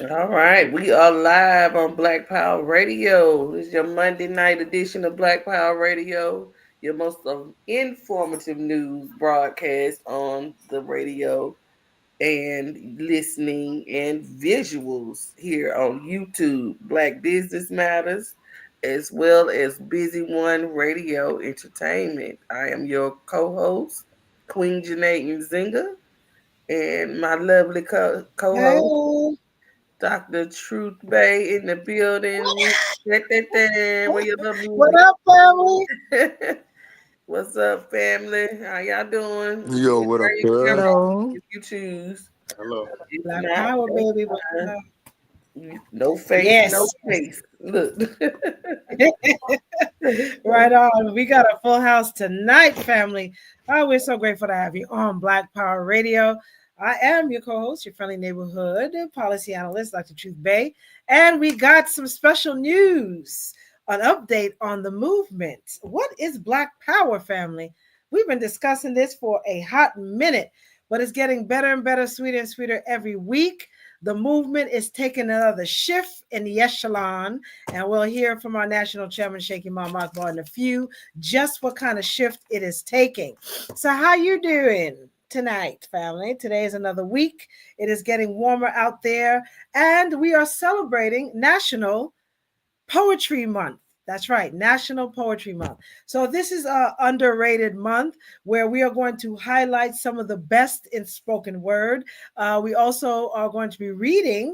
All right, we are live on Black Power Radio. This is your Monday night edition of Black Power Radio, your most informative news broadcast on the radio and listening and visuals here on YouTube, Black Business Matters, as well as Busy One Radio Entertainment. I am your co-host, Queen Janae Nzinga, and my lovely co-host, Hey, Dr. Truth Bay in the building. Where your little what music? up, family? What's up, family? How y'all doing? You Yo, can what up, raise your cuz? hand Hello. if you choose. Hello. If Black not, Power, that's baby. What's fine. up? No face, no Yes, face. Look. right on. We got a full house tonight, family. Oh, we're so grateful to have you on Black Power Radio. I am your co-host, your friendly neighborhood policy analyst, Dr. Truth Bay, and we got some special news, an update on the movement. What is Black Power, family? We've been discussing this for a hot minute, but it's getting better and better, sweeter and sweeter every week. The movement is taking another shift in the echelon, and we'll hear from our national chairman, Shaky Mom Akbar, in a few, just what kind of shift it is taking. So, how you doing tonight, family? Today is another week. It is getting warmer out there, and we are celebrating National Poetry Month. That's right, National Poetry Month. So this is a underrated month where we are going to highlight some of the best in spoken word. We also are going to be reading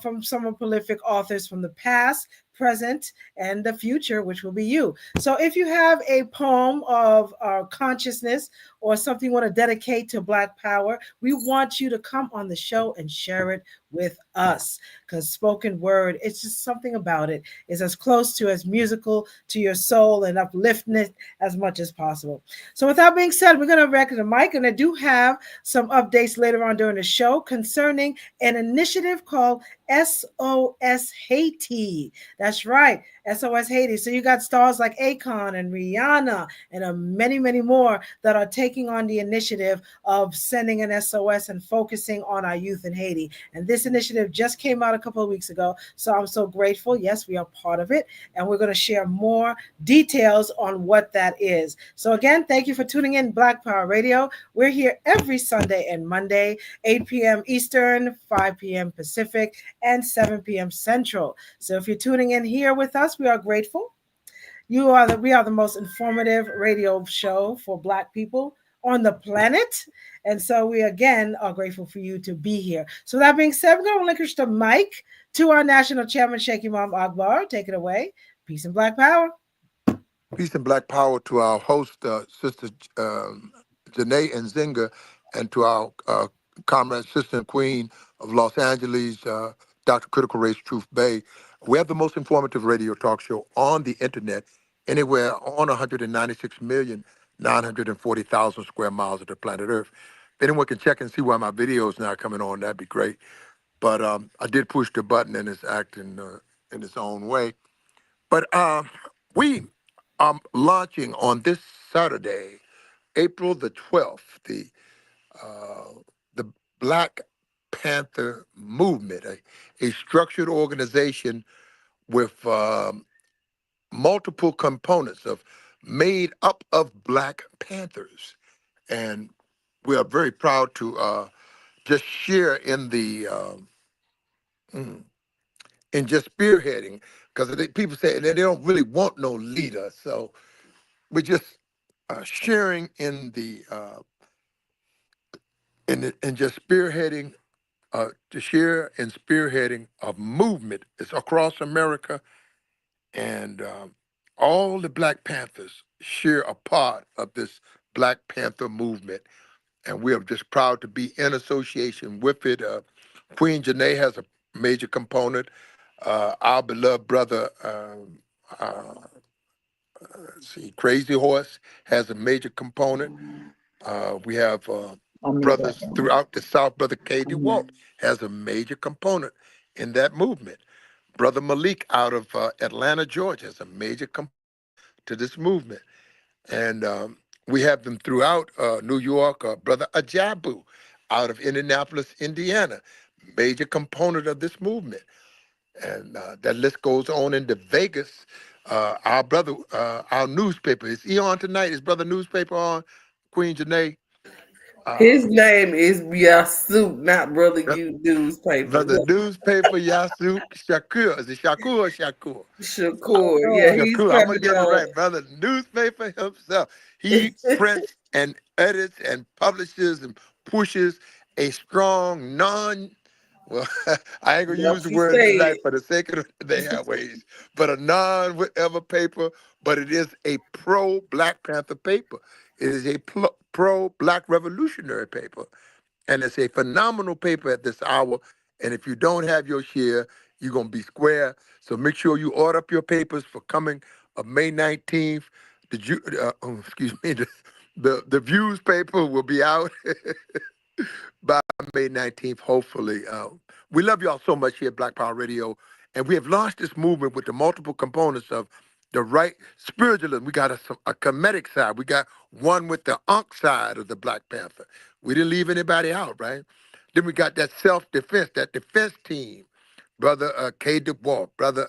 from some of prolific authors from the past, present, and the future, which will be you. So if you have a poem of consciousness or something you want to dedicate to Black Power, we want you to come on the show and share it with us, because spoken word, it's just something about it is as close to as musical to your soul and uplifting it as much as possible. So with that being said, we're going to record the mic, and I do have some updates later on during the show concerning an initiative called SOS Haiti. That's right, SOS Haiti. So you got stars like Akon and Rihanna and many, many more that are taking on the initiative of sending an SOS and focusing on our youth in Haiti. And this initiative just came out a couple of weeks ago. So I'm so grateful. Yes, we are part of it. And we're going to share more details on what that is. So again, thank you for tuning in Black Power Radio. We're here every Sunday and Monday, 8 p.m. Eastern, 5 p.m. Pacific, and 7 p.m. Central. So if you're tuning in here with us, we are grateful. We are the most informative radio show for Black people on the planet. And so we again are grateful for you to be here. So that being said, we're going to relinquish the mic to our national chairman, Sheikh Imam Akbar. Take it away. Peace and Black Power. Peace and black power to our host, Sister Janae Nzinga, and to our comrade, Sister and Queen of Los Angeles, Dr. Critical Race Truth Bay. We have the most informative radio talk show on the internet, anywhere on 196,940,000 square miles of the planet Earth. If anyone can check and see why my video is not coming on, that'd be great. But I did push the button and it's acting in its own way. But we are launching on this Saturday, April the 12th, the Black Panther movement, a structured organization with multiple components of made up of Black Panthers. And we are very proud to just share in just spearheading, because people say they don't really want no leader. So we're just sharing in just spearheading, to share in spearheading of movement. It's across America, and all the Black Panthers share a part of this Black Panther movement, and we are just proud to be in association with it. Queen Janae has a major component. Our beloved brother, uh, let's see, Crazy Horse has a major component. We have brothers throughout the South. Brother K.D. Walt has a major component in that movement. Brother Malik out of Atlanta, Georgia, has a major component to this movement. And we have them throughout New York. Brother Ajabu out of Indianapolis, Indiana, major component of this movement. And that list goes on into Vegas. Our brother, our newspaper, is he on tonight? His brother newspaper on, Queen Janae? Uh, His name is Yasu, not Brother bro- You Newspaper. Brother newspaper, Yasu Shakur. Is it Shakur or Shakur? Shakur. Yeah, Sure. he's Shakur, I'm gonna coming get it on. right, brother. Newspaper himself. He prints and edits and publishes and pushes a strong well, I ain't gonna use Once the you word say tonight it, for the sake of the airways, but a non whatever paper, but it is a pro Black Panther paper. It is a pro Black revolutionary paper. And it's a phenomenal paper at this hour. And if you don't have your share, you're going to be square. So make sure you order up your papers for coming of May 19th. Excuse me, the Views paper will be out by May 19th, hopefully. We love y'all so much here at Black Power Radio. And we have launched this movement with the multiple components of the right spiritualism. We got a comedic side. We got one with the unk side of the Black Panther. We didn't leave anybody out, right? Then we got that self-defense, that defense team. Brother K. DuBois, Brother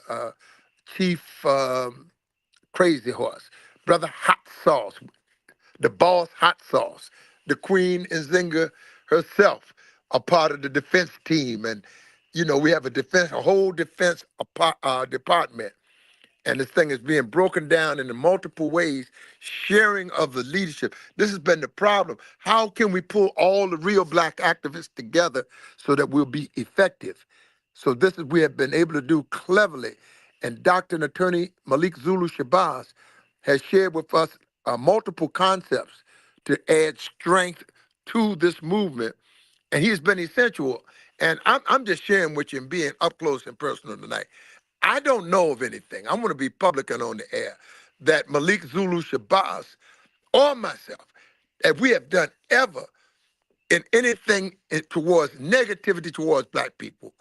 Chief Crazy Horse, Brother Hot Sauce, the boss hot sauce, the queen Nzinga herself, a part of the defense team. And, we have a whole defense department. And this thing is being broken down into multiple ways, sharing of the leadership. This has been the problem. How can we pull all the real Black activists together so that we'll be effective? So this is we have been able to do cleverly. And Dr. and Attorney Malik Zulu Shabazz has shared with us multiple concepts to add strength to this movement. And he's been essential. And I'm just sharing with you and being up close and personal tonight. I don't know of anything. I'm going to be public and on the air that Malik Zulu Shabazz or myself, that we have done ever in anything towards negativity towards Black people.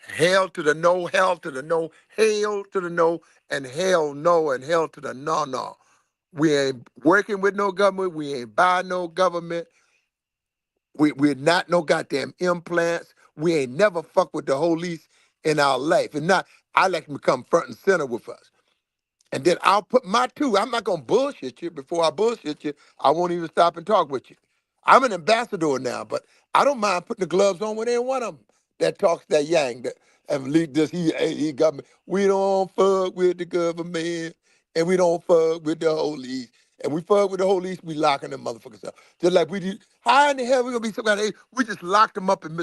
Hell to the no, hell to the no, hail to the no, and hell no, and hell to the no, no. We ain't working with no government. We ain't buying no government. We're not no goddamn implants. We ain't never fuck with the police in our life. And not, I like to become front and center with us. And then I'll put my two. I'm not gonna bullshit you. Before I bullshit you, I won't even stop and talk with you. I'm an ambassador now, but I don't mind putting the gloves on with any one of them that talks that yang that and lead this. He got me. We don't fuck with the government, and we don't fuck with the police. And we fuck with the police, we locking them motherfuckers up. Just like we do. How in the hell we gonna be some kind of? We just locked them up in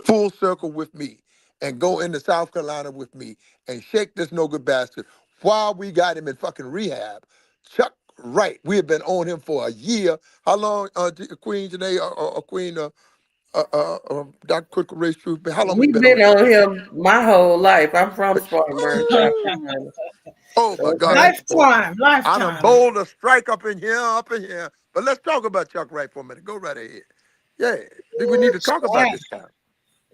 full circle with me and go into South Carolina with me and shake this no good bastard while we got him in fucking rehab. Chuck Wright, we have been on him for a year. How long, Queen Janae or Queen Dr. Quick Race Truth, how long we we've been on been Chuck on Wright? him my whole life. I'm from Spartanburg, South Ooh, Carolina. oh my God, Okay. Lifetime, I done lifetime. bowled a strike up in here, up in here. But let's talk about Chuck Wright for a minute. Go right ahead. Yeah, we need to talk about Yeah, this guy.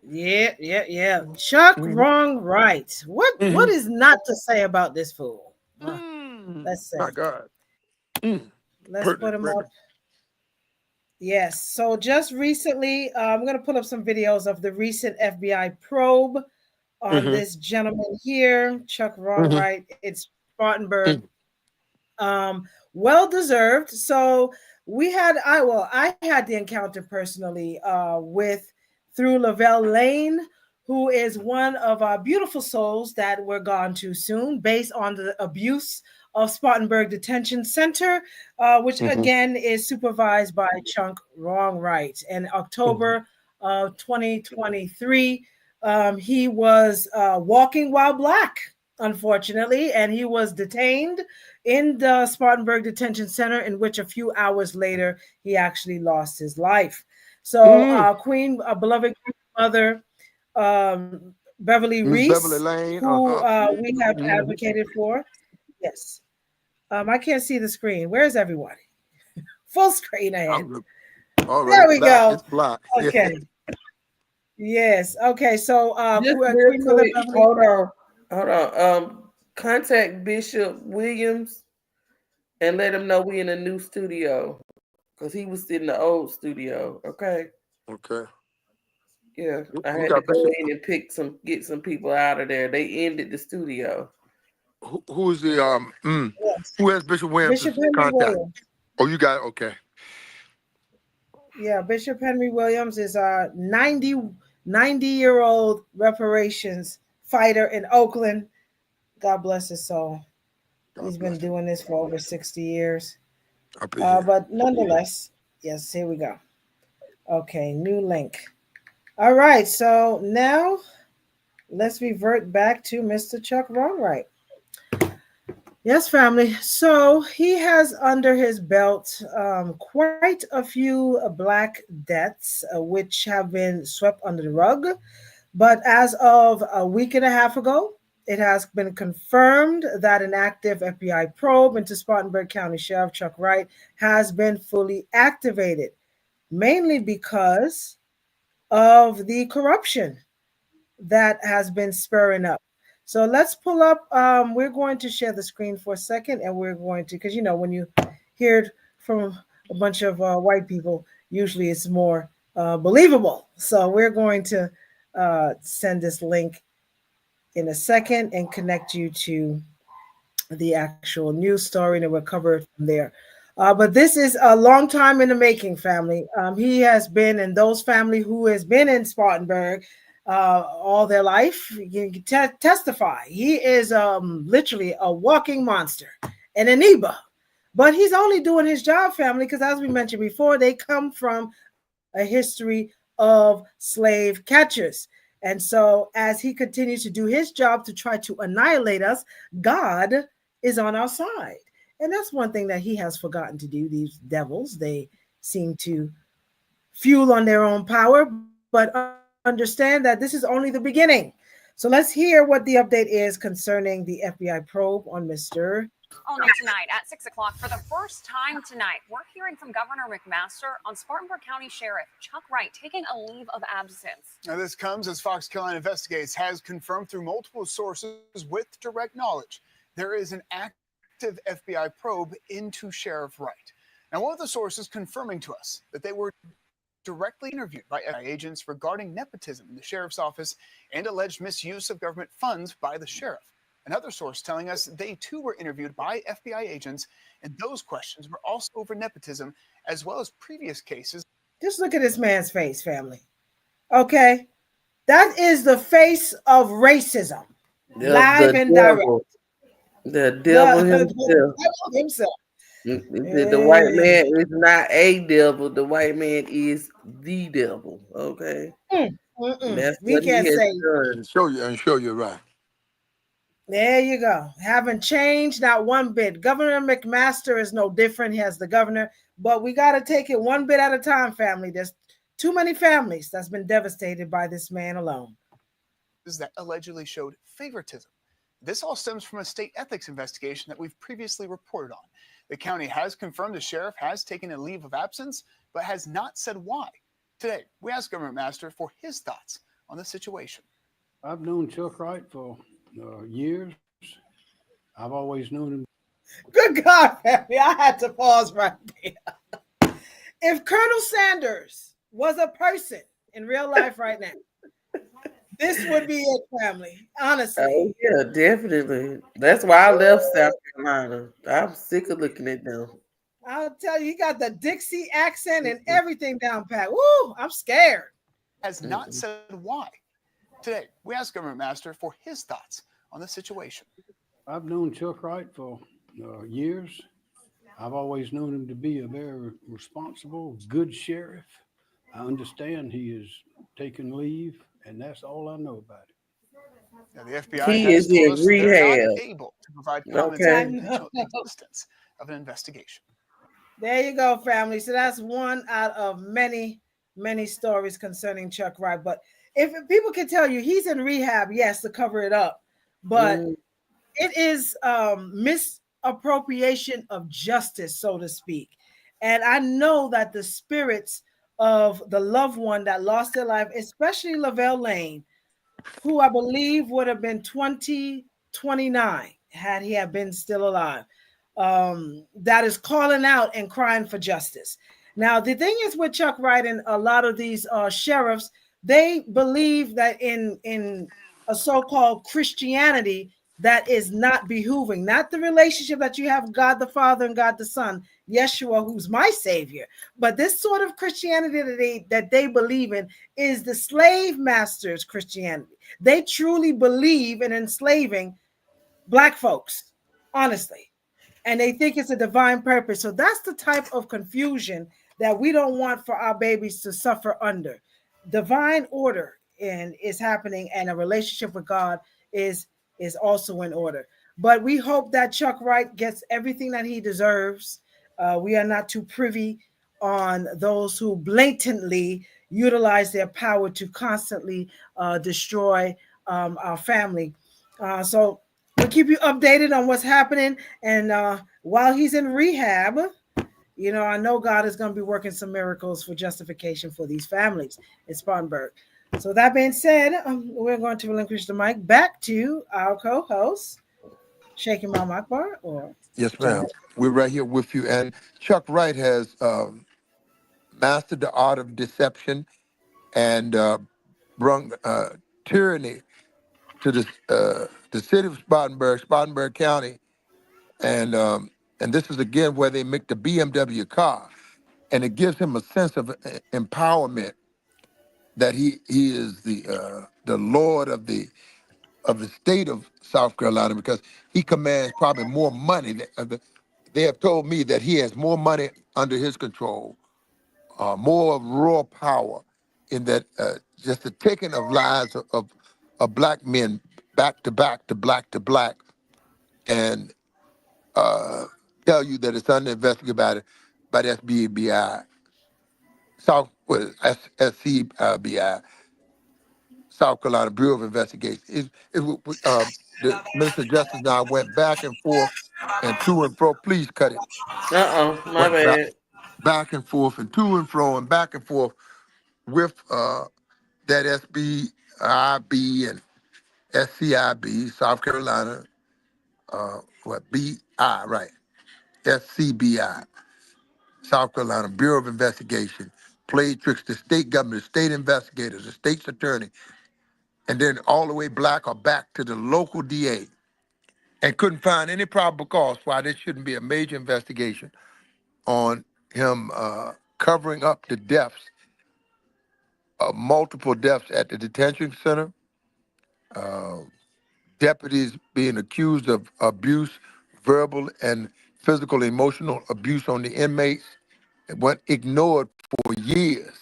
yeah, yeah, yeah. Chuck Mm-hmm. wrong right. What Mm-hmm. is not to say about this fool? Let's My say. God. Mm. Let's put Pertinent him up. record. Yes. So just recently, I'm going to put up some videos of the recent FBI probe on Mm-hmm. this gentleman here, Chuck Mm-hmm. Wrongright. It's Spartanburg. Um, well deserved. So I had the encounter personally with through Lavelle Lane, who is one of our beautiful souls that we're gone too soon, based on the abuse of Spartanburg Detention Center, which Mm-hmm. again is supervised by Chunk Wrongright. In Mm-hmm. October of 2023, he was walking while black, unfortunately, and he was detained in the Spartanburg Detention Center, in which a few hours later he actually lost his life. So, Mm. beloved mother, Beverly Miss Reese, Beverly Lane. who Uh-huh. we have Mm-hmm. advocated for. Yes. I can't see the screen. Where's everybody? Full screen ahead. I'm all right. There It's we black. go. It's black. Yeah. Okay. Yes. Okay. So, Just real Queen Mother quick, Beverly. hold on. Contact Bishop Williams and let him know we in a new studio. because he was in the old studio. Okay, Okay. yeah, I Who had to got go Bishop? in and get some people out of there. They ended the studio. Who's the Yes. who has Bishop Bishop Williams' Henry contact? Williams. Oh, you got it. Okay. Yeah, Bishop Henry Williams is a 90-year-old reparations fighter in Oakland. God bless his soul. God He's been bless him. doing this for over 60 years. Up in here. But nonetheless, yes, here we go. Okay, new link. All right, so now let's revert back to Mr. Chuck Wrongwright. Yes, family. So he has under his belt quite a few black deaths, which have been swept under the rug. But as of a week and a half ago, it has been confirmed that an active FBI probe into Spartanburg County Sheriff Chuck Wright has been fully activated, mainly because of the corruption that has been spurring up. So let's pull up. We're going to share the screen for a second, and we're going to, because when you hear it from a bunch of white people, usually it's more believable. So we're going to send this link in a second and connect you to the actual news story, and it will cover it from there. But this is a long time in the making, family. He has been in those family who has been in Spartanburg all their life. You can testify. He is literally a walking monster, an amoeba. But he's only doing his job, family, because as we mentioned before, they come from a history of slave catchers. And so, as he continues to do his job to try to annihilate us, God is on our side. And that's one thing that he has forgotten to do. These devils, they seem to fuel on their own power, but understand that this is only the beginning. So let's hear what the update is concerning the FBI probe on Mr. All new tonight at 6 o'clock. For the first time tonight, we're hearing from Governor McMaster on Spartanburg County Sheriff Chuck Wright taking a leave of absence. Now, this comes as Fox Carolina Investigates has confirmed through multiple sources with direct knowledge there is an active FBI probe into Sheriff Wright. Now, one of the sources confirming to us that they were directly interviewed by FBI agents regarding nepotism in the sheriff's office and alleged misuse of government funds by the sheriff. Another source telling us they too were interviewed by FBI agents, and those questions were also over nepotism as well as previous cases. Just look at this man's face, family. Okay. That is the face of racism, live The and direct. devil, the devil The himself. devil himself. The white man is not a devil. The white man is the devil. Okay, and that's We what he can't has say. done. And show you right. There you go. Haven't changed not one bit. Governor McMaster is no different. He has the governor, but we got to take it one bit at a time, family. There's too many families that's been devastated by this man alone. That allegedly showed favoritism. This all stems from a state ethics investigation that we've previously reported on. The county has confirmed the sheriff has taken a leave of absence, but has not said why. Today, we asked Governor McMaster for his thoughts on the situation. I've known Chuck Wright for years. I've always known him. Good God, family. I had to pause right there. If Colonel Sanders was a person in real life right now, this would be it, family. Honestly. Oh yeah, definitely. That's why I left South Carolina. I'm sick of looking at them. I'll tell you, he got the Dixie accent and everything down pat. Woo, I'm scared. Has not said why. Today, we asked Governor McMaster for his thoughts on the situation. I've known Chuck Wright for years. I've always known him to be a very responsible, good sheriff. I understand he is taking leave, and that's all I know about it. Now, the FBI He has is told in us they're rehab. not able to provide comments Okay. on the potential existence of an investigation. There you go, family. So that's one out of many, many stories concerning Chuck Wright. But if people can tell you he's in rehab, yes, to cover it up, but it is misappropriation of justice, so to speak. And I know that the spirits of the loved one that lost their life, especially Lavelle Lane, who I believe would have been 29 had he have been still alive, that is calling out and crying for justice. Now, the thing is with Chuck Wright and a lot of these sheriffs, they believe that in a so-called Christianity that is not behooving, not the relationship that you have with God the Father and God the Son, Yeshua, who's my Savior. But this sort of Christianity that they believe in is the slave masters' Christianity. They truly believe in enslaving black folks, honestly, and they think it's a divine purpose. So that's the type of confusion that we don't want for our babies to suffer under. Divine order and is happening, and a relationship with God is is also in order. But we hope that Chuck Wright gets everything that he deserves. We are not too privy on those who blatantly utilize their power to constantly destroy our family. So we'll keep you updated on what's happening. And while he's in rehab, I know God is going to be working some miracles for justification for these families in Spartanburg. So that being said, we're going to relinquish the mic back to our co-host, Sheikh Imam Akbar or Yes, John. ma'am. We're right here with you. And Chuck Wright has mastered the art of deception and brung tyranny to the city of Spartanburg County, and this is again where they make the BMW car, and it gives him a sense of empowerment that he is the lord of the state of South Carolina because he commands probably more money. They have told me that he has more money under his control, more raw power, in that just the taking of lives of black men back to back to black to black, and tell you that it's under investigation by the SBI, South SCBI, South Carolina Bureau of Investigation. The Minister of Justice and I went back and forth and to and fro. Please cut it. My Went back, bad. back and forth and to and fro and back and forth with that SBIB and SCIB, South Carolina, BI, right? SCBI, South Carolina Bureau of Investigation, played tricks. The state government, the state investigators, the state's attorney, and then all the way black or back to the local DA, and couldn't find any probable cause why there shouldn't be a major investigation on him covering up the deaths, multiple deaths at the detention center, deputies being accused of abuse, verbal and physical, emotional abuse on the inmates. It went ignored for years.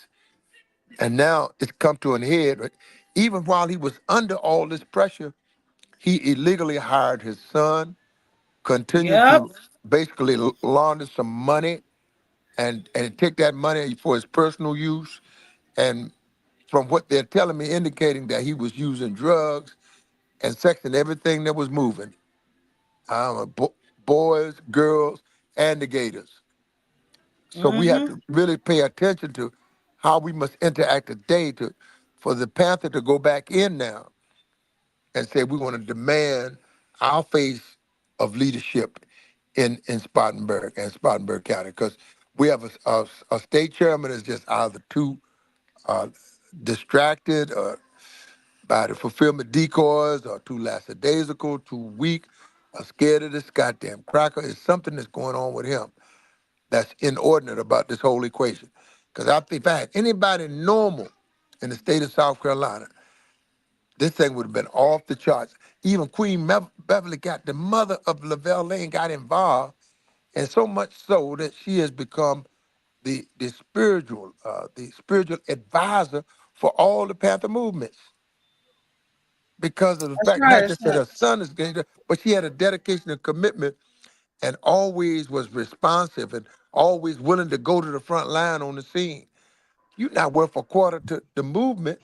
And now it's come to an head. Right? Even while he was under all this pressure, he illegally hired his son, continued Yep. to basically launder some money and take that money for his personal use. And from what they're telling me, indicating that he was using drugs and sexing everything that was moving, boys, girls, and the gators. So we have Mm-hmm. to really pay attention to how we must interact today for the Panther to go back in now and say we want to demand our face of leadership in Spartanburg and Spartanburg County because we have a state chairman is just either too uh, distracted by the fulfillment decoys or too lackadaisical, too weak, or scared of this goddamn cracker. It's something that's going on with him that's inordinate about this whole equation. Because I think if I had anybody normal in the state of South Carolina, this thing would have been off the charts. Even Queen Beverly got the mother of Lavelle Lane got involved, and so much so that she has become the spiritual advisor for all the Panther movements because of the That's fact right. not That's just that right. her son is getting, but she had a dedication and commitment and always was responsive and always willing to go to the front line on the scene. You're not worth a quarter to the movement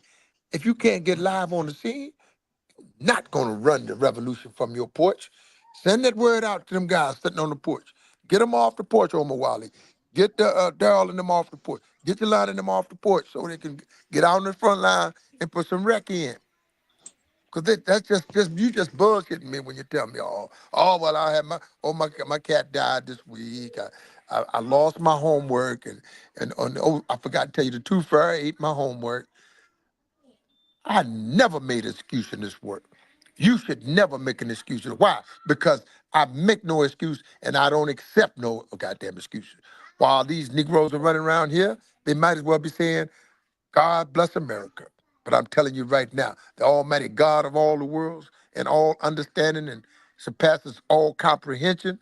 if you can't get live on the scene. Not going to run the revolution from your porch. Send that word out to them guys sitting on the porch. Get them off the porch, Omar Wally. Get the Daryl and them off the porch. Get your line and them off the porch so they can get out on the front line and put some wreck in. Cause that's just you just bullshitting me when you tell me, oh well, I had my cat died this week. I lost my homework, and I forgot to tell you the truth. I ate my homework. I never made an excuse in this work. You should never make an excuse. Why? Because I make no excuse and I don't accept no goddamn excuses. While these Negroes are running around here, they might as well be saying, God bless America. But I'm telling you right now, the Almighty God of all the worlds and all understanding and surpasses all comprehension,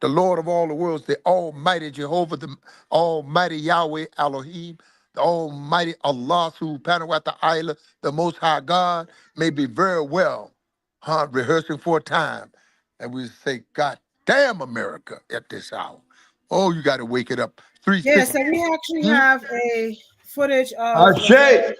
the Lord of all the worlds, the Almighty Jehovah, the Almighty Yahweh Elohim, the Almighty Allah Subhanahu wa Ta'ala, the Most High God, may be very well, rehearsing for a time. And we say, God damn America at this hour. Oh, you got to wake it up. Yeah, 360. so we actually Hmm? have a footage of Ashe, Lavelle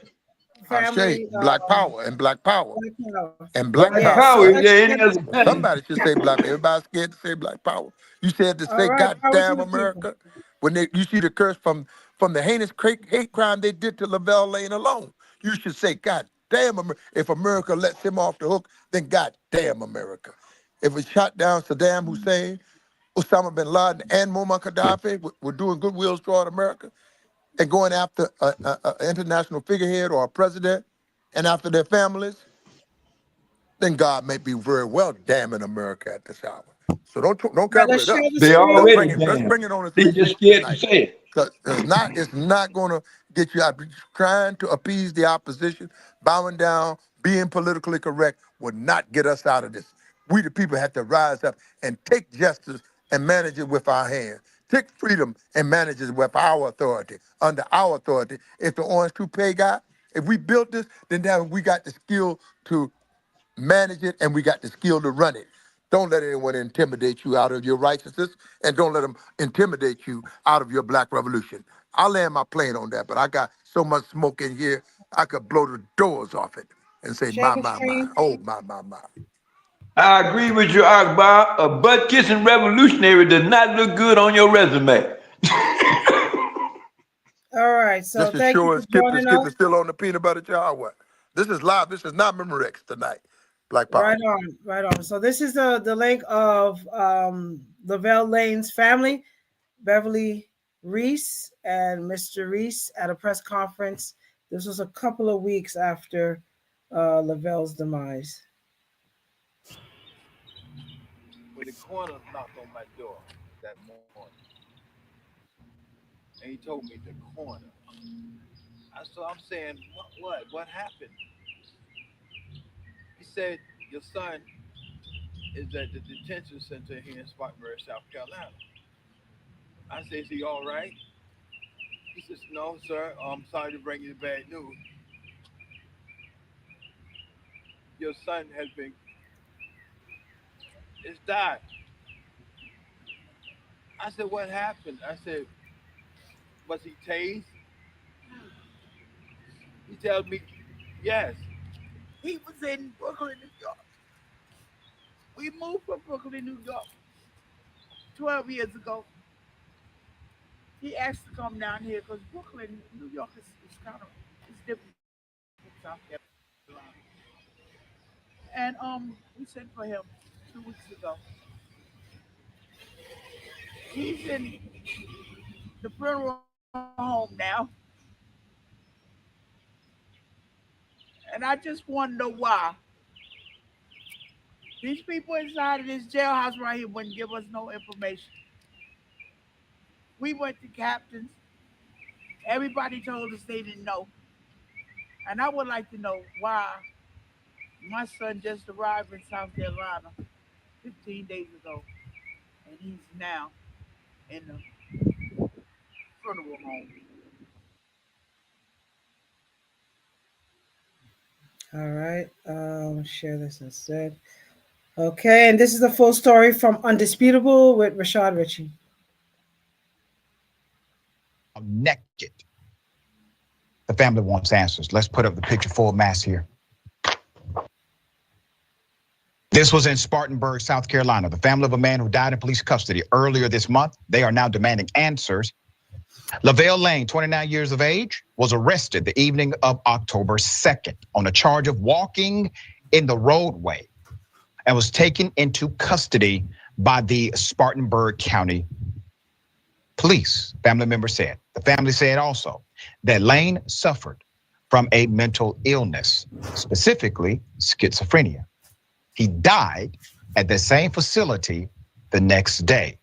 I say family. Black Power and Black Power Black Power. and Black Black Yes, Power. so Power, let's yeah, share it the is. Well, screen. somebody should say black. Everybody's scared to say black power. You said to All say right, "God power to damn the people. America" when you see the curse from the heinous hate crime they did to Lavelle Lane alone. You should say "God damn America." If America lets him off the hook, then "God damn America." If we shot down Saddam Hussein, Osama bin Laden, and Muammar Gaddafi, we're doing goodwill toward America and going after an international figurehead or a president and after their families, then God may be very well damning America at this hour. So don't All right, cover let's it share up. the They screen. already Let's damn. bring it on to They just 360 scared to tonight. say it. Because it's not gonna get you out. Trying to appease the opposition, bowing down, being politically correct will not get us out of this. We the people have to rise up and take justice and manage it with our hands. Take freedom and manage it with our authority, under our authority. If the orange toupee guy, if we built this, then now we got the skill to manage it, and we got the skill to run it. Don't let anyone intimidate you out of your righteousness, and don't let them intimidate you out of your black revolution. I'll land my plane on that, but I got so much smoke in here, I could blow the doors off it and say, Share my, the my, my. screen. Oh, my, my, my. I agree with you, Akbar. A butt kissing revolutionary does not look good on your resume. All right, so Just as thank you sure for as joining Skip us. is still on the peanut butter jar, or what? This is live. This is not Memorex tonight. Black Power. Right on, right on. So this is the link of Lavelle Lane's family, Beverly Reese and Mr. Reese at a press conference. This was a couple of weeks after Lavelle's demise. Well, the coroner knocked on my door that morning, and he told me the coroner. So I'm saying, what happened? He said your son is at the detention center here in Spartanburg, South Carolina. I said, is he all right? He says, no, sir. I'm sorry to bring you the bad news. Your son has been is died. I said, what happened? I said, was he tased? He tells me, yes. He was in Brooklyn, New York. We moved from Brooklyn, New York 12 years ago. He asked to come down here because Brooklyn, New York is kind of it's different from South Carolina. And we sent for him 2 weeks ago. He's in the funeral home now. And I just want to know why. These people inside of this jailhouse right here wouldn't give us no information. We went to captains. Everybody told us they didn't know. And I would like to know why my son just arrived in South Carolina 15 days ago, and he's now in the funeral home. All right, share this instead. Okay, and this is the full story from Undisputable with Rashad Ritchie. Naked. The family wants answers. Let's put up the picture full mass here. This was in Spartanburg, South Carolina. The family of a man who died in police custody earlier this month. They are now demanding answers. Lavelle Lane, 29 years of age, was arrested the evening of October 2nd on a charge of walking in the roadway and was taken into custody by the Spartanburg County police, family members said. The family said also that Lane suffered from a mental illness, specifically schizophrenia. He died at the same facility the next day.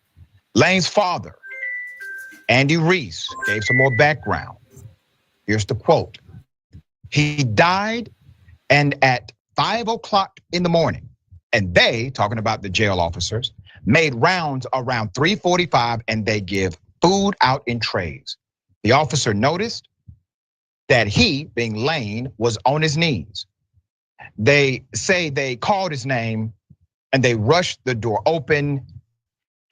Lane's father, Andy Reese, gave some more background. Here's the quote. He died, and at 5 o'clock in the morning, and they, talking about the jail officers, made rounds around 3:45, and they give food out in trays. The officer noticed that he, being Lane, was on his knees. They say they called his name and they rushed the door open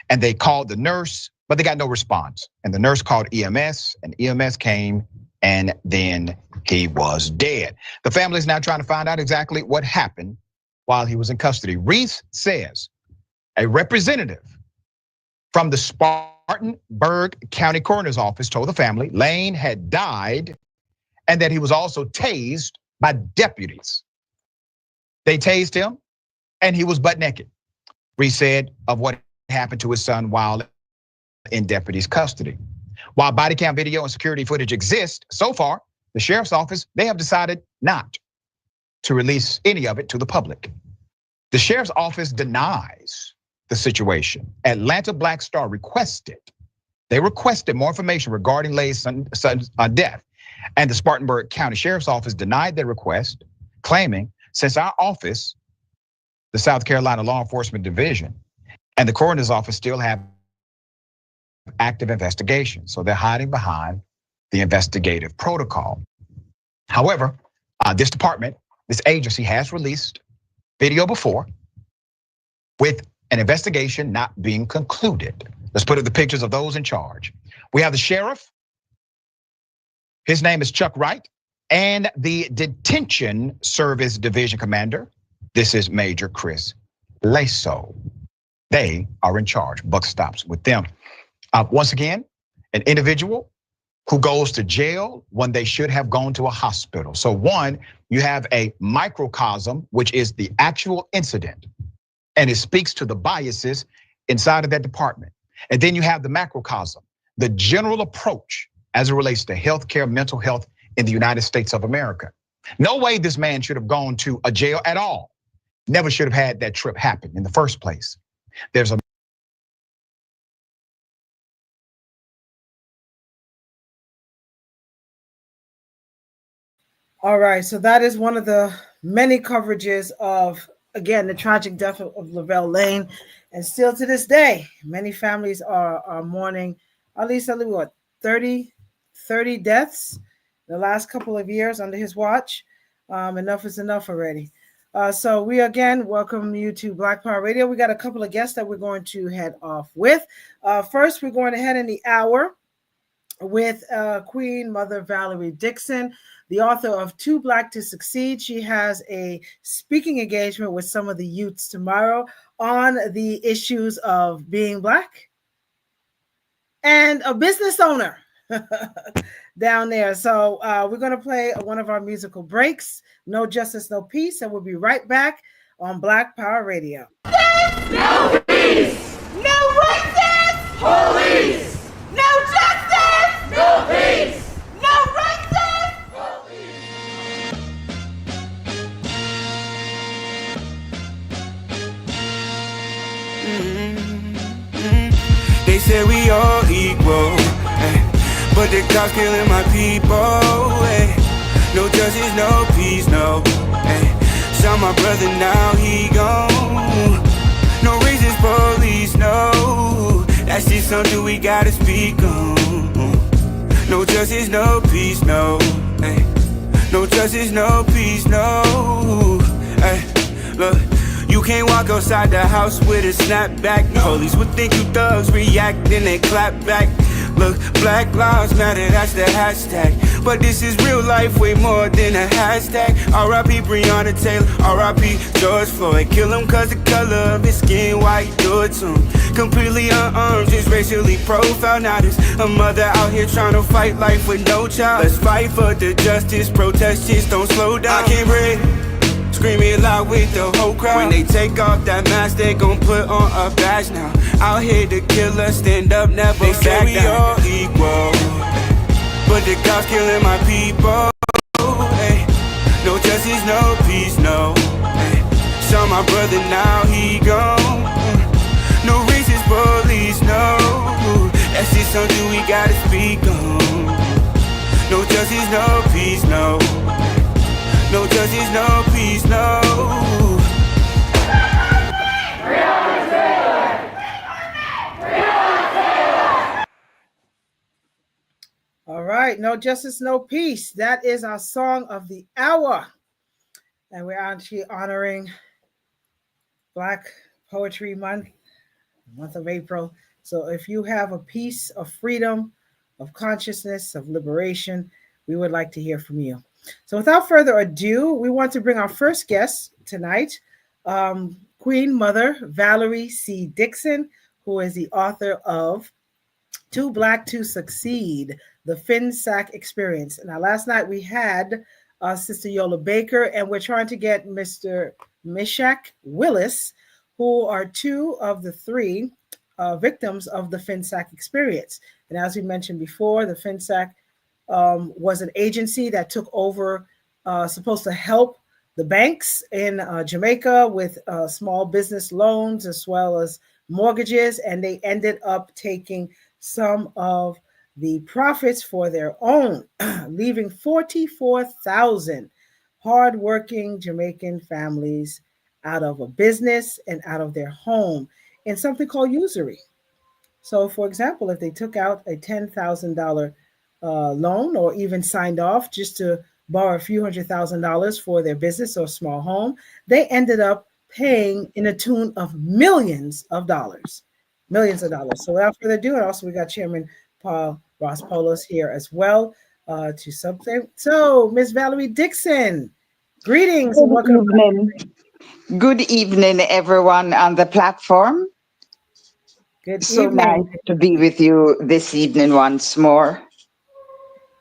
and they called the nurse, but they got no response. And the nurse called EMS and EMS came and then he was dead. The family is now trying to find out exactly what happened while he was in custody. Reese says a representative from the Spartanburg County Coroner's Office told the family Lane had died and that he was also tased by deputies. They tased him and he was butt naked. Reese said of what happened to his son while in deputies' custody. While body cam video and security footage exist, so far, the sheriff's office, they have decided not to release any of it to the public. The sheriff's office denies the situation. Atlanta Black Star requested more information regarding Lane's son's death. And the Spartanburg County Sheriff's Office denied their request, claiming since our office, the South Carolina Law Enforcement Division, and the coroner's office still have active investigations. So they're hiding behind the investigative protocol. However, this department, this agency has released video before with an investigation not being concluded. Let's put up the pictures of those in charge. We have the sheriff. His name is Chuck Wright, and the Detention Service Division Commander. This is Major Chris Laso. They are in charge. Buck stops with them. Once again, an individual who goes to jail when they should have gone to a hospital. So one, you have a microcosm, which is the actual incident, and it speaks to the biases inside of that department. And then you have the macrocosm, the general approach as it relates to healthcare, mental health in the United States of America. No way this man should have gone to a jail at all. Never should have had that trip happen in the first place. There's a All right, so that is one of the many coverages of, again, the tragic death of Lavelle Lane. And still to this day, many families are mourning, at least what, 30 deaths the last couple of years under his watch. Enough is enough already. So we again welcome you to Black Power Radio. We got a couple of guests that we're going to head off with. First, we're going to head in the hour with Queen Mother Valerie Dixon, the author of Too Black to Succeed. She has a speaking engagement with some of the youths tomorrow on the issues of being Black and a business owner down there. So we're going to play one of our musical breaks, No Justice, No Peace, and we'll be right back on Black Power Radio. No peace! No racist! Police! No justice! No peace! No racist! They say we all equal, but the cops killing my people. No justice, no peace, no. Saw my brother, now he gone. No racist police, no. That's just something we gotta speak on. No justice, no peace, no. No justice, no peace, no. Look, you can't walk outside the house with a snapback. Police would think you thugs, react, then they clap back. Look, Black Lives Matter, that's the hashtag. But this is real life, way more than a hashtag. R.I.P. Breonna Taylor, R.I.P. George Floyd. Kill him cause the color of his skin, white, do it to him. Completely unarmed, just racially profiled. Now there's a mother out here trying to fight life with no child. Let's fight for the justice, protest, just don't slow down. I can't breathe, screaming loud with the whole crowd. When they take off that mask, they gon' put on a badge now. Out here to kill us, stand up, never they say we all equal, but the cops killing my people. Ay. No justice, no peace, no. Ay. Saw my brother, now he gone. No racist police, no. That's just something we gotta speak on. No justice, no peace, no. No justice, no peace, no. All right, no justice, no peace. That is our song of the hour. And we're actually honoring Black Poetry month of April. So if you have a piece of freedom, of consciousness, of liberation, we would like to hear from you. So without further ado, we want to bring our first guest tonight, Queen Mother Valerie C. Dixon, who is the author of Too Black to Succeed, the FinSac Experience. Now, last night we had Sister Yola Baker, and we're trying to get Mr. Mishak Willis, who are two of the three victims of the FinSac Experience. And as we mentioned before, the FinSac was an agency that took over, supposed to help the banks in Jamaica with small business loans as well as mortgages, and they ended up taking some of the profits for their own, leaving 44,000 hardworking Jamaican families out of a business and out of their home in something called usury. So, for example, if they took out a $10,000 loan or even signed off just to borrow a few $100,000 for their business or small home, they ended up paying in a tune of millions of dollars. Millions of dollars. So without further ado, and also we got Chairman Paul Ross Polos here as well to something. So, Miss Valerie Dixon, greetings and Good welcome. evening. Good evening, everyone on the platform. Good So evening. nice to be with you this evening once more.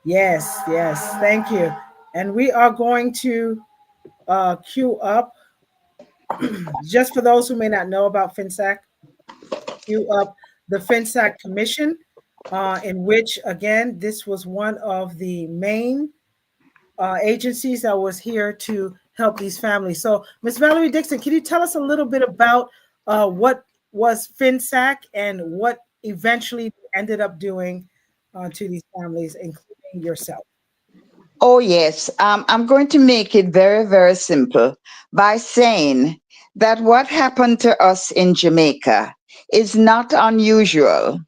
Yes, yes, thank you. And we are going to queue up, just for those who may not know about FinSac, queue up the FinSac Commission, in which, again, this was one of the main agencies that was here to help these families. So, Ms. Valerie Dixon, can you tell us a little bit about what was FinSac and what eventually ended up doing to these families, including yourself? Oh, yes. I'm going to make it very, very simple by saying that what happened to us in Jamaica is not unusual.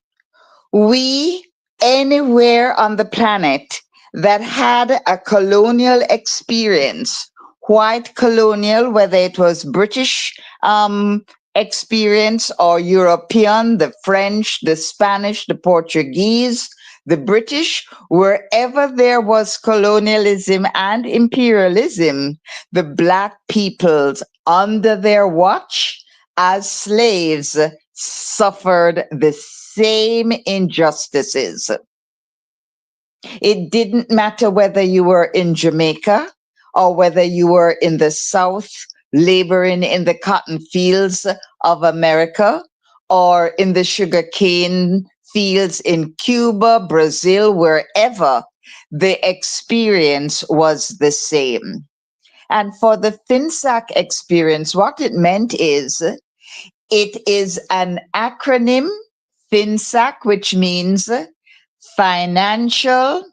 We, anywhere on the planet that had a colonial experience, white colonial, whether it was British experience or European, the French, the Spanish, the Portuguese, the British, wherever there was colonialism and imperialism, the Black peoples under their watch as slaves suffered the same injustices. It didn't matter whether you were in Jamaica or whether you were in the South laboring in the cotton fields of America or in the sugarcane fields in Cuba, Brazil, wherever, the experience was the same. And for the FinSac experience, what it meant is it is an acronym, FinSac, which means Financial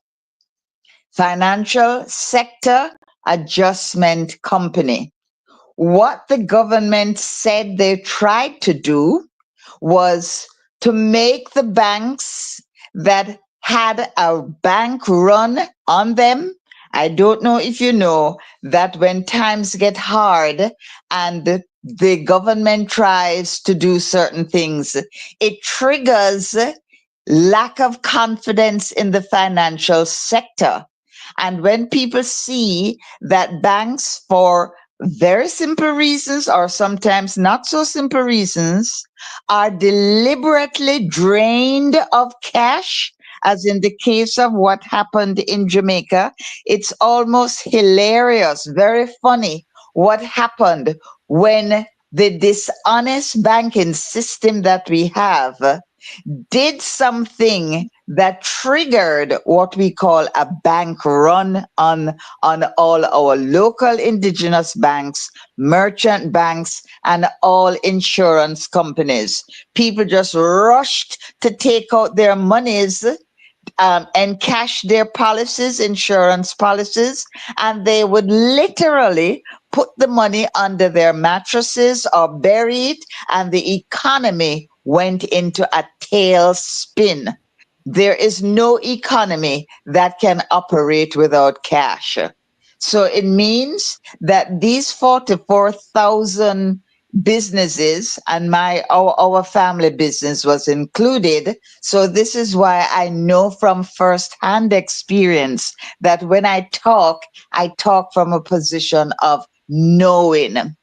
Sector Adjustment Company. What the government said they tried to do was to make the banks that had a bank run on them. I don't know if you know that when times get hard and the government tries to do certain things, it triggers lack of confidence in the financial sector. And when people see that banks, for very simple reasons or sometimes not so simple reasons, are deliberately drained of cash, as in the case of what happened in Jamaica, it's almost hilarious, very funny what happened when the dishonest banking system that we have did something that triggered what we call a bank run on all our local indigenous banks, merchant banks, and all insurance companies. People just rushed to take out their monies and cash their policies, insurance policies, and they would literally put the money under their mattresses or bury it, and the economy went into a tailspin. There is no economy that can operate without cash. So it means that these 44,000 businesses and our family business was included. So this is why I know from first-hand experience that when I talk from a position of knowing.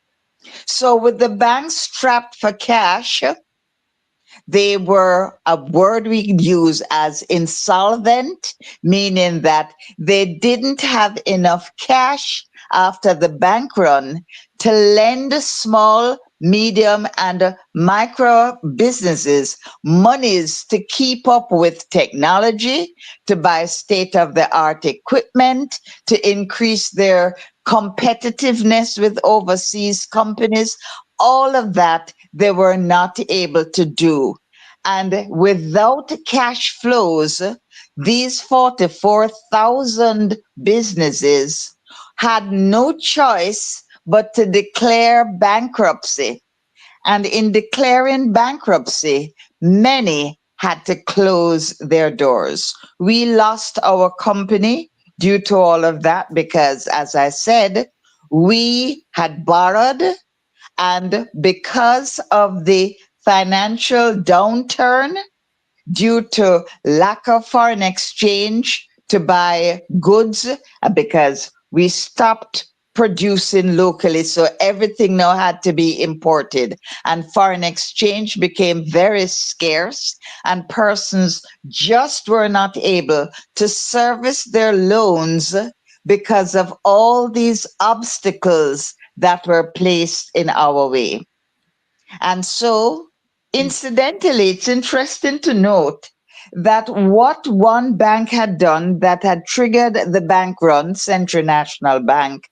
So with the banks strapped for cash, they were a word we use as insolvent, meaning that they didn't have enough cash after the bank run to lend small, medium, and micro businesses monies to keep up with technology, to buy state of the art equipment, to increase their competitiveness with overseas companies. All of that they were not able to do. And without cash flows, these 44,000 businesses had no choice but to declare bankruptcy. And in declaring bankruptcy, many had to close their doors. We lost our company due to all of that because, as I said, we had borrowed, and because of the financial downturn, due to lack of foreign exchange to buy goods, because we stopped producing locally, so everything now had to be imported, and foreign exchange became very scarce, and persons just were not able to service their loans because of all these obstacles that were placed in our way. And so, incidentally, it's interesting to note that what one bank had done that had triggered the bank run, Central National Bank,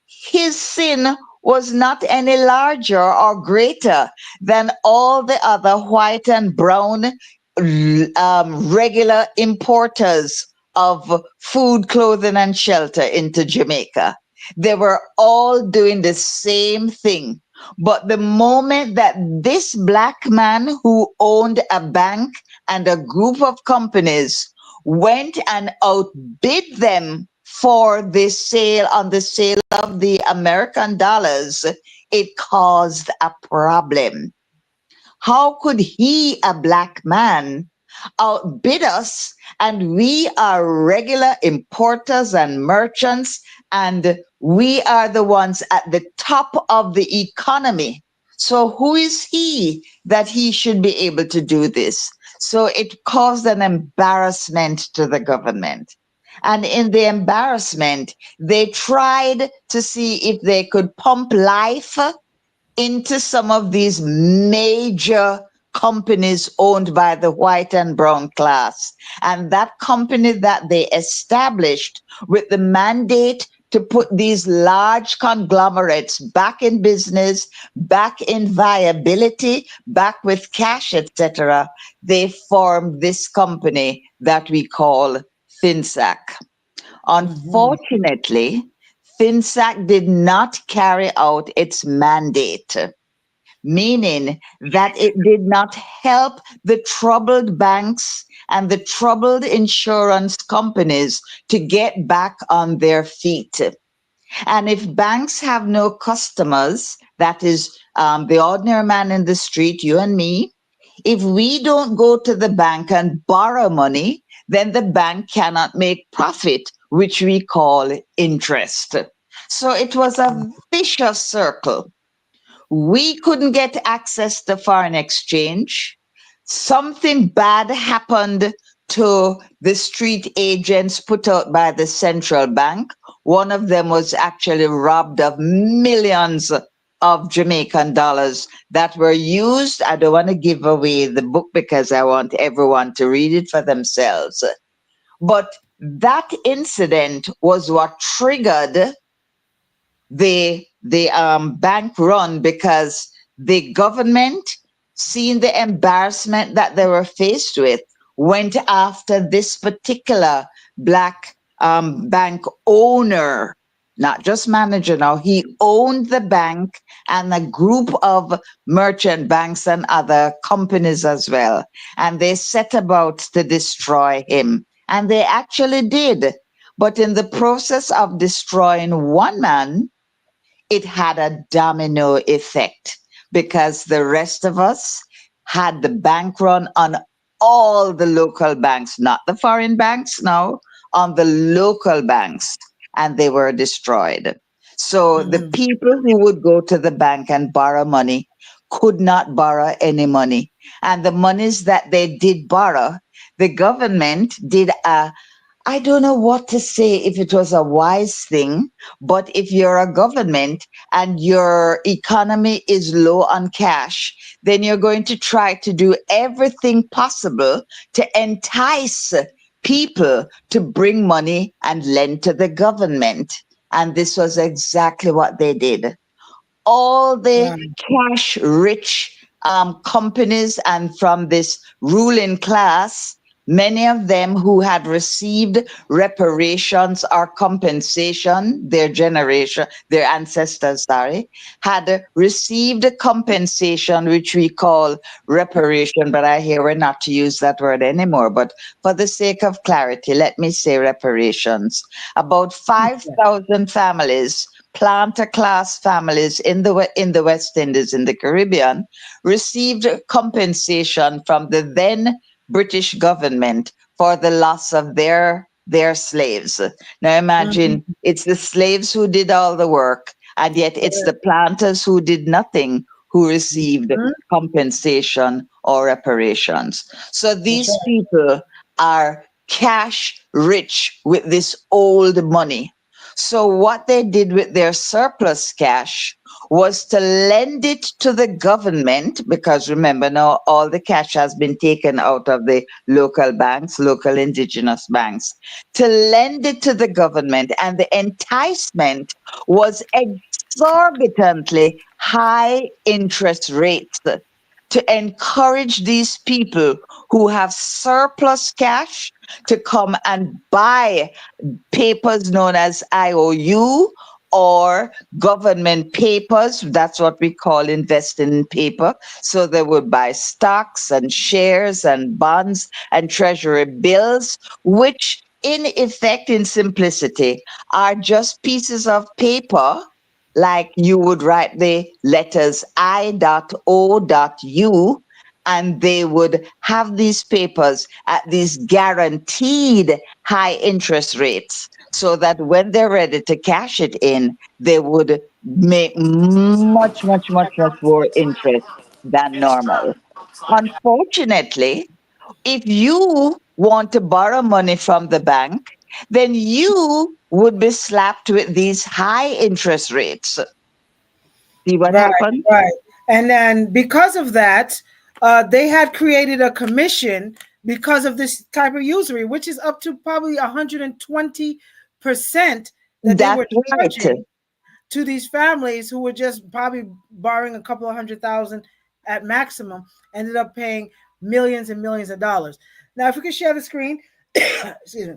his sin was not any larger or greater than all the other white and brown regular importers of food, clothing, and shelter into Jamaica. They were all doing the same thing. But the moment that this black man who owned a bank and a group of companies went and outbid them for the sale of the American dollars, it caused a problem. How could he, a black man, outbid us? And we are regular importers and merchants, and we are the ones at the top of the economy. So who is he that he should be able to do this? So it caused an embarrassment to the government. And in the embarrassment, they tried to see if they could pump life into some of these major companies owned by the white and brown class. And that company that they established with the mandate to put these large conglomerates back in business, back in viability, back with cash, etc., they formed this company that we call FinSac. Unfortunately, FinSac did not carry out its mandate, meaning that it did not help the troubled banks and the troubled insurance companies to get back on their feet. And if banks have no customers, that is the ordinary man in the street, you and me, if we don't go to the bank and borrow money, then the bank cannot make profit, which we call interest. So it was a vicious circle. We couldn't get access to foreign exchange. Something bad happened to the street agents put out by the central bank. One of them was actually robbed of millions of Jamaican dollars that were used. I don't want to give away the book because I want everyone to read it for themselves. But that incident was what triggered the bank run, because the government, seeing the embarrassment that they were faced with, went after this particular black bank owner, not just manager. Now he owned the bank and a group of merchant banks and other companies as well, and they set about to destroy him, and they actually did. But in the process of destroying one man, it had a domino effect, because the rest of us had the bank run on all the local banks, not the foreign banks now, on the local banks, and they were destroyed. So the Mhm. people who would go to the bank and borrow money could not borrow any money. And the monies that they did borrow, the government did a, I don't know what to say, if it was a wise thing, but if you're a government and your economy is low on cash, then you're going to try to do everything possible to entice people to bring money and lend to the government. And this was exactly what they did. All the Wow. cash rich companies and from this ruling class, many of them who had received reparations or compensation, their generation, their ancestors, sorry, had received a compensation, which we call reparation, but I hear we're not to use that word anymore. But for the sake of clarity, let me say reparations. About 5,000 families, planter class families in the West Indies, in the Caribbean, received compensation from the then British government for the loss of their slaves. Now Mhm. imagine, it's the slaves who did all the work, and yet it's the planters who did nothing who received Mhm. compensation or reparations. So That's these right. people are cash rich with this old money. So what they did with their surplus cash was to lend it to the government, because remember now all the cash has been taken out of the local banks, local indigenous banks, to lend it to the government. And the enticement was exorbitantly high interest rates to encourage these people who have surplus cash to come and buy papers known as IOU or government papers. That's what we call investing in paper. So they would buy stocks and shares and bonds and treasury bills, which in effect, in simplicity, are just pieces of paper, like you would write the letters I.O.U, and they would have these papers at these guaranteed high interest rates, so that when they're ready to cash it in, they would make much, much, much, much more interest than normal. Unfortunately, if you want to borrow money from the bank, then you would be slapped with these high interest rates. See what Right, happened? right. And then because of that, they had created a commission because of this type of usury, which is up to probably 120% that they That's were right. charging to these families who were just probably borrowing a couple of 100,000 at maximum, ended up paying millions and millions of dollars. Now, if we could share the screen, excuse me,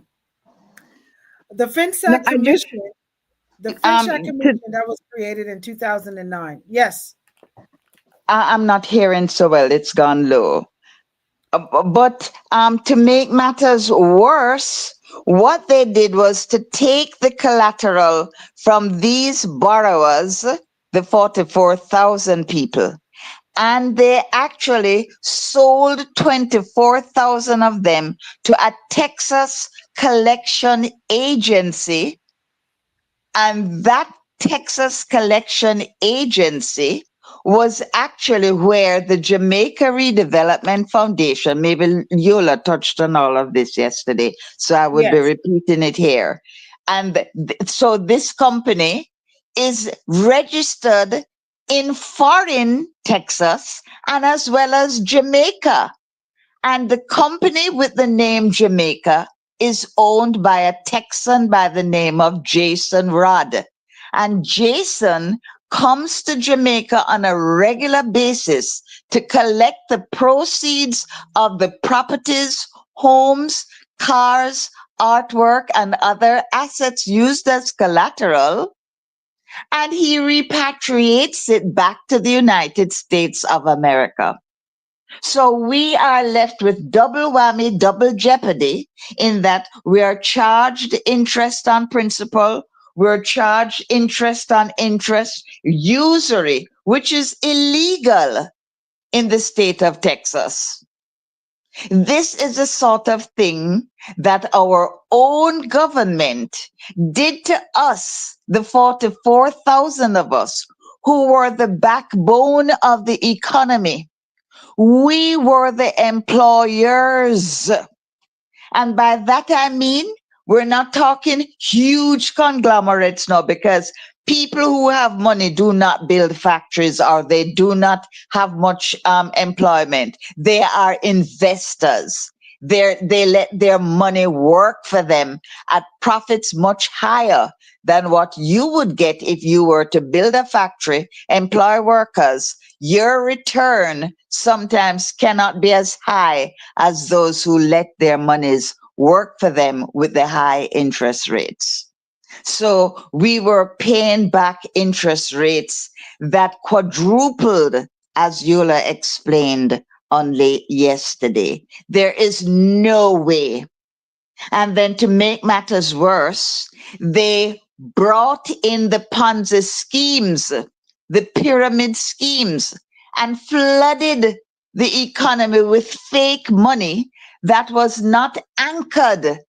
the No, FinSAC I just Commission, the FinSAC to, Commission that was created in 2009. Yes. I'm not hearing so well. It's gone low. But to make matters worse, what they did was to take the collateral from these borrowers, the 44,000 people, and they actually sold 24,000 of them to a Texas collection agency, and that Texas Collection Agency was actually where the Jamaica Redevelopment Foundation, maybe Yola touched on all of this yesterday, so I would be Yes. repeating it here. And so this company is registered in foreign Texas and as well as Jamaica. And the company with the name Jamaica is owned by a Texan by the name of Jason Rod. And Jason comes to Jamaica on a regular basis to collect the proceeds of the properties, homes, cars, artwork, and other assets used as collateral, and he repatriates it back to the United States of America. So we are left with double whammy, double jeopardy in that we are charged interest on principal, we're charged interest on interest, usury, which is illegal in the state of Texas. This is the sort of thing that our own government did to us, the 44,000 of us who were the backbone of the economy. We were the employers. And by that I mean, we're not talking huge conglomerates now, because people who have money do not build factories or they do not have much employment. They are investors. They let their money work for them at profits much higher than what you would get if you were to build a factory, employ workers. Your return sometimes cannot be as high as those who let their monies work for them with the high interest rates. So we were paying back interest rates that quadrupled, as Eula explained only yesterday. There is no way. And then to make matters worse, they brought in the Ponzi schemes, the pyramid schemes, and flooded the economy with fake money that was not anchored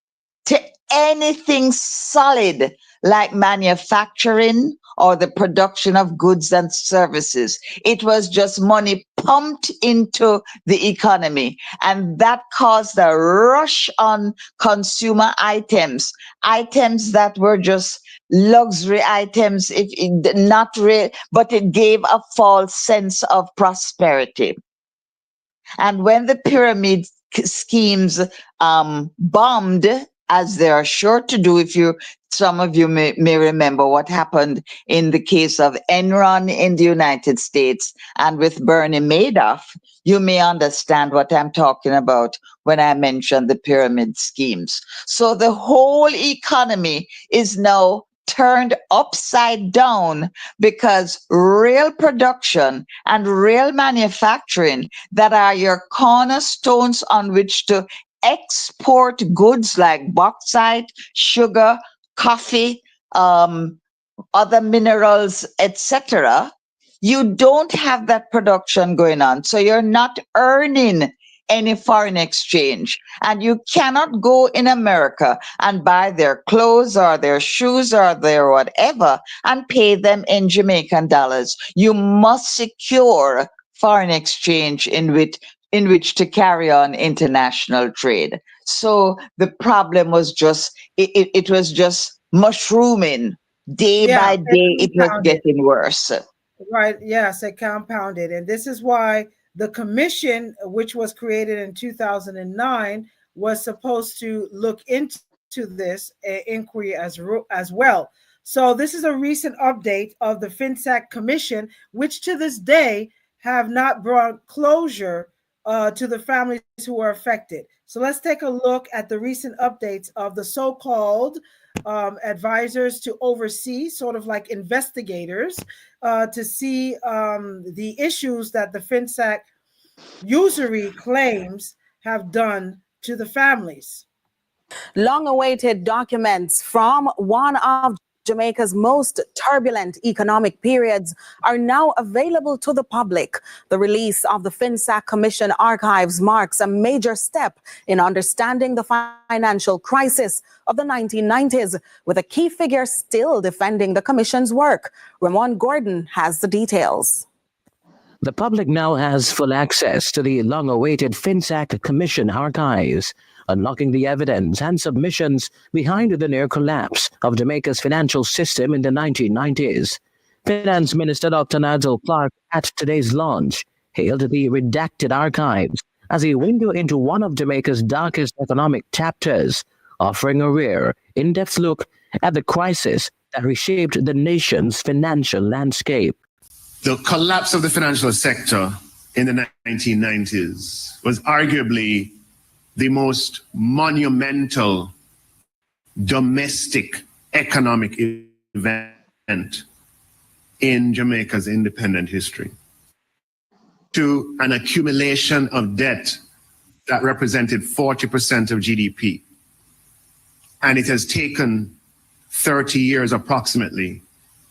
to anything solid like manufacturing or the production of goods and services. It was just money pumped into the economy, and that caused a rush on consumer items, items that were just luxury items, if not real, but it gave a false sense of prosperity. And when the pyramid schemes bombed, as they are sure to do, some of you may remember what happened in the case of Enron in the United States and with Bernie Madoff, you may understand what I'm talking about when I mention the pyramid schemes. So the whole economy is now turned upside down because real production and real manufacturing that are your cornerstones on which to export goods like bauxite, sugar, coffee, other minerals, etc., you don't have that production going on. So you're not earning any foreign exchange. And you cannot go in America and buy their clothes or their shoes or their whatever and pay them in Jamaican dollars. You must secure foreign exchange in which to carry on international trade. So the problem was just, it was just mushrooming. Day Yeah, by it day, it was compounded. getting worse. Right. Yes, it compounded. And this is why the commission, which was created in 2009, was supposed to look into this inquiry as well. So this is a recent update of the FinSAC Commission, which to this day have not brought closure to the families who were affected. So let's take a look at the recent updates of the so-called advisors to oversee, sort of like investigators, to see the issues that the FinSAC usury claims have done to the families. Long-awaited documents from one of Jamaica's most turbulent economic periods are now available to the public. The release of the FinSAC Commission archives marks a major step in understanding the financial crisis of the 1990s, with a key figure still defending the Commission's work. Ramon Gordon has the details. The public now has full access to the long-awaited FinSAC Commission archives, unlocking the evidence and submissions behind the near collapse of Jamaica's financial system in the 1990s. Finance Minister Dr. Nigel Clark at today's launch hailed the redacted archives as a window into one of Jamaica's darkest economic chapters, offering a rare, in-depth look at the crisis that reshaped the nation's financial landscape. The collapse of the financial sector in the 1990s was arguably the most monumental domestic economic event in Jamaica's independent history. To an accumulation of debt that represented 40% of GDP. And it has taken 30 years approximately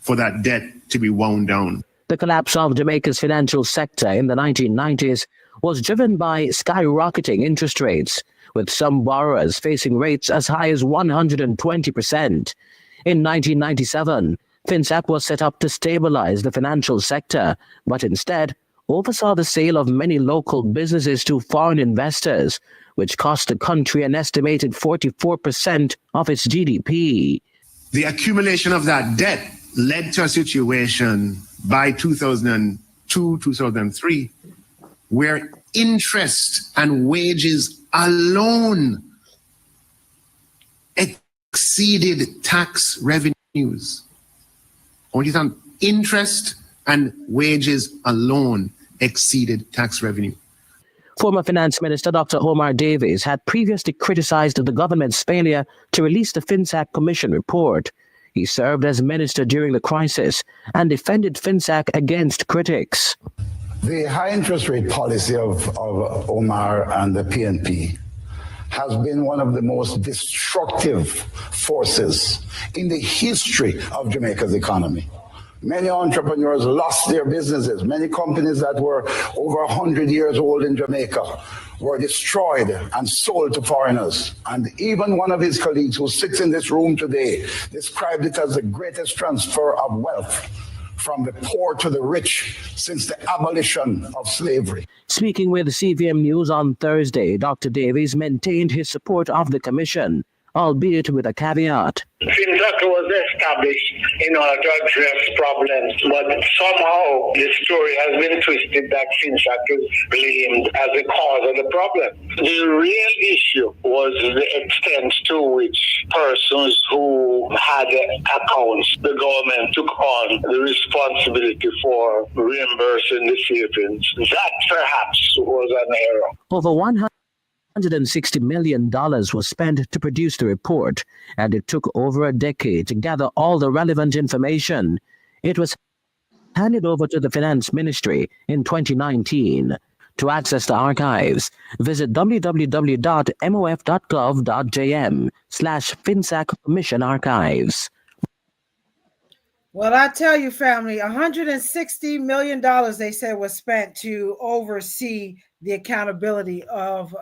for that debt to be wound down. The collapse of Jamaica's financial sector in the 1990s was driven by skyrocketing interest rates, with some borrowers facing rates as high as 120%. In 1997, FinSAC was set up to stabilize the financial sector, but instead oversaw the sale of many local businesses to foreign investors, which cost the country an estimated 44% of its GDP. The accumulation of that debt led to a situation by 2002, 2003, where interest and wages alone exceeded tax revenues. Interest and wages alone exceeded tax revenue. Former Finance Minister Dr. Omar Davies had previously criticized the government's failure to release the FinSAC Commission report. He served as minister during the crisis and defended FinSAC against critics. The high interest rate policy of Omar and the PNP has been one of the most destructive forces in the history of Jamaica's economy. Many entrepreneurs lost their businesses. Many companies that were over 100 years old in Jamaica were destroyed and sold to foreigners. And even one of his colleagues who sits in this room today described it as the greatest transfer of wealth from the poor to the rich since the abolition of slavery. Speaking with CVM News on Thursday, Dr. Davies maintained his support of the commission, albeit with a caveat. FinSAC was established in order to address problems, but somehow the story has been twisted that FinSAC is blamed as the cause of the problem. The real issue was the extent to which persons who had accounts, the government took on the responsibility for reimbursing the savings. That perhaps was an error. Over $160 million was spent to produce the report, and it took over a decade to gather all the relevant information. It was handed over to the Finance Ministry in 2019. To access the archives, visit www.mof.gov.jm/FinSAC Commission Archives. Well, I tell you, family, $160 million, they said, was spent to oversee the accountability of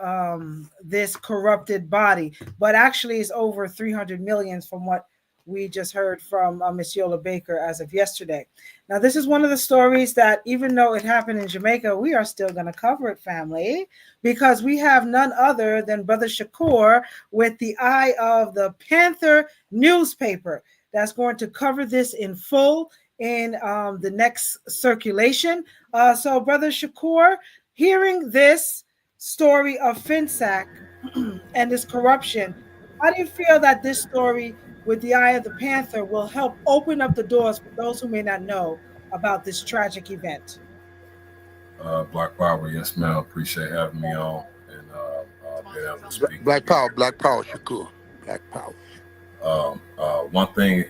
this corrupted body. But actually, it's over 300 million from what we just heard from Miss Yola Baker as of yesterday. Now, this is one of the stories that, even though it happened in Jamaica, we are still going to cover it, family, because we have none other than Brother Shakur with the eye of the Panther newspaper that's going to cover this in full in the next circulation. So, Brother Shakur, hearing this story of FinSAC and this corruption, how do you feel that this story with the eye of the Panther will help open up the doors for those who may not know about this tragic event? Black Power, yes, ma'am. Appreciate having me on and being able to speak. Black Power, Shakur. Black Power. One thing,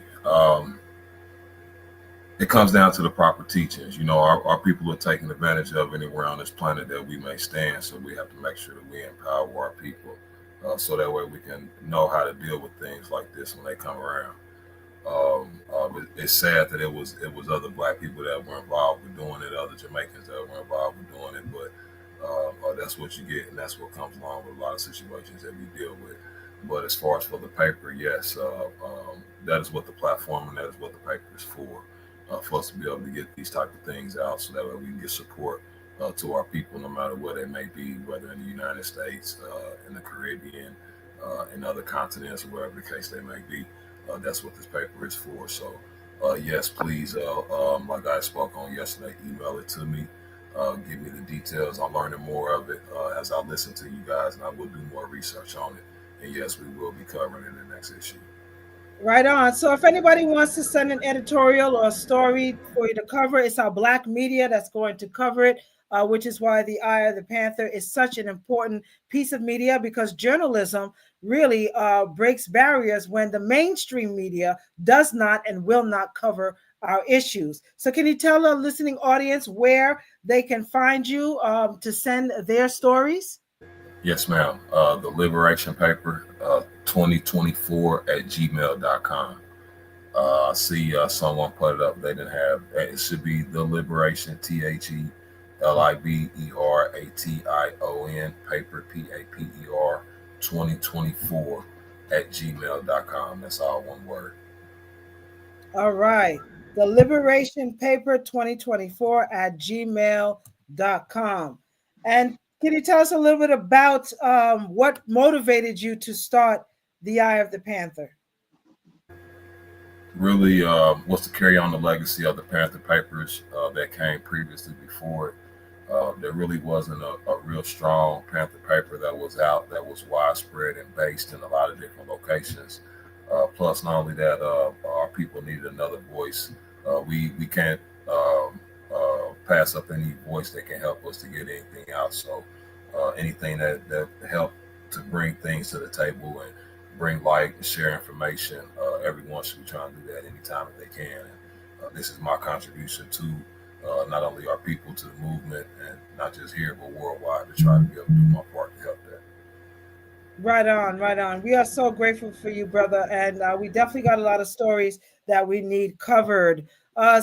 it comes down to the proper teachings. You know, our people are taken advantage of anywhere on this planet that we may stand. So we have to make sure that we empower our people so that way we can know how to deal with things like this when they come around. It's sad that it was other black people that were involved with doing it, other Jamaicans that were involved with doing it, but that's what you get, and that's what comes along with a lot of situations that we deal with. But as far as for the paper, yes, that is what the platform and that is what the paper is for us to be able to get these type of things out so that way we can get support to our people no matter where they may be, whether in the United States, in the Caribbean, in other continents, or wherever the case they may be. That's what this paper is for. So Yes, please, like I spoke on yesterday, email it to me. Give me the details. I'm learning more of it as I listen to you guys, and I will do more research on it. And yes, we will be covering it in the next issue. Right on. So if anybody wants to send an editorial or a story for you to cover, it's our black media that's going to cover it, which is why the Eye of the Panther is such an important piece of media because journalism really breaks barriers when the mainstream media does not and will not cover our issues. So can you tell the listening audience where they can find you to send their stories? Yes, ma'am. The Liberation Paper, 2024 at gmail.com. I see someone put it up. They didn't have it. Should be the Liberation, TheLiberation, paper, PAPER, 2024 at gmail.com. That's all one word. All right. The Liberation Paper 2024 at gmail.com. And can you tell us a little bit about what motivated you to start the Eye of the Panther? Really was to carry on the legacy of the Panther papers that came previously before it. There really wasn't a real strong Panther paper that was out that was widespread and based in a lot of different locations. Plus, not only that, our people needed another voice. We can't pass up any voice that can help us to get anything out. So anything that help to bring things to the table and bring light and share information, everyone should be trying to do that anytime that they can. And this is my contribution to not only our people, to the movement, and not just here but worldwide, to try to be able to do my part to help that. Right on, right on. We are so grateful for you, brother. And we definitely got a lot of stories that we need covered.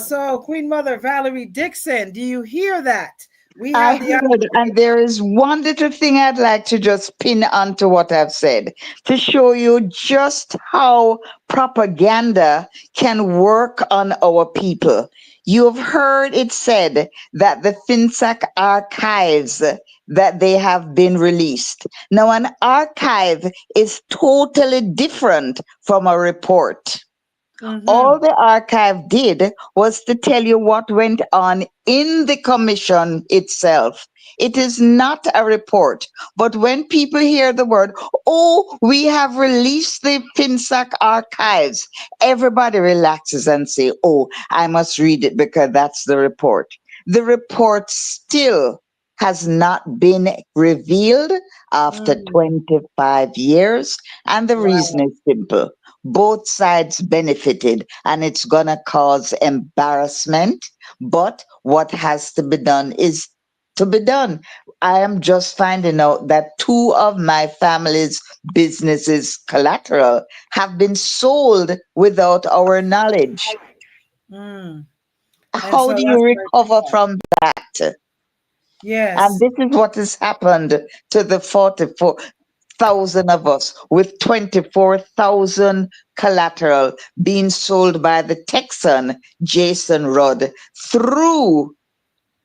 So, Queen Mother Valerie Dixon, do you hear that? We I have the heard, and there is one little thing I'd like to just pin onto what I've said to show you just how propaganda can work on our people. You have heard it said that the FinSAC archives that they have been released. Now, an archive is totally different from a report. All the archive did was to tell you what went on in the commission itself. It is not a report. But when people hear the word, oh, we have released the FinSAC archives, everybody relaxes and say, oh, I must read it because that's the report. The report still has not been revealed after 25 years. And the reason is simple. Both sides benefited, and it's going to cause embarrassment. But what has to be done is to be done. I am just finding out that two of my family's businesses, collateral, have been sold without our knowledge. And How so do you that's very recover sad. from that? And Yes. this is what has happened to the 44,000 of us with 24,000 collateral being sold by the Texan Jason Rudd through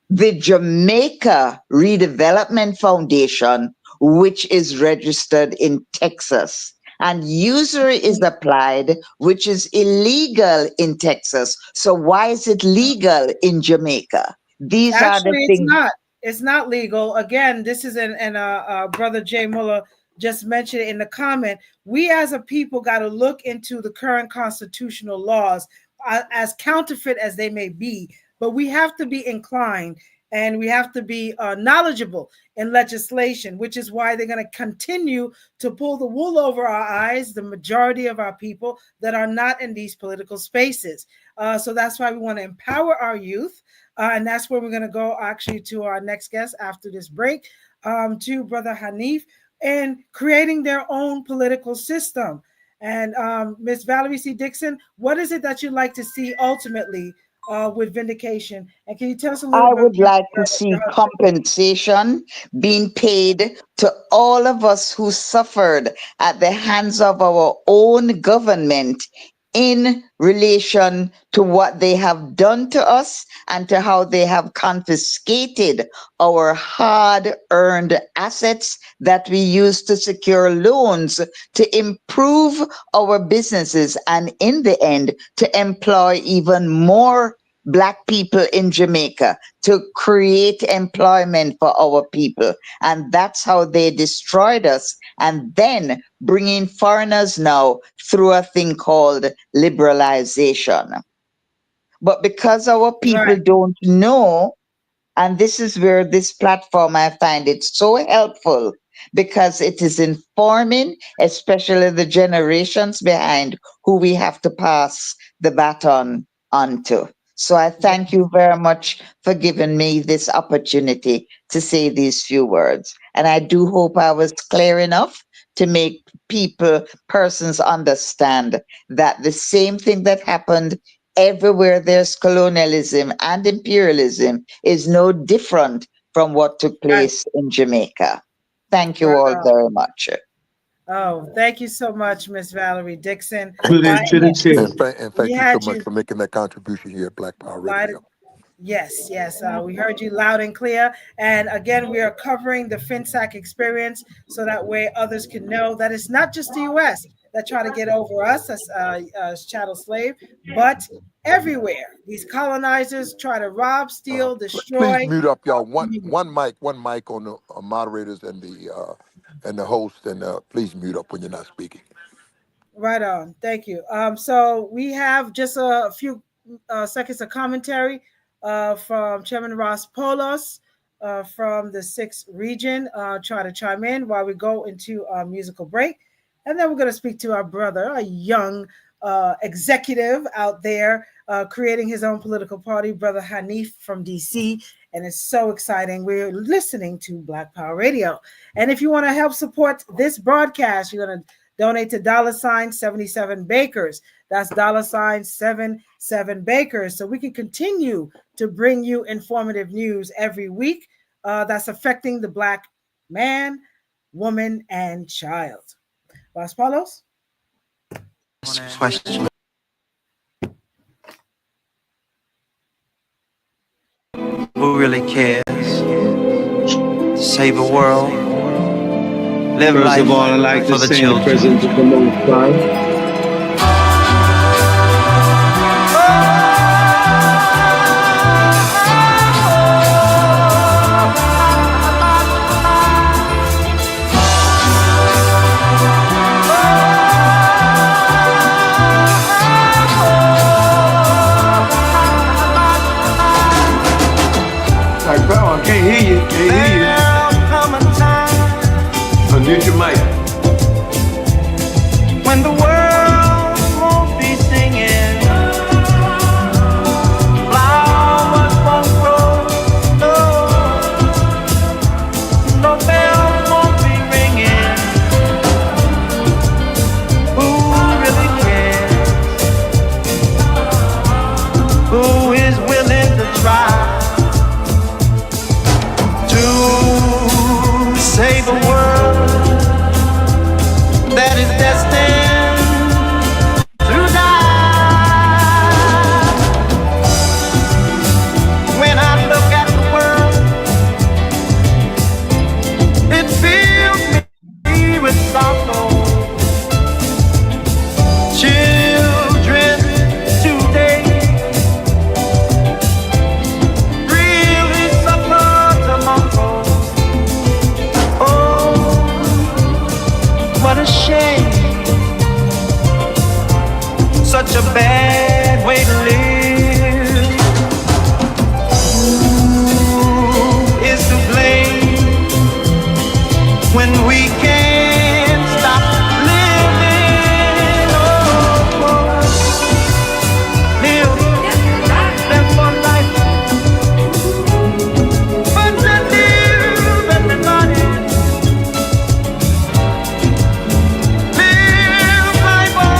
the Jamaica Redevelopment Foundation, which is registered in Texas. And usury is applied, which is illegal in Texas. So why is it legal in Jamaica? These are the Actually, it's things. not. It's not legal. Again, this is brother Jay Muller just mentioned it in the comment. We as a people got to look into the current constitutional laws, as counterfeit as they may be, but we have to be inclined and we have to be knowledgeable in legislation, which is why they're going to continue to pull the wool over our eyes, the majority of our people that are not in these political spaces. So that's why we want to empower our youth. And that's where we're going to go actually to our next guest after this break, to Brother Hanif, and creating their own political system. And Miss Valerie C. Dixon, what is it that you'd like to see ultimately with vindication? And can you tell us a little I bit would like to see compensation being paid to all of us who suffered at the hands of our own government in relation to what they have done to us and to how they have confiscated our hard earned assets that we use to secure loans to improve our businesses and in the end to employ even more Black people in Jamaica, to create employment for our people. And that's how they destroyed us. And then bringing foreigners now through a thing called liberalization. But because our people don't know, and this is where this platform, I find it so helpful because it is informing, especially the generations behind who we have to pass the baton on to. So I thank you very much for giving me this opportunity to say these few words. And I do hope I was clear enough to make persons understand that the same thing that happened everywhere there's colonialism and imperialism is no different from what took place in Jamaica. Thank you all very much. Oh, thank you so much, Miss Valerie Dixon. And We thank you so had much you for making that contribution here at Black Power Radio. Yes, yes. We heard you loud and clear. And again, we are covering the FinSAC experience so that way others can know that it's not just the U.S. that try to get over us as chattel slave, but everywhere. These colonizers try to rob, steal, destroy. Please mute up, y'all. One mic on the moderators and the host, and please mute up when you're not speaking. Right on. Thank you. So we have just a few seconds of commentary from Chairman Ross Polos from the 6th region. Try to chime in while we go into our musical break. And then we're going to speak to our brother, a young executive out there creating his own political party, Brother Hanif from DC. And it's so exciting. We're listening to Black Power Radio. And if you want to help support this broadcast, you're going to donate to $77 Bakers. That's $77 Bakers. So we can continue to bring you informative news every week that's affecting the Black man, woman, and child. Los Palos? Question. Who really cares? To save a world, live First life of all, I'd like for to the say children. the presence of the Most High. Like, bro, I can't hear you. Unmute your mic. When the world won't be singing, flowers won't grow, no bells won't be ringing. Who really cares? Who is willing to try to save a world that is destined to die? When I look at the world, it fills me with sorrow. Children today really suffer tomorrow. Oh, what a shame. Such a bad way to live. Who is to blame when we can't stop living? Oh, live for life, but to live everybody. Live life on.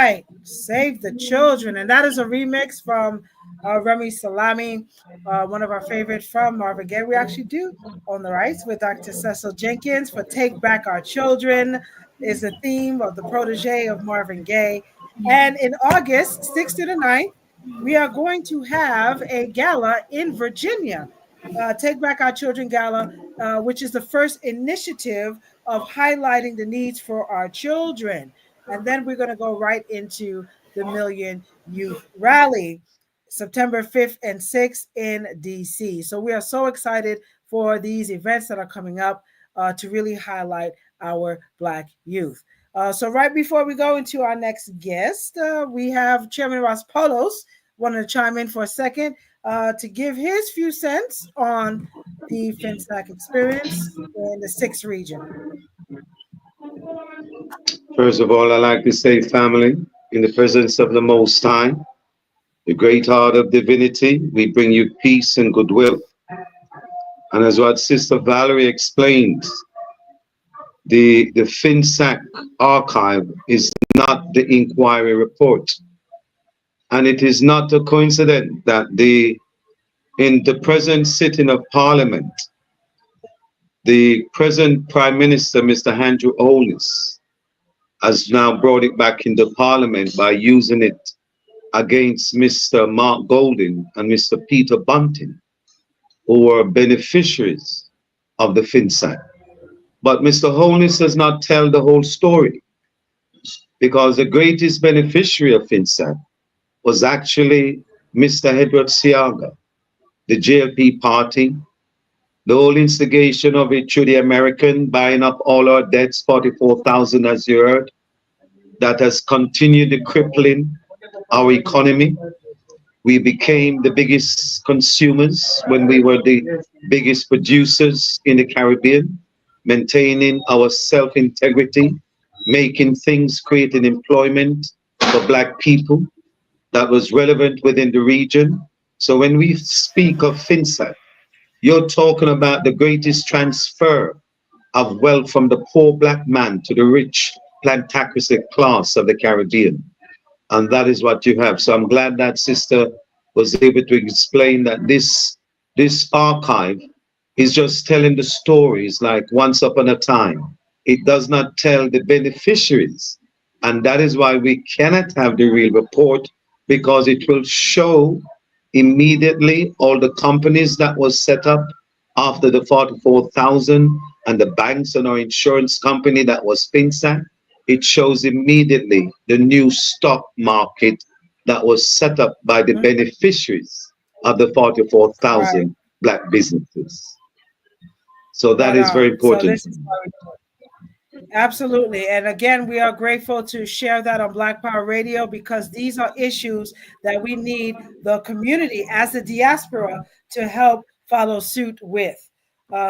right. Save the Children. And that is a remix from Remy Salami, one of our favorites from Marvin Gaye. We actually do own the rights with Dr. Cecil Jenkins for Take Back Our Children is the theme of the protege of Marvin Gaye. And in August 6th to the 9th, we are going to have a gala in Virginia, Take Back Our Children Gala, which is the first initiative of highlighting the needs for our children. And then we're going to go right into the Million Youth Rally, September 5th and 6th in DC. So we are so excited for these events that are coming up to really highlight our Black youth. So right before we go into our next guest, we have Chairman Ross Polos wanted to chime in for a second to give his few cents on the FinSAC experience in the 6th region. First of all, I like to say, family, in the presence of the Most High, the great heart of divinity, we bring you peace and goodwill. And as what Sister Valerie explained, the FinSAC archive is not the inquiry report. And it is not a coincidence that in the present sitting of Parliament, the present Prime Minister, Mr. Andrew Holness, has now brought it back into Parliament by using it against Mr. Mark Golding and Mr. Peter Bunting, who were beneficiaries of the FinSAC. But Mr. Holness does not tell the whole story, because the greatest beneficiary of FinSAC was actually Mr. Edward Siaga, the JLP party, the whole instigation of it through the American buying up all our debts, 44,000 as you heard, that has continued the crippling our economy. We became the biggest consumers when we were the biggest producers in the Caribbean, maintaining our self-integrity, making things, creating employment for Black people that was relevant within the region. So when we speak of FinSAC, you're talking about the greatest transfer of wealth from the poor Black man to the rich plantocracy class of the Caribbean. And that is what you have. So I'm glad that sister was able to explain that this archive is just telling the stories like once upon a time. It does not tell the beneficiaries. And that is why we cannot have the real report, because it will show immediately all the companies that was set up after the 44,000 and the banks and our insurance company that was FinSAC. It shows immediately the new stock market that was set up by the beneficiaries of the 44,000 Black businesses. So that is very important. So this is absolutely. And again, we are grateful to share that on Black Power Radio, because these are issues that we need the community as the diaspora to help follow suit with.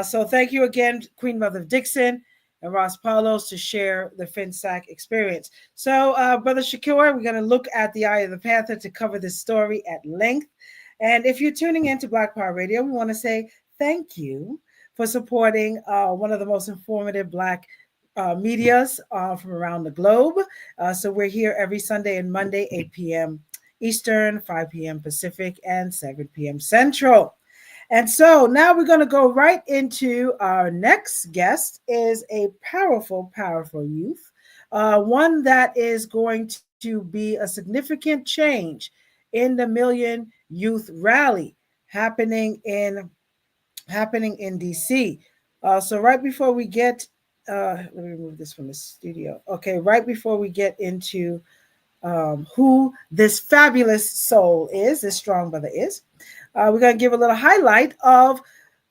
So thank you again, Queen Mother Dixon and Ross Paulos, to share the FinSAC experience. So, Brother Shakur, we're going to look at the Eye of the Panther to cover this story at length. And if you're tuning into Black Power Radio, we want to say thank you for supporting one of the most informative Black medias from around the globe. So we're here every Sunday and Monday, 8 p.m. Eastern, 5 p.m. Pacific, and 7 p.m. Central. And so now we're going to go right into our next guest. Is a powerful, powerful youth, one that is going to be a significant change in the Million Youth Rally happening in DC. So right before we get, let me remove this from the studio. Okay, right before we get into who this fabulous soul is, this strong brother is, we're going to give a little highlight of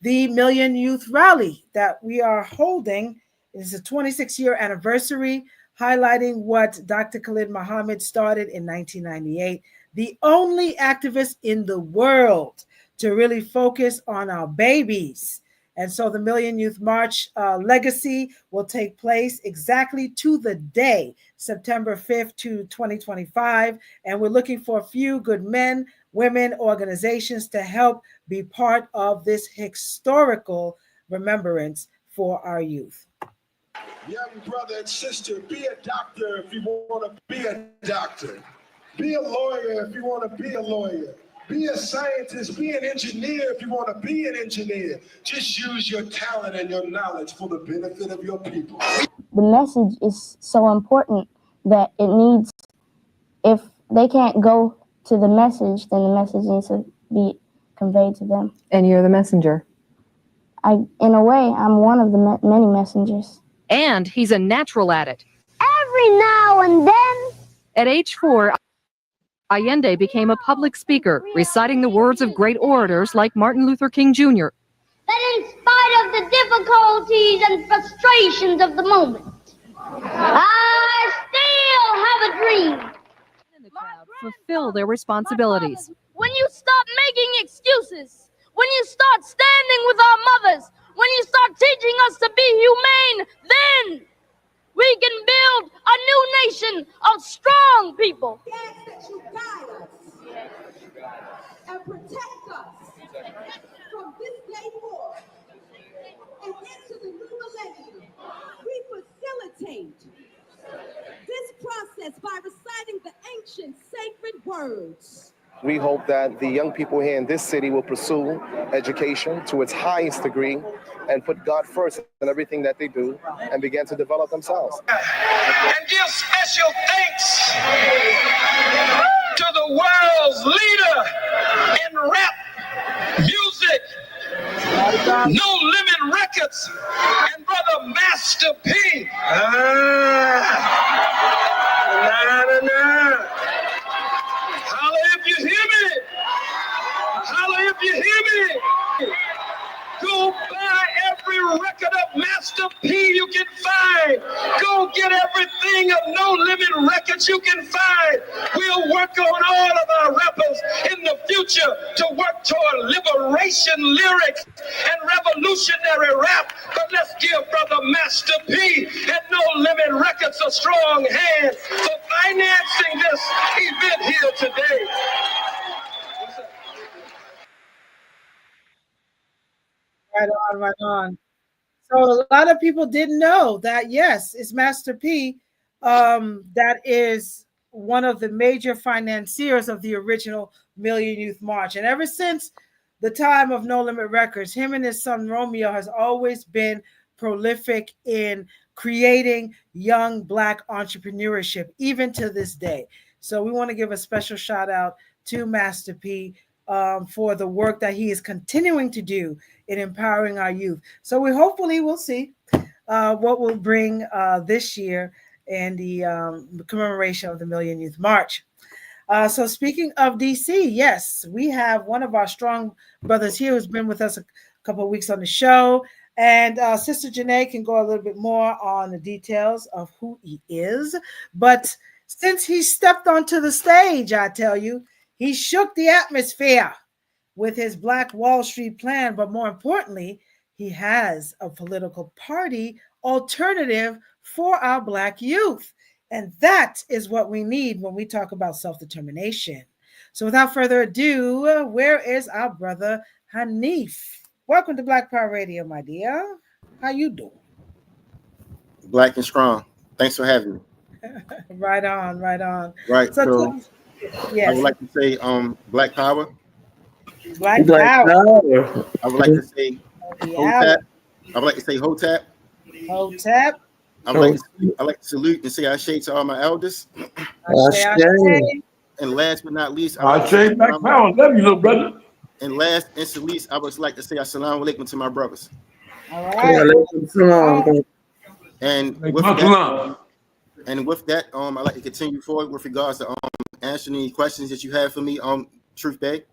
the Million Youth Rally that we are holding. It's a 26-year anniversary, highlighting what Dr. Khalid Muhammad started in 1998, the only activist in the world to really focus on our babies. And so the Million Youth March legacy will take place exactly to the day, September 5th to 2025. And we're looking for a few good men, women, organizations to help be part of this historical remembrance for our youth. Young brother and sister, be a doctor if you want to be a doctor. Be a lawyer if you want to be a lawyer. Be a scientist, be an engineer if you want to be an engineer. Just use your talent and your knowledge for the benefit of your people. The message is so important that it needs, if they can't go to the message, then the message needs to be conveyed to them. And you're the messenger. In a way, I'm one of the many messengers. And he's a natural at it. Every now and then. At age 4, Allende became a public speaker, reciting the words of great orators like Martin Luther King Jr. That in spite of the difficulties and frustrations of the moment, I still have a dream. Fulfill their responsibilities. When you stop making excuses, when you start standing with our mothers, when you start teaching us to be humane, then we can build a new nation of strong people. Yes, that you guide us and protect us from this day forth and into the new millennium. We facilitate this process by reciting the ancient sacred words. We hope that the young people here in this city will pursue education to its highest degree and put God first in everything that they do and begin to develop themselves. And give special thanks to the world's leader in rap music, No Limit Records, and Brother Master P. Holla if you hear me. Holla if you hear me. Go buy every record of Master P you can find. Go get everything of No Limit Records you can find. We'll work on all of our rappers in the future to work toward liberation lyrics and revolutionary rap. But let's give Brother Master P and No Limit Records a strong hand for financing this event here today. Right on, right on. So a lot of people didn't know that, yes, it's Master P that is one of the major financiers of the original Million Youth March. And ever since the time of No Limit Records, him and his son Romeo has always been prolific in creating young Black entrepreneurship, even to this day. So we want to give a special shout out to Master P for the work that he is continuing to do in empowering our youth. So we hopefully will see what we'll bring this year in the commemoration of the Million Youth March. So speaking of DC, yes, we have one of our strong brothers here who's been with us a couple of weeks on the show. And Sister Janae can go a little bit more on the details of who he is. But since he stepped onto the stage, I tell you, he shook the atmosphere with his Black Wall Street plan. But more importantly, he has a political party alternative for our Black youth. And that is what we need when we talk about self-determination. So without further ado, where is our brother Hanif? Welcome to Black Power Radio, my dear. How you doing? Black and strong. Thanks for having me. Right on, right on. Right. So yes. I would like to say Black Power. Black Power. I would like to say Hotep. I would like to say Hotep. Hotep. I like to salute and say Ashe to all my elders. And last but not least, Ashe, Black Power. Love you, little brother. And last and not least, I would like to say Assalamu alaikum to my brothers. All right. And with that, I'd like to continue forward with regards to answering any questions that you have for me, Truth Bay.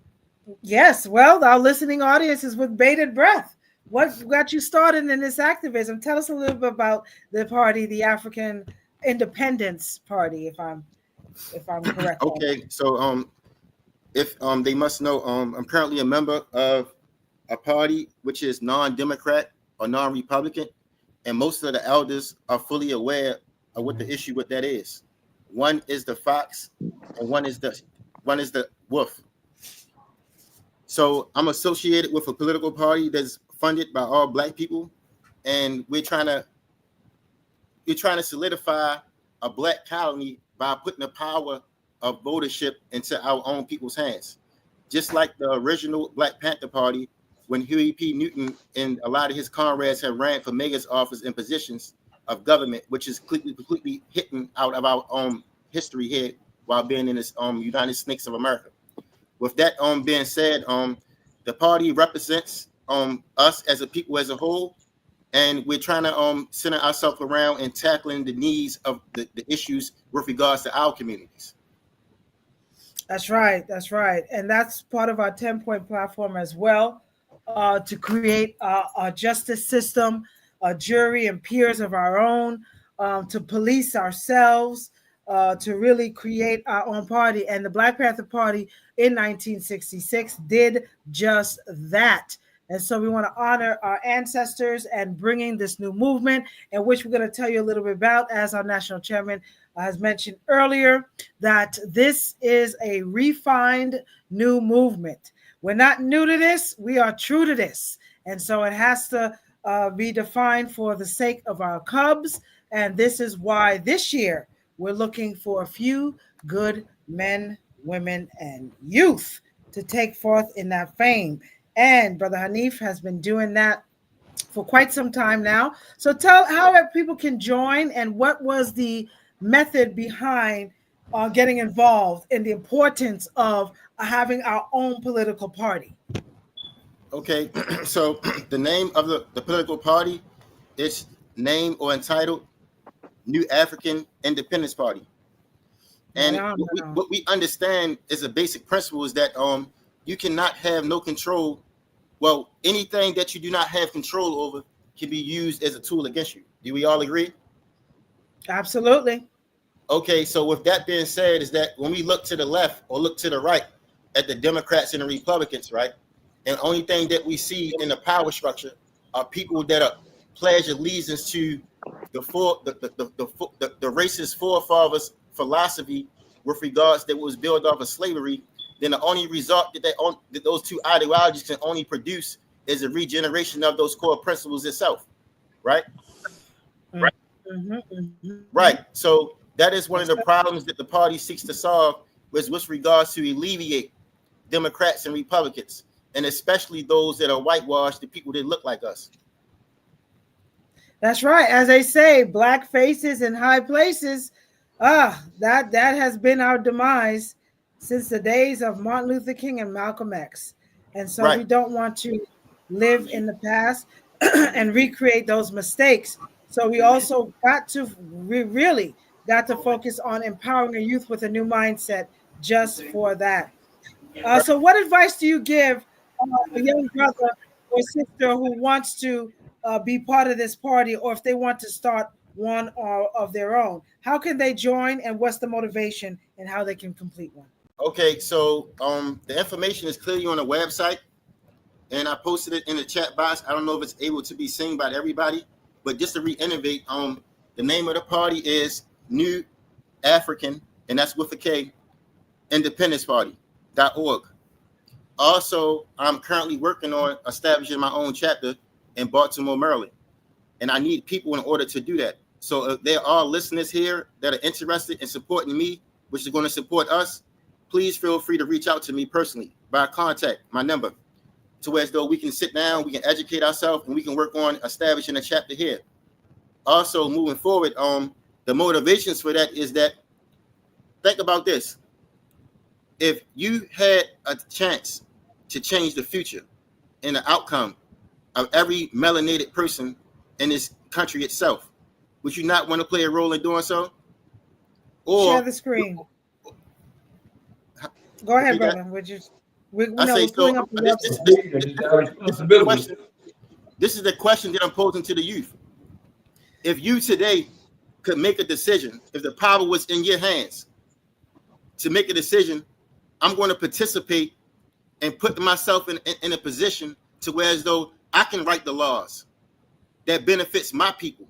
Yes, well, our listening audience is with bated breath. What got you started in this activism? Tell us a little bit about the party, the African Independence Party, if I'm correct. Okay, so if they must know, I'm currently a member of a party which is non-Democrat or non-Republican, and most of the elders are fully aware of what the issue with that is. One is the fox, and one is the wolf. So I'm associated with a political party that's funded by all Black people, and we're trying to you're trying to solidify a black colony by putting the power of votership into our own people's hands. Just like the original Black Panther Party, when Huey P. Newton and a lot of his comrades have ran for mayor's office in positions of government, which is completely hidden out of our own history here while being in this United States of America. With that being said, the party represents us as a people as a whole, and we're trying to center ourselves around and tackling the needs of the issues with regards to our communities. That's right. That's right. And that's part of our 10-point platform as well, to create a justice system, a jury and peers of our own, to police ourselves, to really create our own party. And the Black Panther Party in 1966 did just that. And so we want to honor our ancestors and bringing this new movement, in which we're going to tell you a little bit about, as our national chairman has mentioned earlier, that this is a refined new movement. We're not new to this. We are true to this. And so it has to be defined for the sake of our cubs. And this is why this year we're looking for a few good men, women, and youth to take forth in that fame. And Brother Hanif has been doing that for quite some time now. So tell how people can join, and what was the method behind getting involved in the importance of having our own political party. Okay, so the name of the political party is named or entitled New African Independence Party. And what we understand is a basic principle is that you cannot have no control. Well, anything that you do not have control over can be used as a tool against you. Do we all agree? Absolutely. Okay, so with that being said, is that when we look to the left or look to the right at the Democrats and the Republicans, right? And the only thing that we see in the power structure are people that are pledge allegiance to the racist forefathers' philosophy with regards that was built off of slavery. Then the only result that those two ideologies can only produce is a regeneration of those core principles itself, right? Right. Mm-hmm, mm-hmm. Right. So that is one of the problems that the party seeks to solve, with regards to alleviate Democrats and Republicans, and especially those that are whitewashed, the people that look like us. That's right. As they say, black faces in high places. That has been our demise since the days of Martin Luther King and Malcolm X. And so we don't want to live in the past and recreate those mistakes. So we also really got to focus on empowering the youth with a new mindset just for that. So what advice do you give a young brother or sister who wants to be part of this party, or if they want to start one of their own? How can they join, and what's the motivation, and how they can complete one? Okay, so the information is clearly on the website, and I posted it in the chat box. I don't know if it's able to be seen by everybody, but just to reiterate, the name of the party is New African, and that's with a K, Independence Party.org. Also, I'm currently working on establishing my own chapter in Baltimore, Maryland, and I need people in order to do that. So if there are listeners here that are interested in supporting me, which is going to support us, please feel free to reach out to me personally by contact my number, to where as though we can sit down, we can educate ourselves, and we can work on establishing a chapter here. Also, moving forward, the motivations for that is that, think about this. If you had a chance to change the future and the outcome of every melanated person in this country itself, would you not want to play a role in doing so? Or share the screen. Go ahead, brother. This is the question that I'm posing to the youth. If you today could make a decision, if the power was in your hands to make a decision, I'm going to participate and put myself in a position to where as though I can write the laws that benefits my people.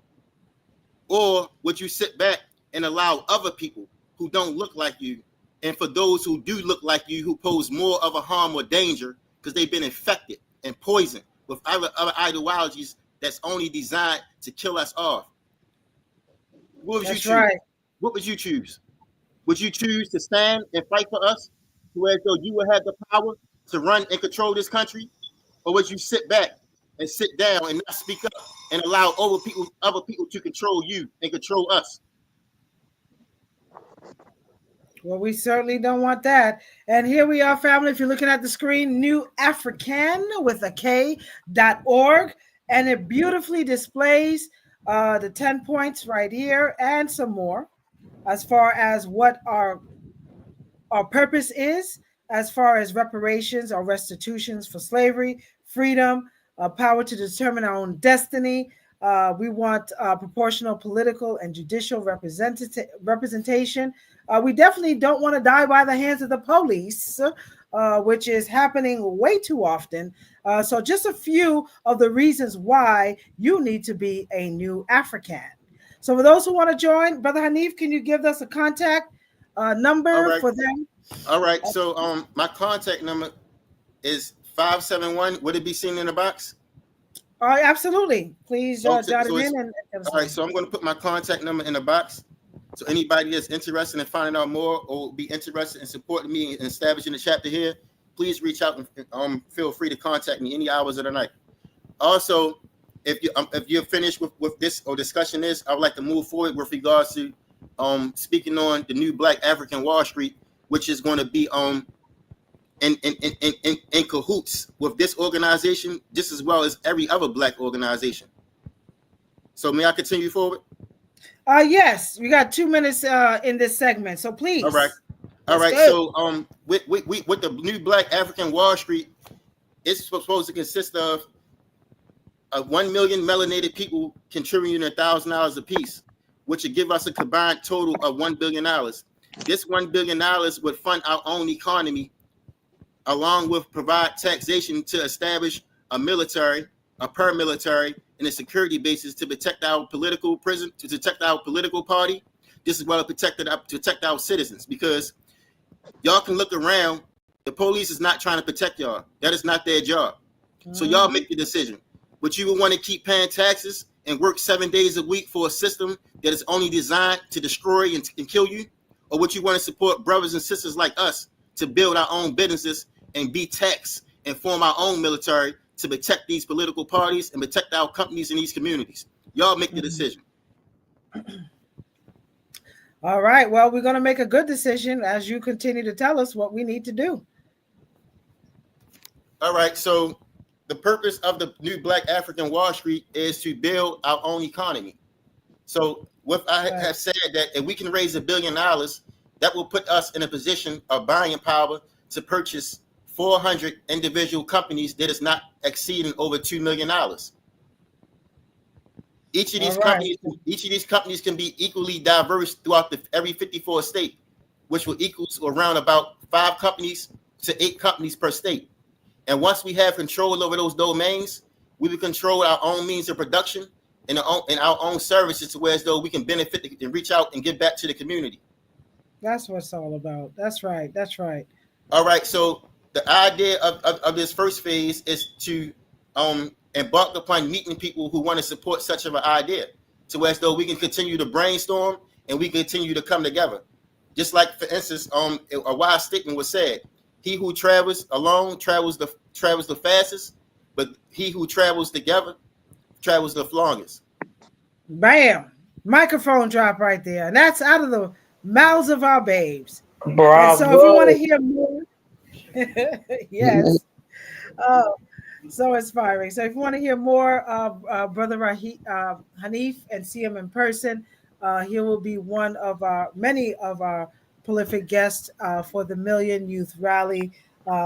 Or would you sit back and allow other people who don't look like you, and for those who do look like you, who pose more of a harm or danger because they've been infected and poisoned with other ideologies that's only designed to kill us off? What would you That's choose? right. What would you choose? Would you choose to stand and fight for us, to where though you would have the power to run and control this country, or would you sit back and sit down and not speak up and allow other people to control you and control us? Well, we certainly don't want that. And here we are, family. If you're looking at the screen, New African with a K.org, and it beautifully displays the 10 points right here and some more as far as what our purpose is, as far as reparations or restitutions for slavery, freedom, power to determine our own destiny. We want proportional political and judicial representation. We definitely don't want to die by the hands of the police, which is happening way too often. So, just a few of the reasons why you need to be a new African. So, for those who want to join, Brother Hanif, can you give us a contact number for them? All right. So my contact number is 571. Would it be seen in the box? Absolutely. Please jot it So in. all right. So I'm going to put my contact number in the box. So anybody that's interested in finding out more or be interested in supporting me and establishing the chapter here, please reach out and feel free to contact me any hours of the night. Also, if you're finished with this or discussion this, I would like to move forward with regards to speaking on the new Black African Wall Street, which is going to be in cahoots with this organization, just as well as every other Black organization. So may I continue forward? Yes, we got 2 minutes in this segment, so please. All right. All right. So with the new Black African Wall Street, it's supposed to consist of 1 million melanated people contributing $1,000 apiece, which would give us a combined total of $1 billion. This $1 billion would fund our own economy, along with provide taxation to establish a military, a paramilitary, and a security bases to protect our political prison, to protect our political party, just as well as protect our citizens. Because y'all can look around, the police is not trying to protect y'all. That is not their job. So y'all make the decision. But you would want to keep paying taxes and work 7 days a week for a system that is only designed to destroy and kill you? Or would you want to support brothers and sisters like us to build our own businesses and be taxed and form our own military to protect these political parties and protect our companies in these communities? Y'all make the decision. All right. Well, we're going to make a good decision as you continue to tell us what we need to do. All right. So the purpose of the new Black African Wall Street is to build our own economy. So what I have said that if we can raise $1 billion, that will put us in a position of buying power to purchase 400 individual companies that is not exceeding over $2 million. Each of these companies can be equally diverse throughout every 54 state, which will equal to around about 5 companies to 8 companies per state. And once we have control over those domains, we will control our own means of production and our own services, to where as though we can benefit and reach out and give back to the community. That's what it's all about. That's right. That's right. All right. So the idea of this first phase is to embark upon meeting people who want to support such of an idea, to where as though we can continue to brainstorm and we continue to come together. Just like, for instance, a wise statement was said: "He who travels alone travels the fastest, but he who travels together travels the longest." Bam! Microphone drop right there. And that's out of the mouths of our babes. Bravo. And so if you want to hear more, yes. So inspiring. So if you want to hear more of Brother Hanif and see him in person, he will be one of many of our prolific guests for the Million Youth Rally,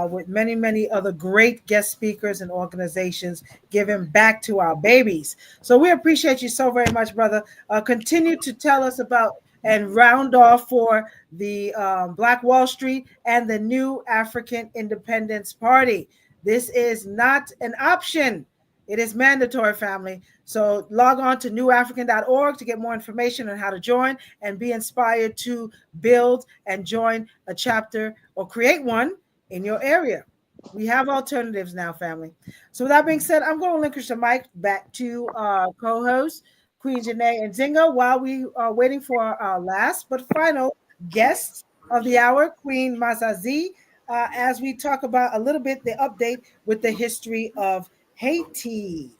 with many, many other great guest speakers and organizations giving back to our babies. So we appreciate you so very much, brother. Continue to tell us about and round off for the Black Wall Street and the New African Independence Party. This is not an option. It is mandatory, family. So log on to newafrican.org to get more information on how to join and be inspired to build and join a chapter or create one in your area. We have alternatives now, family. So with that being said, I'm going to relinquish the mic back to our co-host Queen Janae and Zinga, while we are waiting for our last but final guest of the hour, Queen Mazazi, as we talk about a little bit the update with the history of Haiti.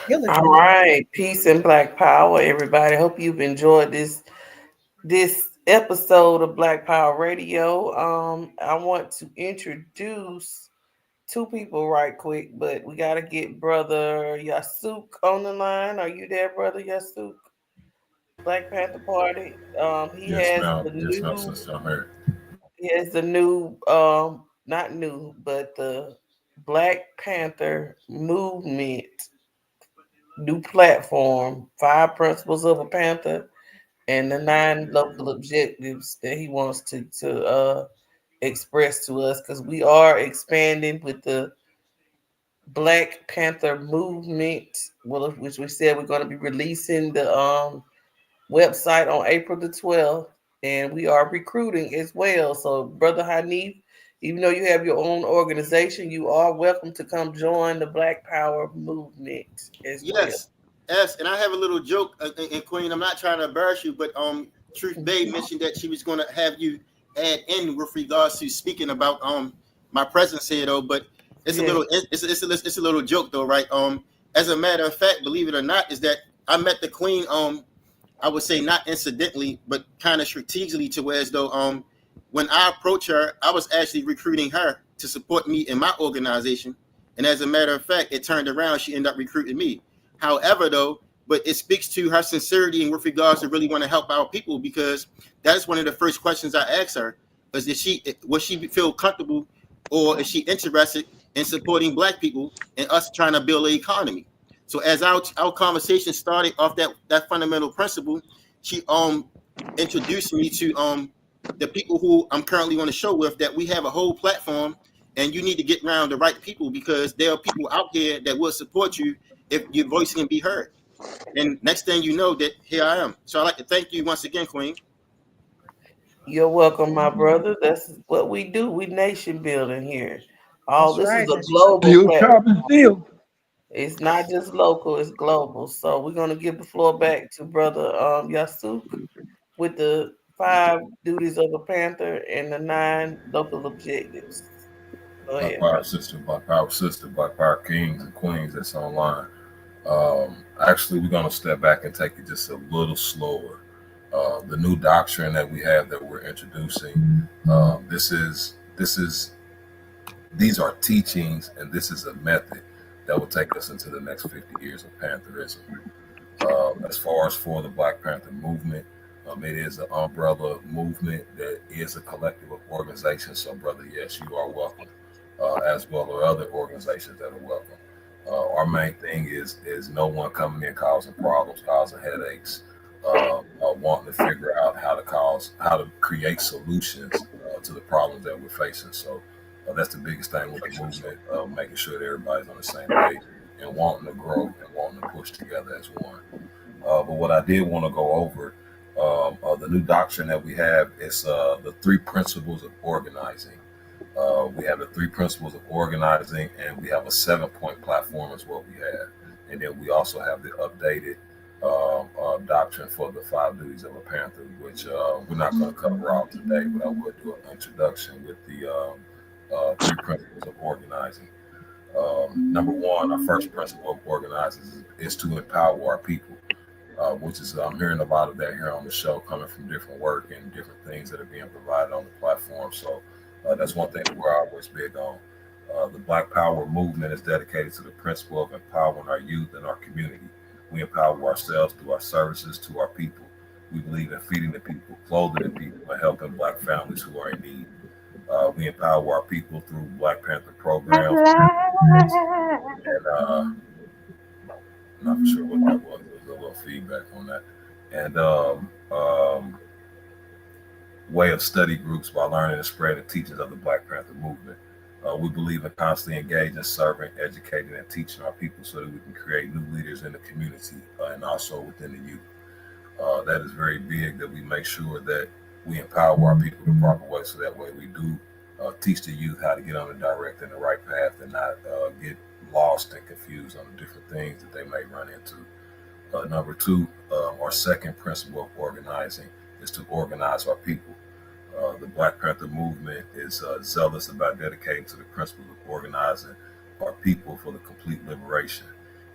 All right, peace and black power, everybody. Hope you've enjoyed this episode of Black Power Radio. I want to introduce two people right quick, but we got to get Brother Yasuk on the line. Are you there, Brother Yasuk? Black Panther Party. He Yes, has ma'am. the Yes, ma'am, new. sister. I'm here. He has the new. Not new, but the Black Panther movement new platform. 5 principles of a Panther and the 9 local objectives that he wants to express to us, because we are expanding with the Black Panther movement, well, which we said we're going to be releasing the website on April the 12th, and we are recruiting as well. So, Brother Hanif, even though you have your own organization, you are welcome to come join the Black Power movement as well. Yes, and I have a little joke, and Queen. I'm not trying to embarrass you, but Truth Bay mentioned that she was going to have you add in with regards to speaking about my presence here, though. But it's a little it's a little joke, though, right? As a matter of fact, believe it or not, is that I met the Queen I would say not incidentally, but kind of strategically, to where as though when I approached her, I was actually recruiting her to support me in my organization. And as a matter of fact, it turned around. She ended up recruiting me. However, though, but it speaks to her sincerity and with regards to really want to help our people, because that's one of the first questions I asked her: was would she feel comfortable, or is she interested in supporting Black people and us trying to build an economy? So as our conversation started off that fundamental principle, she introduced me to the people who I'm currently on the show with, that we have a whole platform, and you need to get around the right people, because there are people out here that will support you if your voice can be heard. And next thing you know, that here I am. So I'd like to thank you once again, Queen. You're welcome, my brother. That's what we do. We nation building here. This is a global platform. It's not just local, it's global. So we're gonna give the floor back to Brother Yasuk with the 5 duties of a Panther and the 9 local objectives. Go Black ahead, Power brother. Sister, Black Power Sister, Black Power Kings and Queens that's online. Actually, we're going to step back and take it just a little slower. The new doctrine that we have that we're introducing, these are teachings, and this is a method that will take us into the next 50 years of Pantherism. As far as for the Black Panther movement, it is an umbrella movement that is a collective of organizations. So, brother, yes, you are welcome, as well as other organizations that are welcome. Our main thing is no one coming in causing problems, causing headaches, wanting to figure out how to create solutions to the problems that we're facing. So that's the biggest thing with the movement, making sure that everybody's on the same page and wanting to grow and wanting to push together as one. But what I did want to go over, the new doctrine that we have is the 3 principles of organizing. We have the 3 principles of organizing, and we have a 7-point platform is what we have. And then we also have the updated doctrine for the 5 duties of a Panther, which we're not going to cover out today, but I will do an introduction with the 3 principles of organizing. Number one, our first principle of organizing is to empower our people, which is I'm hearing a lot of that here on the show, coming from different work and different things that are being provided on the platform. So that's one thing that we're always big on. The Black Power movement is dedicated to the principle of empowering our youth and our community. We empower ourselves through our services to our people. We believe in feeding the people, clothing the people, and helping Black families who are in need. We empower our people through Black Panther programs. And not for sure what that was. There was a little feedback on that. And way of study groups by learning and spreading the teachings of the Black Panther movement. We believe in constantly engaging, serving, educating, and teaching our people so that we can create new leaders in the community and also within the youth. That is very big, that we make sure that we empower our people the proper way, so that way we do teach the youth how to get on the direct and the right path and not get lost and confused on the different things that they may run into. Number two, our second principle of organizing is to organize our people. The Black Panther movement is zealous about dedicating to the principles of organizing our people for the complete liberation.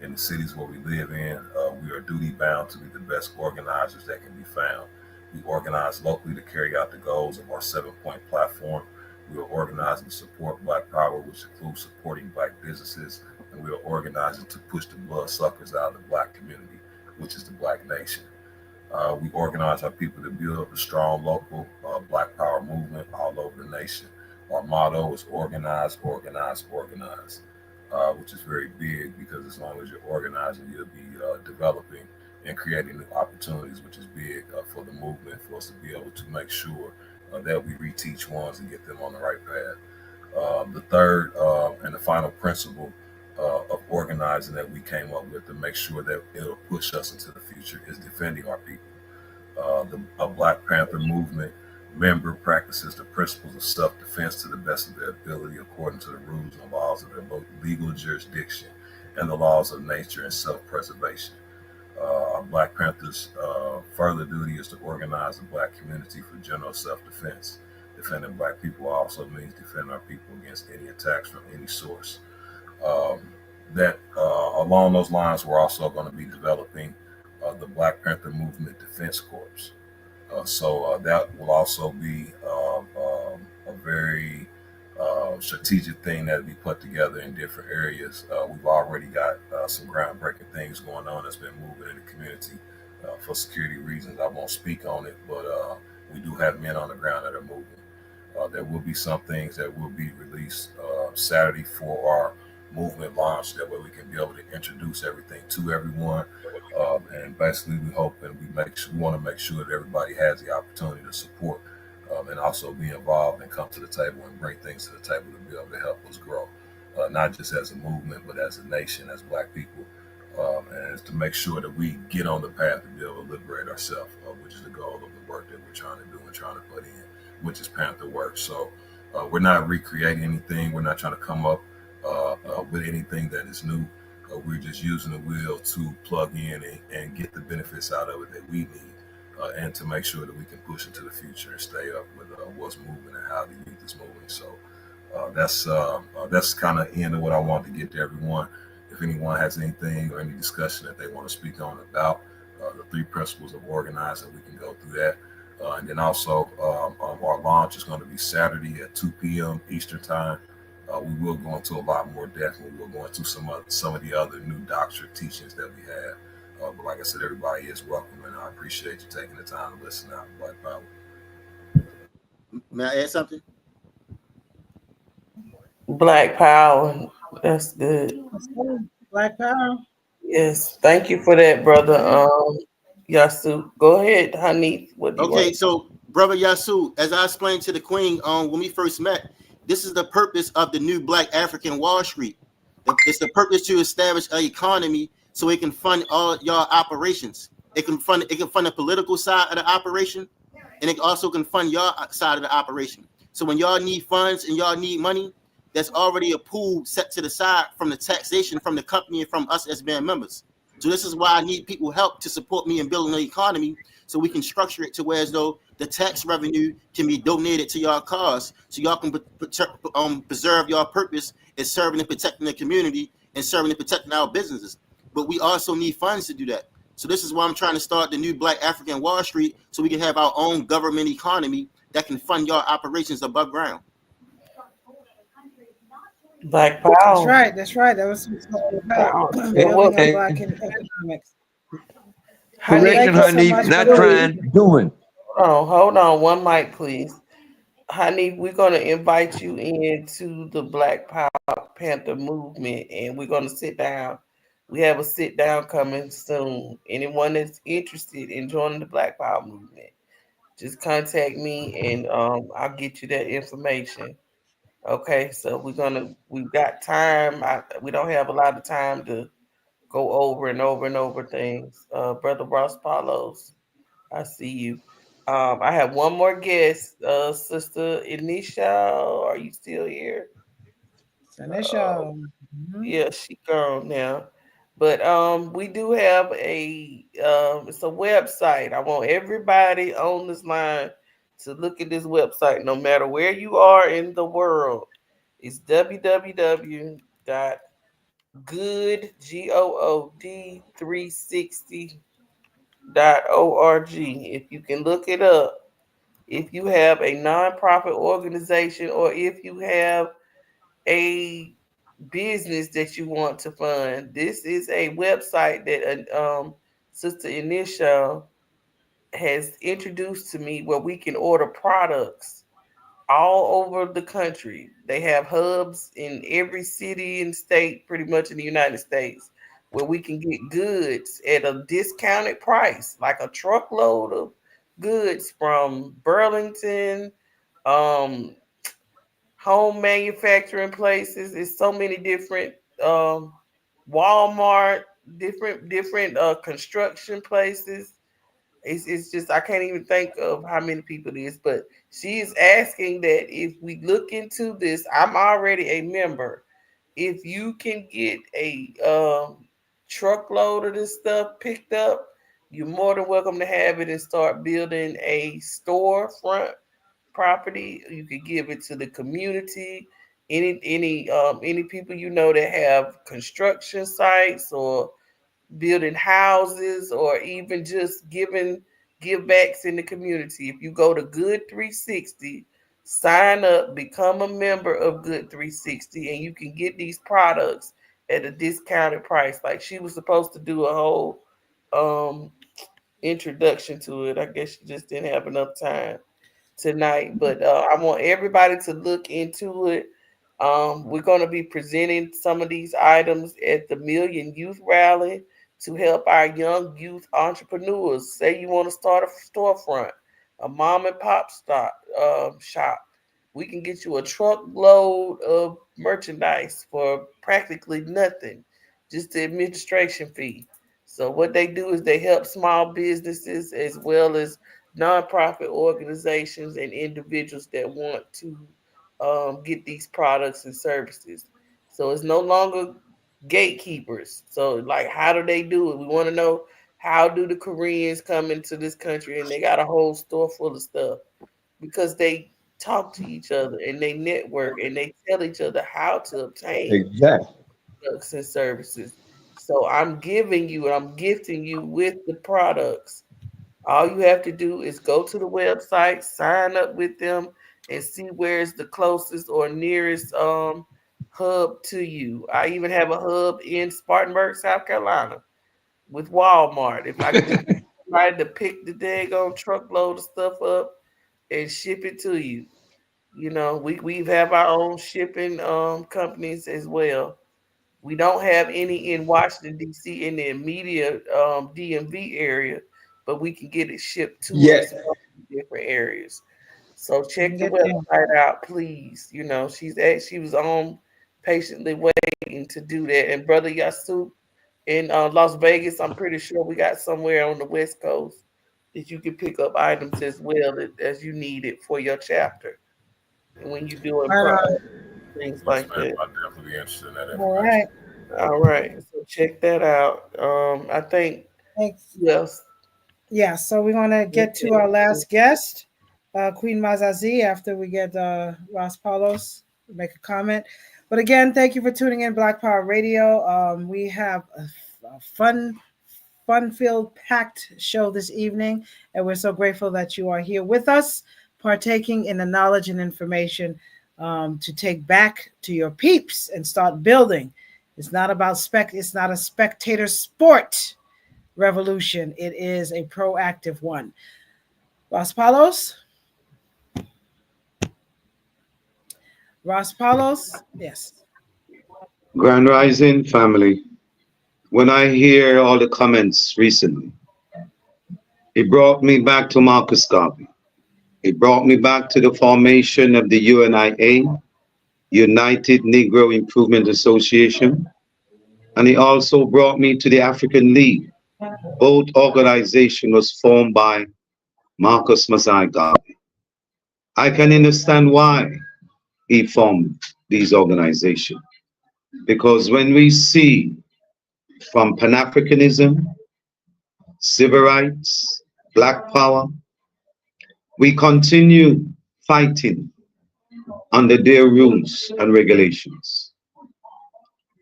In the cities where we live in, we are duty bound to be the best organizers that can be found. We organize locally to carry out the goals of our 7 point platform. We are organizing to support Black Power, which includes supporting Black businesses, and we are organizing to push the bloodsuckers out of the Black community, which is the Black nation. We organize our people to build up a strong local Black Power movement all over the nation. Our motto is organize, organize, organize, which is very big because as long as you're organizing, you'll be developing and creating new opportunities, which is big for the movement, for us to be able to make sure that we reteach ones and get them on the right path. The third and the final principle of organizing that we came up with to make sure that it'll push us into the future is defending our people. The Black Panther movement member practices the principles of self-defense to the best of their ability according to the rules and laws of their both legal jurisdiction and the laws of nature and self-preservation. Our Black Panthers' further duty is to organize the Black community for general self-defense. Defending Black people also means defending our people against any attacks from any source. Um, that along those lines, we're also going to be developing the Black Panther Movement Defense Corps. So that will also be a very strategic thing that will be put together in different areas. We've already got some groundbreaking things going on that's been moving in the community for security reasons. I won't speak on it, but we do have men on the ground that are moving. There will be some things that will be released Saturday for our movement launch. That way we can be able to introduce everything to everyone. And basically, we hope and we want to make sure that everybody has the opportunity to support and also be involved and come to the table and bring things to the table to be able to help us grow, not just as a movement, but as a nation, as Black people, and it's to make sure that we get on the path to be able to liberate ourselves, which is the goal of the work that we're trying to do and trying to put in, which is Panther work. So we're not recreating anything. We're not trying to come up with anything that is new. We're just using the wheel to plug in and get the benefits out of it that we need, and to make sure that we can push into the future and stay up with what's moving and how the youth is moving. So that's kind of end of what I want to get to everyone. If anyone has anything or any discussion that they want to speak on about the three principles of organizing, we can go through that. And then also, our launch is going to be Saturday at 2 p.m. Eastern Time. We will go into a lot more depth, and we will go into some of the other new doctrine teachings that we have. But like I said, everybody is welcome, and I appreciate you taking the time to listen out. Black Power. May I add something? Black Power. That's good. Black Power. Yes. Thank you for that, brother. Yasu. Go ahead, honey. What do you Okay, want? so brother Yasu, as I explained to the Queen when we first met, this is the purpose of the new Black African Wall Street. It's the purpose to establish an economy so it can fund all y'all operations. It can fund the political side of the operation, and it also can fund your side of the operation. So when y'all need funds and y'all need money, there's already a pool set to the side from the taxation from the company and from us as band members. So this is why I need people help to support me in building the economy so we can structure it to where as though the tax revenue can be donated to y'all cause so y'all can preserve your purpose as serving and protecting the community and serving and protecting our businesses. But we also need funds to do that. So this is why I'm trying to start the new Black African Wall Street so we can have our own government economy that can fund your operations above ground. Black That's Power. right. That's right. That was all about Power. And building what? up Black economics. Honey, Correction, Thank you so honey. much, Not brother. trying, doing. hold on. One mic, please. Honey, we're gonna invite you into the Black Power Panther movement, and we're gonna sit down. We have a sit down coming soon. Anyone that's interested in joining the Black Power movement, just contact me, and I'll get you that information. Okay, so we've got time. We don't have a lot of time to go over and over and over things. Brother Ross Paulos, I see you. I have one more guest, Sister Anisha. Are you still here? Tanisha. Mhm. Yeah, she gone now. But we do have it's a website. I want everybody on this line to look at this website, no matter where you are in the world. It's www dot good good 360.org. If you can look it up, if you have a nonprofit organization or if you have a business that you want to fund, this is a website that Sister Inisha has introduced to me where we can order products all over the country. They have hubs in every city and state, pretty much in the United States, where we can get goods at a discounted price, like a truckload of goods from Burlington, um, home manufacturing places. It's so many different Walmart, different construction places. It's just I can't even think of how many people it is, but she is asking that if we look into this, I'm already a member. If you can get a truckload of this stuff picked up, you're more than welcome to have it and start building a storefront property. You could give it to the community, any people you know that have construction sites or building houses or even just giving give backs in the community. If you go to Good 360, sign up, become a member of Good 360, and you can get these products at a discounted price. Like she was supposed to do a whole um introduction to it. I guess she just didn't have enough time tonight, but I want everybody to look into it. We're going to be presenting some of these items at the Million Youth Rally to help our young youth entrepreneurs. Say you want to start a storefront, a mom and pop shop. We can get you a truckload of merchandise for practically nothing, just the administration fee. So what they do is they help small businesses as well as nonprofit organizations and individuals that want to get these products and services. So it's no longer gatekeepers. So like, how do they do it? We want to know, how do the Koreans come into this country and they got a whole store full of stuff? Because they talk to each other and they network and they tell each other how to obtain Exactly. products and services. So I'm gifting you with the products. All you have to do is go to the website, sign up with them, and see where's the closest or nearest hub to you. I even have a hub in Spartanburg, South Carolina, with Walmart. If I could just try to pick the daggone truckload of stuff up and ship it to you. You know, we have our own shipping companies as well. We don't have any in Washington D.C. in the immediate DMV area, but we can get it shipped to Yeah. us from different areas. So check the Get them. website out, please. You know, she was on patiently waiting to do that. And Brother Yasu in Las Vegas, I'm pretty sure we got somewhere on the West Coast that you can pick up items as well as you need it for your chapter. And when you're doing Right on. things Yes, like ma'am. that. I'd definitely be interested in that All information. right. All right, so check that out. I think Thanks. yes. Yeah, so we're gonna get to our last guest, Queen Mazazi, after we get Ross Paulos to make a comment. But again, thank you for tuning in Black Power Radio. We have a fun-filled, packed show this evening, and we're so grateful that you are here with us, partaking in the knowledge and information to take back to your peeps and start building. It's not about It's not a spectator sport revolution. It is a proactive one. Ross Palos? Ross Palos? Yes. Grand Rising family. When I hear all the comments recently, it brought me back to Marcus Garvey. It brought me back to the formation of the UNIA, United Negro Improvement Association, and it also brought me to the African League. Both organizations was formed by Marcus Masai Garvey. I can understand why he formed these organizations, because when we see from Pan Africanism, civil rights, black power. We continue fighting under their rules and regulations.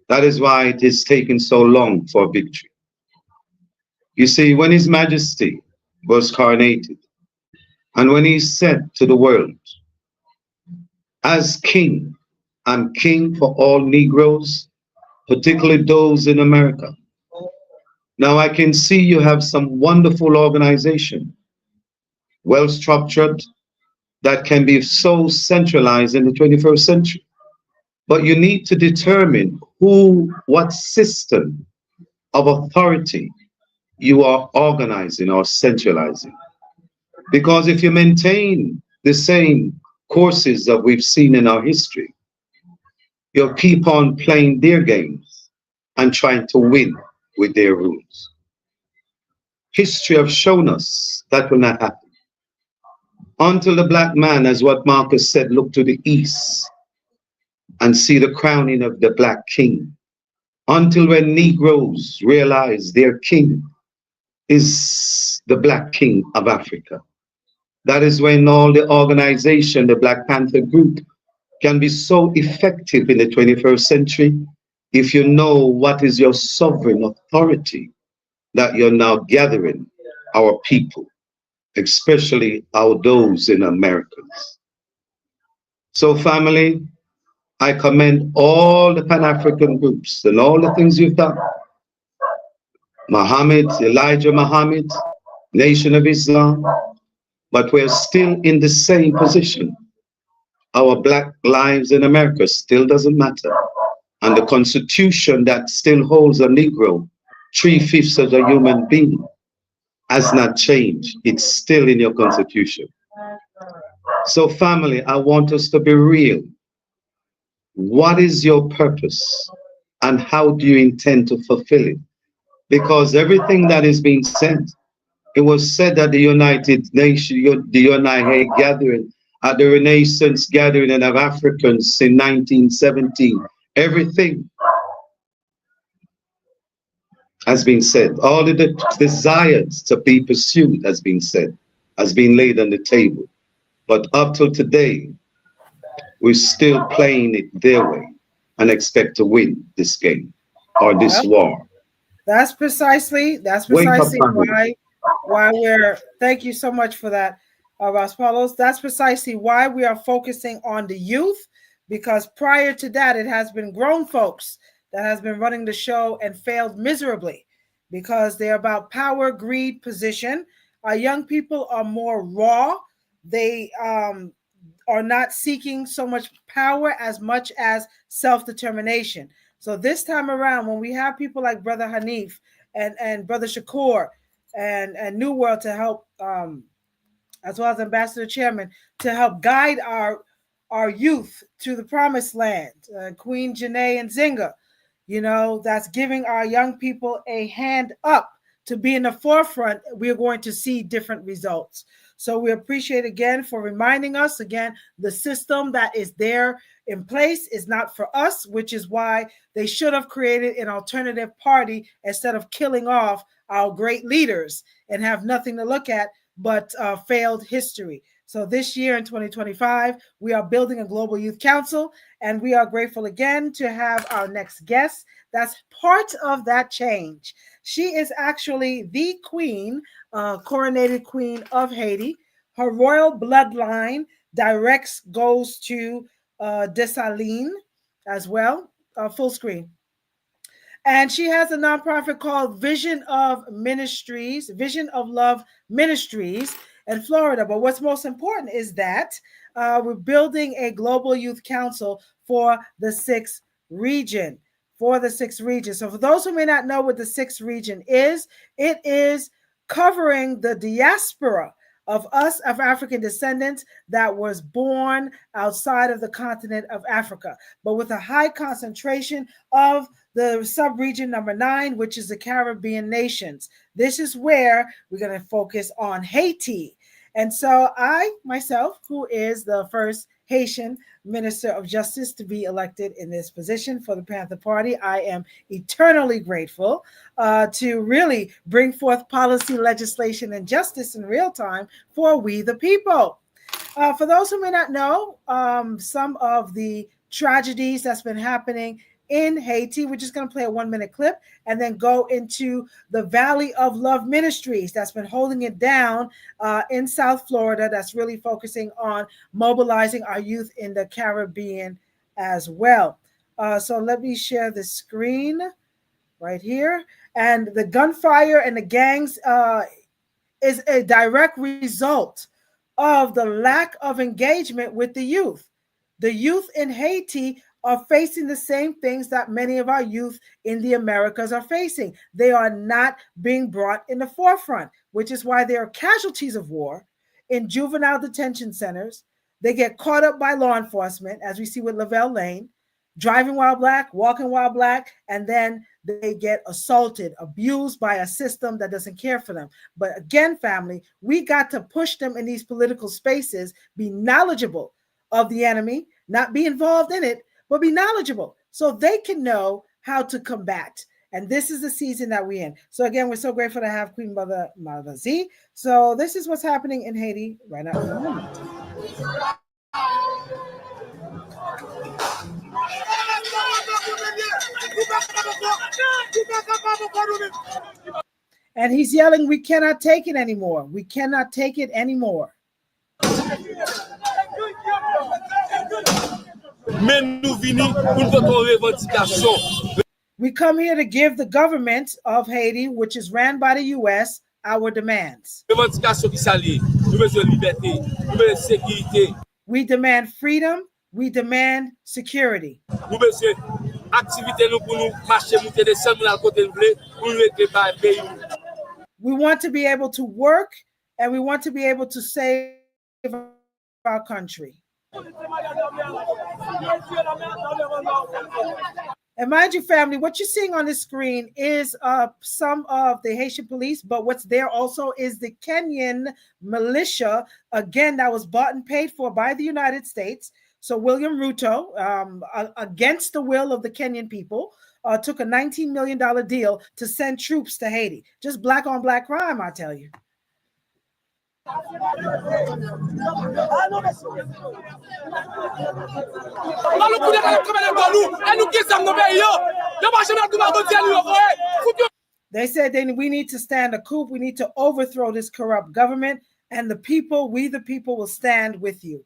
That is why it is taking so long for victory. You see, when His Majesty was coronated, and when He said to the world, as King, I'm King for all Negroes, particularly those in America. Now I can see you have some wonderful organization, well structured, that can be so centralized in the 21st century. But you need to determine what system of authority you are organizing or centralizing. Because if you maintain the same courses that we've seen in our history, you'll keep on playing their games and trying to win with their rules. History have shown us that will not happen. Until the black man, as what Marcus said, look to the east and see the crowning of the black king. Until when Negroes realize their king is the black king of Africa. That is when all the organization, the Black Panther group, can be so effective in the 21st century if you know what is your sovereign authority that you're now gathering our people, especially those in Americans. So family, I commend all the Pan-African groups and all the things you've done. Muhammad, Elijah Muhammad, Nation of Islam, but we're still in the same position. Our black lives in America still doesn't matter. And the Constitution that still holds a Negro 3/5 of a human being has not changed. It's still in your Constitution. So family, I want us to be real. What is your purpose and how do you intend to fulfill it? Because everything that is being said, it was said at the United Nations, the United Gathering, at the Renaissance Gathering of Africans in 1917. Everything has been said. All of the desires to be pursued has been said, has been laid on the table. But up till today, we're still playing it their way and expect to win this game or this war. That's precisely why we're, thank you so much for that, Ross Paulos. That's precisely why we are focusing on the youth, because prior to that, it has been grown folks that has been running the show and failed miserably because they're about power, greed, position. Our young people are more raw. They are not seeking so much power as much as self-determination. So this time around, when we have people like Brother Hanif and Brother Shakur and New World to help, as well as Ambassador Chairman, to help guide our youth to the promised land, Queen Janae and Zinga, that's giving our young people a hand up to be in the forefront, we're going to see different results. So we appreciate again for reminding us again, the system that is there in place is not for us, which is why they should have created an alternative party instead of killing off our great leaders and have nothing to look at but failed history. So this year in 2025, we are building a Global Youth Council, and we are grateful again to have our next guest. That's part of that change. She is actually the queen, coronated queen of Haiti. Her royal bloodline goes to Dessalines as well. Full screen. And she has a nonprofit called Vision of Love Ministries in Florida. But what's most important is that we're building a global youth council for the sixth region. So for those who may not know what the sixth region is, it is covering the diaspora of us of African descendants that was born outside of the continent of Africa, but with a high concentration of the sub-region number 9, which is the Caribbean nations. This is where we're going to focus on Haiti. And so I, myself, who is the first Haitian Minister of Justice to be elected in this position for the Panther Party. I am eternally grateful to really bring forth policy, legislation, and justice in real time for we the people. For those who may not know, some of the tragedies that's been happening in Haiti, we're just going to play a 1-minute clip and then go into the Valley of Love Ministries that's been holding it down in South Florida, that's really focusing on mobilizing our youth in the Caribbean as well. So let me share the screen right here. And the gunfire and the gangs is a direct result of the lack of engagement with the youth. The youth in Haiti are facing the same things that many of our youth in the Americas are facing. They are not being brought in the forefront, which is why they are casualties of war in juvenile detention centers. They get caught up by law enforcement, as we see with Lavelle Lane, driving while black, walking while black, and then they get assaulted, abused by a system that doesn't care for them. But again, family, we got to push them in these political spaces, be knowledgeable of the enemy, not be involved in it, but be knowledgeable so they can know how to combat. And this is the season that we're in. So again, we're so grateful to have Queen Mother Z. So this is what's happening in Haiti right now at the moment. And he's yelling, we cannot take it anymore. We cannot take it anymore. We come here to give the government of Haiti, which is ran by the U.S., our demands. We demand freedom. We demand security. We want to be able to work, and we want to be able to save our country. And mind you, family, what you're seeing on the screen is some of the Haitian police, but what's there also is the Kenyan militia, again, that was bought and paid for by the United States. So William Ruto, against the will of the Kenyan people, took a $19 million deal to send troops to Haiti. Just black on black crime, I tell you. They said we need to stand a coup. We need to overthrow this corrupt government, and the people, we the people, will stand with you.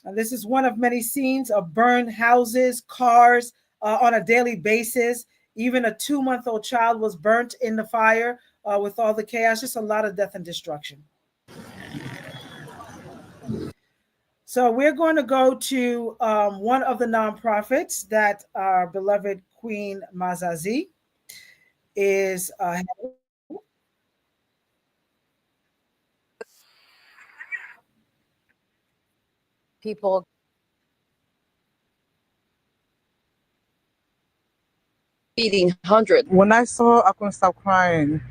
And this is one of many scenes of burned houses, cars on a daily basis. Even a 2-month-old child was burnt in the fire with all the chaos. Just a lot of death and destruction. So we're going to go to one of the nonprofits that our beloved Queen Mazazi is people feeding hundreds. When I saw her, I couldn't stop crying,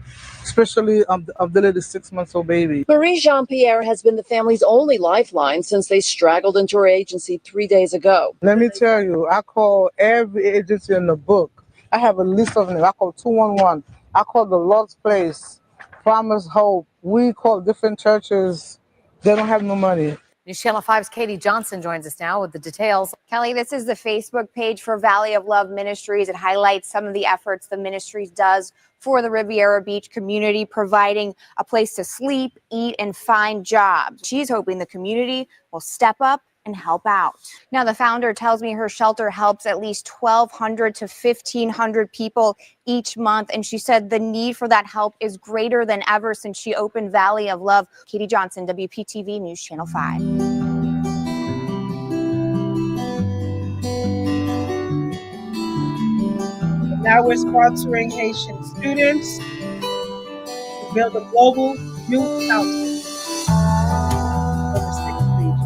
especially of the little 6-month-old baby. Marie Jean-Pierre has been the family's only lifeline since they straggled into her agency 3 days ago. Let me tell you, I call every agency in the book. I have a list of them. I call 211. I call the Lord's Place, Promise Hope. We call different churches. They don't have no money. News Channel 5's Katie Johnson joins us now with the details. Kelly, this is the Facebook page for Valley of Love Ministries. It highlights some of the efforts the ministries does for the Riviera Beach community, providing a place to sleep, eat, and find jobs. She's hoping the community will step up and help out. Now, the founder tells me her shelter helps at least 1,200 to 1,500 people each month. And she said the need for that help is greater than ever since she opened Valley of Love. Katie Johnson, WPTV News Channel 5. Now we're sponsoring Haitian students to build a global youth council for the 6th region.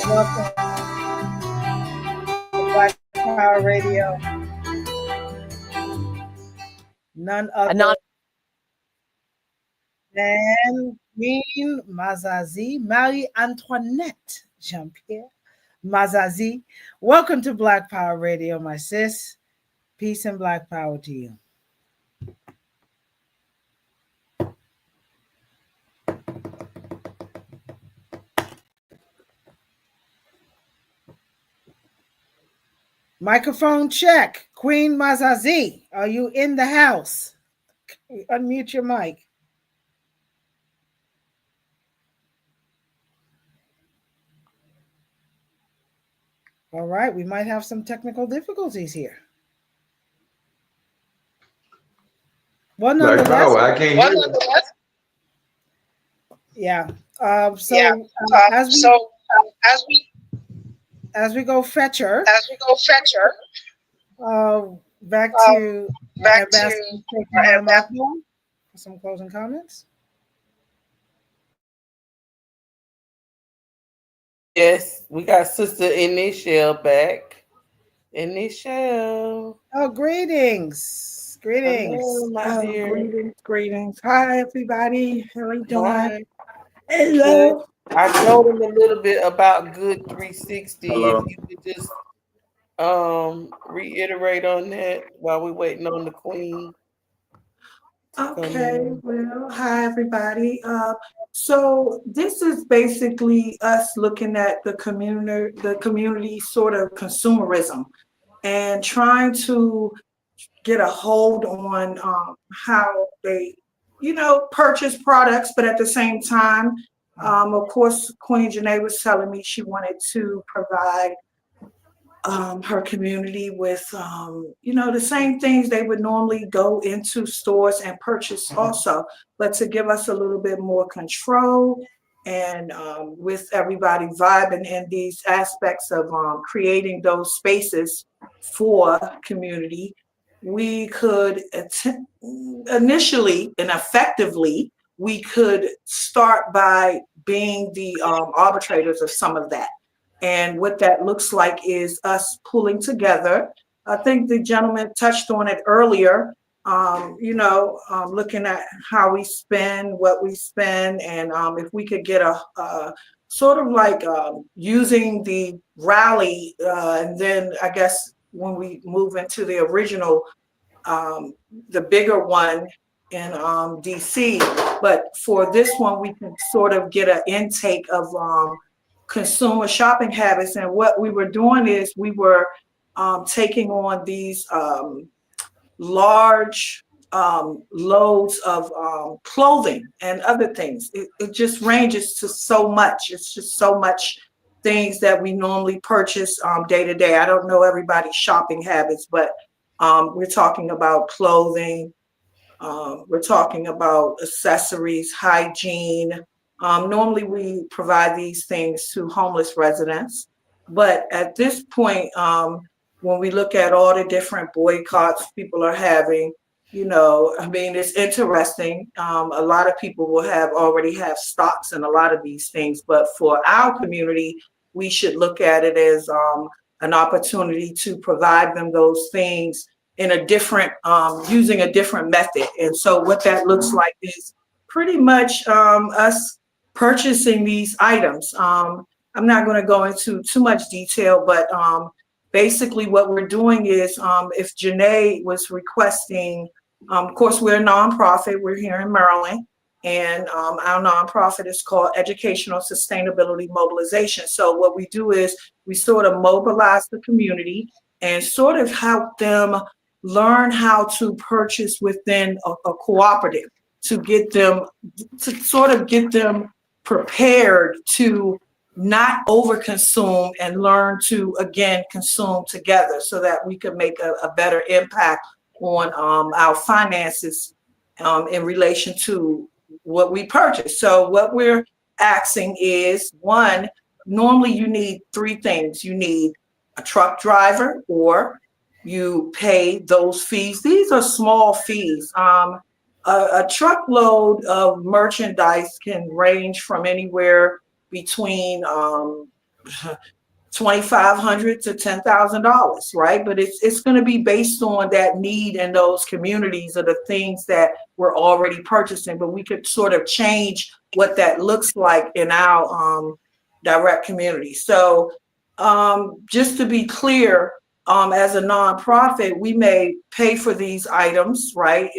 Welcome to Black Power Radio. None other than Queen Mazazi, Marie Antoinette Jean-Pierre Mazazi. Welcome to Black Power Radio, my sis. Peace and Black Power to you. Microphone check. Queen Mazazi, are you in the house? Unmute your mic. All right, we might have some technical difficulties here. Well, nonetheless, I can't hear you. Yeah. As we go fetcher. Back to Ambassador for some closing comments. Yes, we got Sister Initial back. Initial. Oh, greetings. Hello, my dear. Greetings. Hi, everybody. How are you doing? Hi. Hello. I told him a little bit about Good 360. Hello. If you could just reiterate on that while we're waiting on the Queen. Okay, well, hi, everybody. So this is basically us looking at the community sort of consumerism and trying to get a hold on how they, purchase products, but at the same time, of course, Queen Janae was telling me she wanted to provide her community with, the same things they would normally go into stores and purchase also, but to give us a little bit more control and with everybody vibing in these aspects of creating those spaces for community, we could initially and effectively, we could start by being the arbitrators of some of that. And what that looks like is us pulling together. I think the gentleman touched on it earlier, looking at how we spend, what we spend, and if we could get a sort of like using the rally, and then I guess when we move into the original, the bigger one in DC, but for this one, we can sort of get an intake of consumer shopping habits. And what we were doing is we were taking on these large loads of clothing and other things. It just ranges to so much. It's just so much things that we normally purchase day to day. I don't know everybody's shopping habits, but we're talking about clothing. We're talking about accessories, hygiene. Normally we provide these things to homeless residents, but at this point, when we look at all the different boycotts people are having, it's interesting. A lot of people will already have stocks in a lot of these things, but for our community, we should look at it as an opportunity to provide them those things in a different, using a different method. And so what that looks like is pretty much us purchasing these items. I'm not going to go into too much detail, but basically what we're doing is if Janae was requesting, of course, we're a nonprofit, we're here in Maryland, and our nonprofit is called Educational Sustainability Mobilization. So what we do is we sort of mobilize the community and sort of help them learn how to purchase within a cooperative to get them, to sort of get them prepared to not overconsume and learn to, again, consume together so that we can make a better impact on our finances in relation to what we purchase. So what we're asking is, one, normally you need three things. You need a truck driver, or you pay those fees. These are small fees. A truckload of merchandise can range from anywhere between $2,500 to $10,000, right? But it's going to be based on that need in those communities or the things that we're already purchasing. But we could sort of change what that looks like in our direct community. So just to be clear, as a nonprofit, we may pay for these items, right?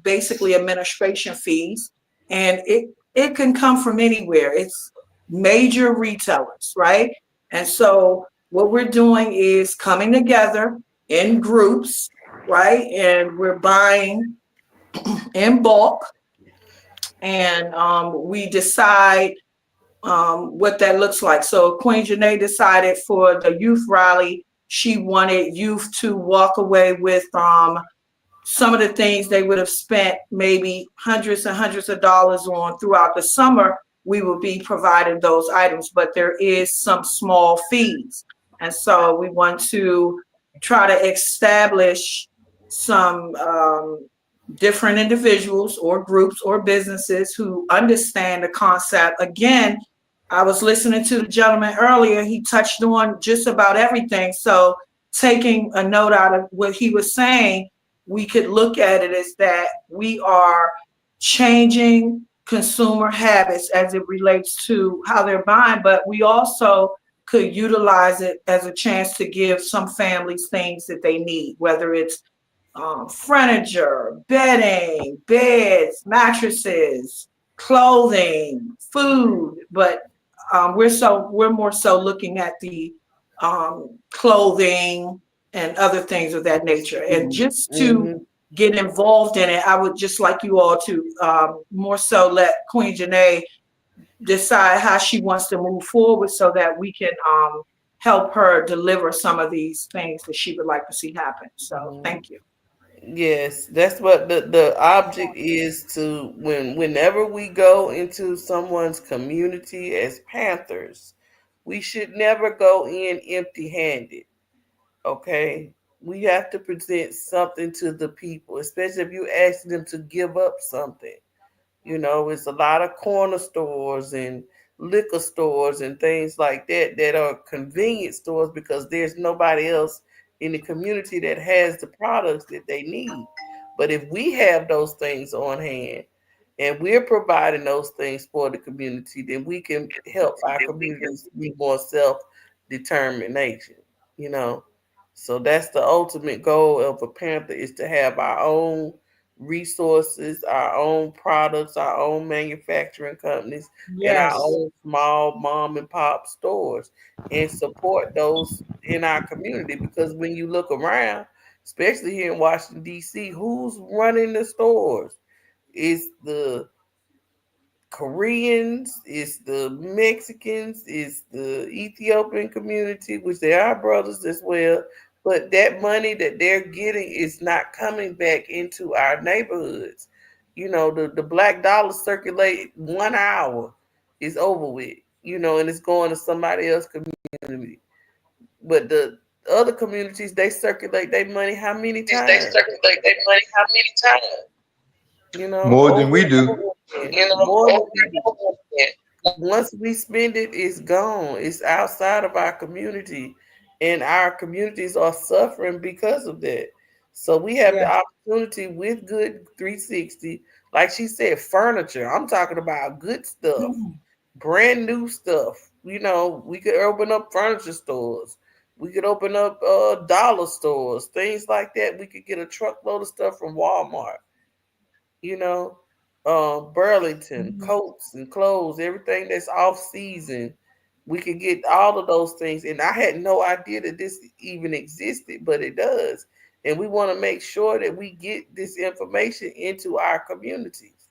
Basically administration fees, and it can come from anywhere. It's major retailers, right? And so what we're doing is coming together in groups, right? And we're buying in bulk, and we decide what that looks like. So Queen Janae decided for the youth rally, she wanted youth to walk away with some of the things they would have spent maybe hundreds and hundreds of dollars on throughout the summer. We will be providing those items, but there is some small fees. And so we want to try to establish some different individuals or groups or businesses who understand the concept. Again, I was listening to the gentleman earlier. He touched on just about everything. So taking a note out of what he was saying, we could look at it as that we are changing consumer habits as it relates to how they're buying, but we also could utilize it as a chance to give some families things that they need, whether it's furniture, bedding, beds, mattresses, clothing, food, but we're more so looking at the clothing and other things of that nature. And just to get involved in it, I would just like you all to more so let Queen Janae decide how she wants to move forward so that we can help her deliver some of these things that she would like to see happen. So thank you. Yes, that's what the object is, to whenever we go into someone's community as Panthers, we should never go in empty-handed. Okay? We have to present something to the people, especially if you ask them to give up something. You know, it's a lot of corner stores and liquor stores and things like that that are convenience stores because there's nobody else in the community that has the products that they need. But if we have those things on hand and we're providing those things for the community, then we can help our communities be more self determination, you know. So that's the ultimate goal of a Panther, is to have our own resources, our own products, our own manufacturing companies, and our Yes. own small mom and pop stores, and support those in our community. Because when you look around, especially here in Washington D.C., who's running the stores? It's the Koreans, it's the Mexicans, it's the Ethiopian community, which they are brothers as well. But that money that they're getting is not coming back into our neighborhoods. You know, the black dollar circulate 1 hour, is over with, you know, and it's going to somebody else's community. But the other communities, they circulate their money how many They times? circulate their money how many times? You know, More than over we and do. over again, more than we do. Once we spend it, it's gone. It's outside of our community, and our communities are suffering because of that. So we have the Yes. opportunity with Good 360, like she said, furniture. I'm talking about good stuff, brand new stuff. You know, we could open up furniture stores. We could open up dollar stores, things like that. We could get a truckload of stuff from Walmart, you know, Burlington, coats and clothes, everything that's off season. We could get all of those things. And I had no idea that this even existed, but it does. And we want to make sure that we get this information into our communities.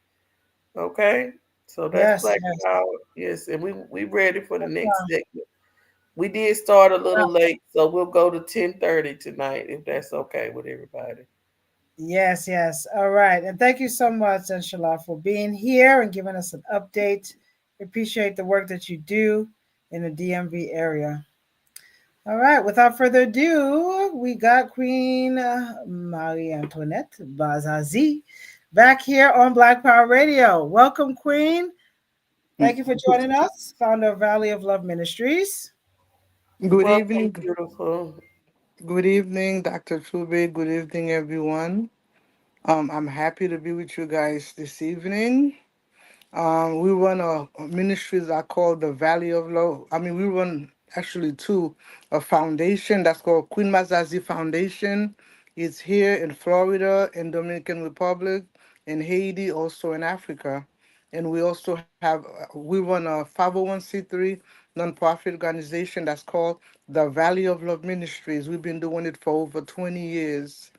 Okay? So that's Yes. Black Yes. Power. Yes, and we ready for the next segment. We did start a little late, so we'll go to 10:30 tonight if that's okay with everybody. Yes, yes. All right. And thank you so much, Inshallah, for being here and giving us an update. We appreciate the work that you do in the DMV area. All right. Without further ado, we got Queen Marie Antoinette Bazazi back here on Black Power Radio. Welcome, Queen. Thank you for joining us, founder of Valley of Love Ministries. Good Welcome, evening. beautiful. Good evening, Dr. Trube. Good evening, everyone. I'm happy to be with you guys this evening. We run a ministries that called the Valley of Love. I mean, we run actually two, a foundation that's called Queen Mazazi Foundation. It's here in Florida, in Dominican Republic, in Haiti, also in Africa. And we also have, we run a 501c3 nonprofit organization that's called the Valley of Love Ministries. We've been doing it for over 20 years.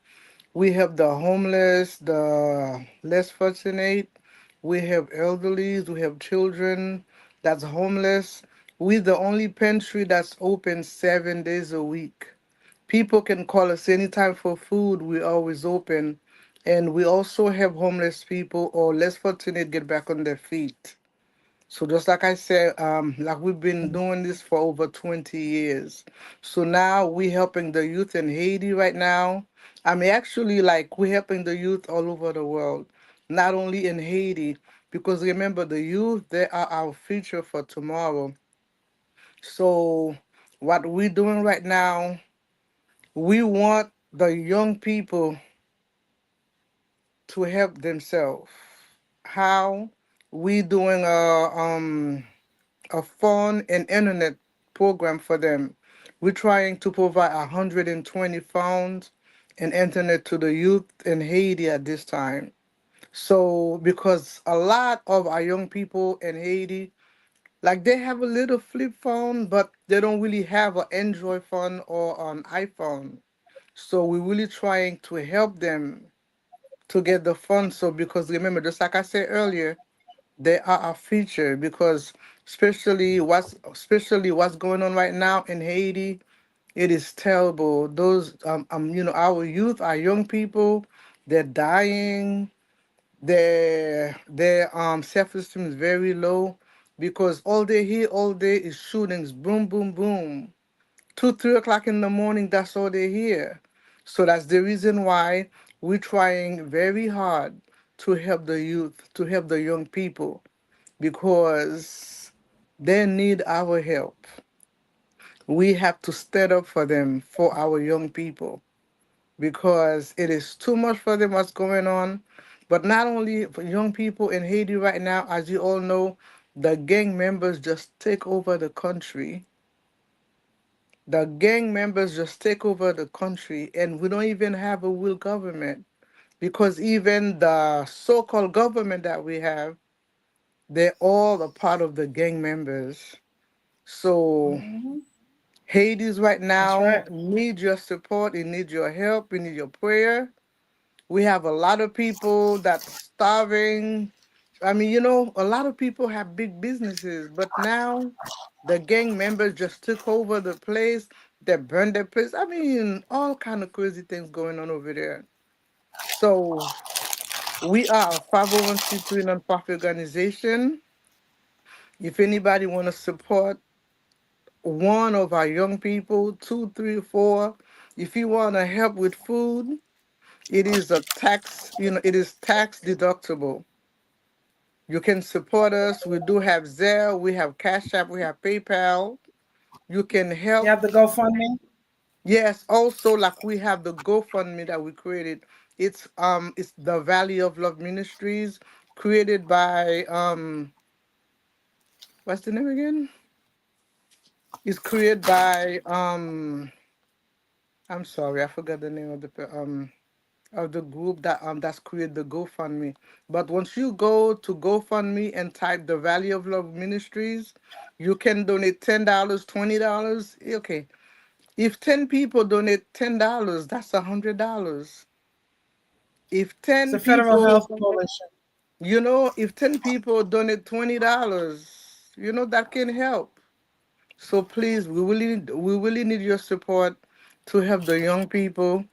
We have the homeless, the less fortunate. We have elderlies. We have children that's homeless. We're the only pantry that's open 7 days a week. People can call us anytime for food. We're always open. And we also have homeless people or less fortunate get back on their feet. So just like I said, like we've been doing this for over 20 years. So now we helping the youth in Haiti right now. I mean, actually, like we're helping the youth all over the world, not only in Haiti, because remember the youth, they are our future for tomorrow. So what we're doing right now, we want the young people to help themselves. How? We doing a phone and internet program for them. We're trying to provide 120 phones and internet to the youth in Haiti at this time. So, because a lot of our young people in Haiti, like they have a little flip phone, but they don't really have an Android phone or an iPhone. So, we're really trying to help them to get the phone. So, because remember, just like I said earlier, they are a feature because especially what's going on right now in Haiti, it is terrible. Those our youth, our young people, they're dying. Their self-esteem is very low because all they hear all day is shootings, boom, boom, boom. 2, 3 o'clock in the morning, that's all they hear. So that's the reason why we're trying very hard to help the youth, to help the young people because they need our help. We have to stand up for them, for our young people, because it is too much for them what's going on. But not only for young people in Haiti right now, as you all know, the gang members just take over the country. The gang members just take over the country, and we don't even have a real government because even the so-called government that we have, they're all a part of the gang members. So Mhm. Hades right That's now right. need your support. It needs your help. We need your prayer. We have a lot of people that starving. I mean, a lot of people have big businesses, but now the gang members just took over the place. They burned their place. I mean, all kind of crazy things going on over there. So we are a 501c3 nonprofit organization. If anybody want to support one of our young people, two, three, four. If you want to help with food, it is a tax, it is tax deductible. You can support us. We do have Zelle, we have Cash App, we have PayPal. You can You help. have the GoFundMe. Yes, also like we have the GoFundMe that we created. It's the Valley of Love Ministries, created by what's the name again? It's created by I'm sorry, I forgot the name of the group that's created the GoFundMe. But once you go to GoFundMe and type the Valley of Love Ministries, you can donate $10, $20. Okay. If 10 people donate $10, that's $100. If It's 10 a federal health people, coalition. if 10 people donate $20, that can help. So please, we really need your support to help the young people.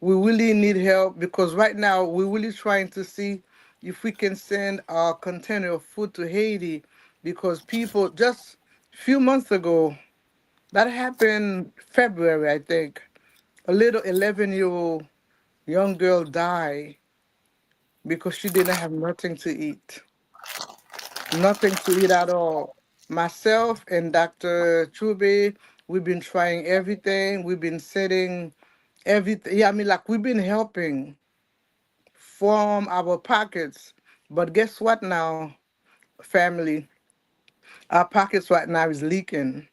We really need help because right now we're really trying to see if we can send a container of food to Haiti because people just few months ago, that happened February, I think. A little 11-year-old young girl died because she didn't have nothing to eat. Nothing to eat at all. Myself and Dr. Chube, We've been trying everything. We've been setting everything. Yeah, I mean, like we've been helping from our pockets. But guess what now, family? Our pockets right now is leaking.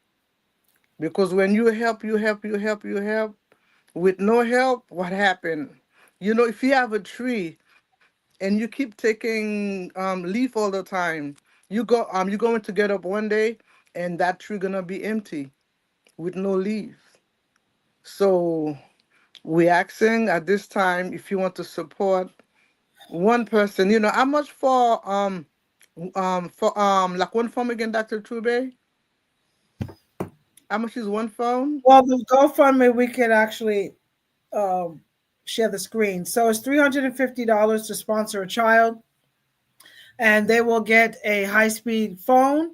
Because when you help, you help, you help, you help, with no help, what happened? You know, if you have a tree and you keep taking leaf all the time, you're going to get up one day and that tree gonna be empty with no leaf. So we asking at this time if you want to support one person. You know how much for like one phone again, Dr. Trube? How much is one phone? Well, the GoFundMe, we could actually um, share the screen. So it's $350 to sponsor a child, and they will get a high-speed phone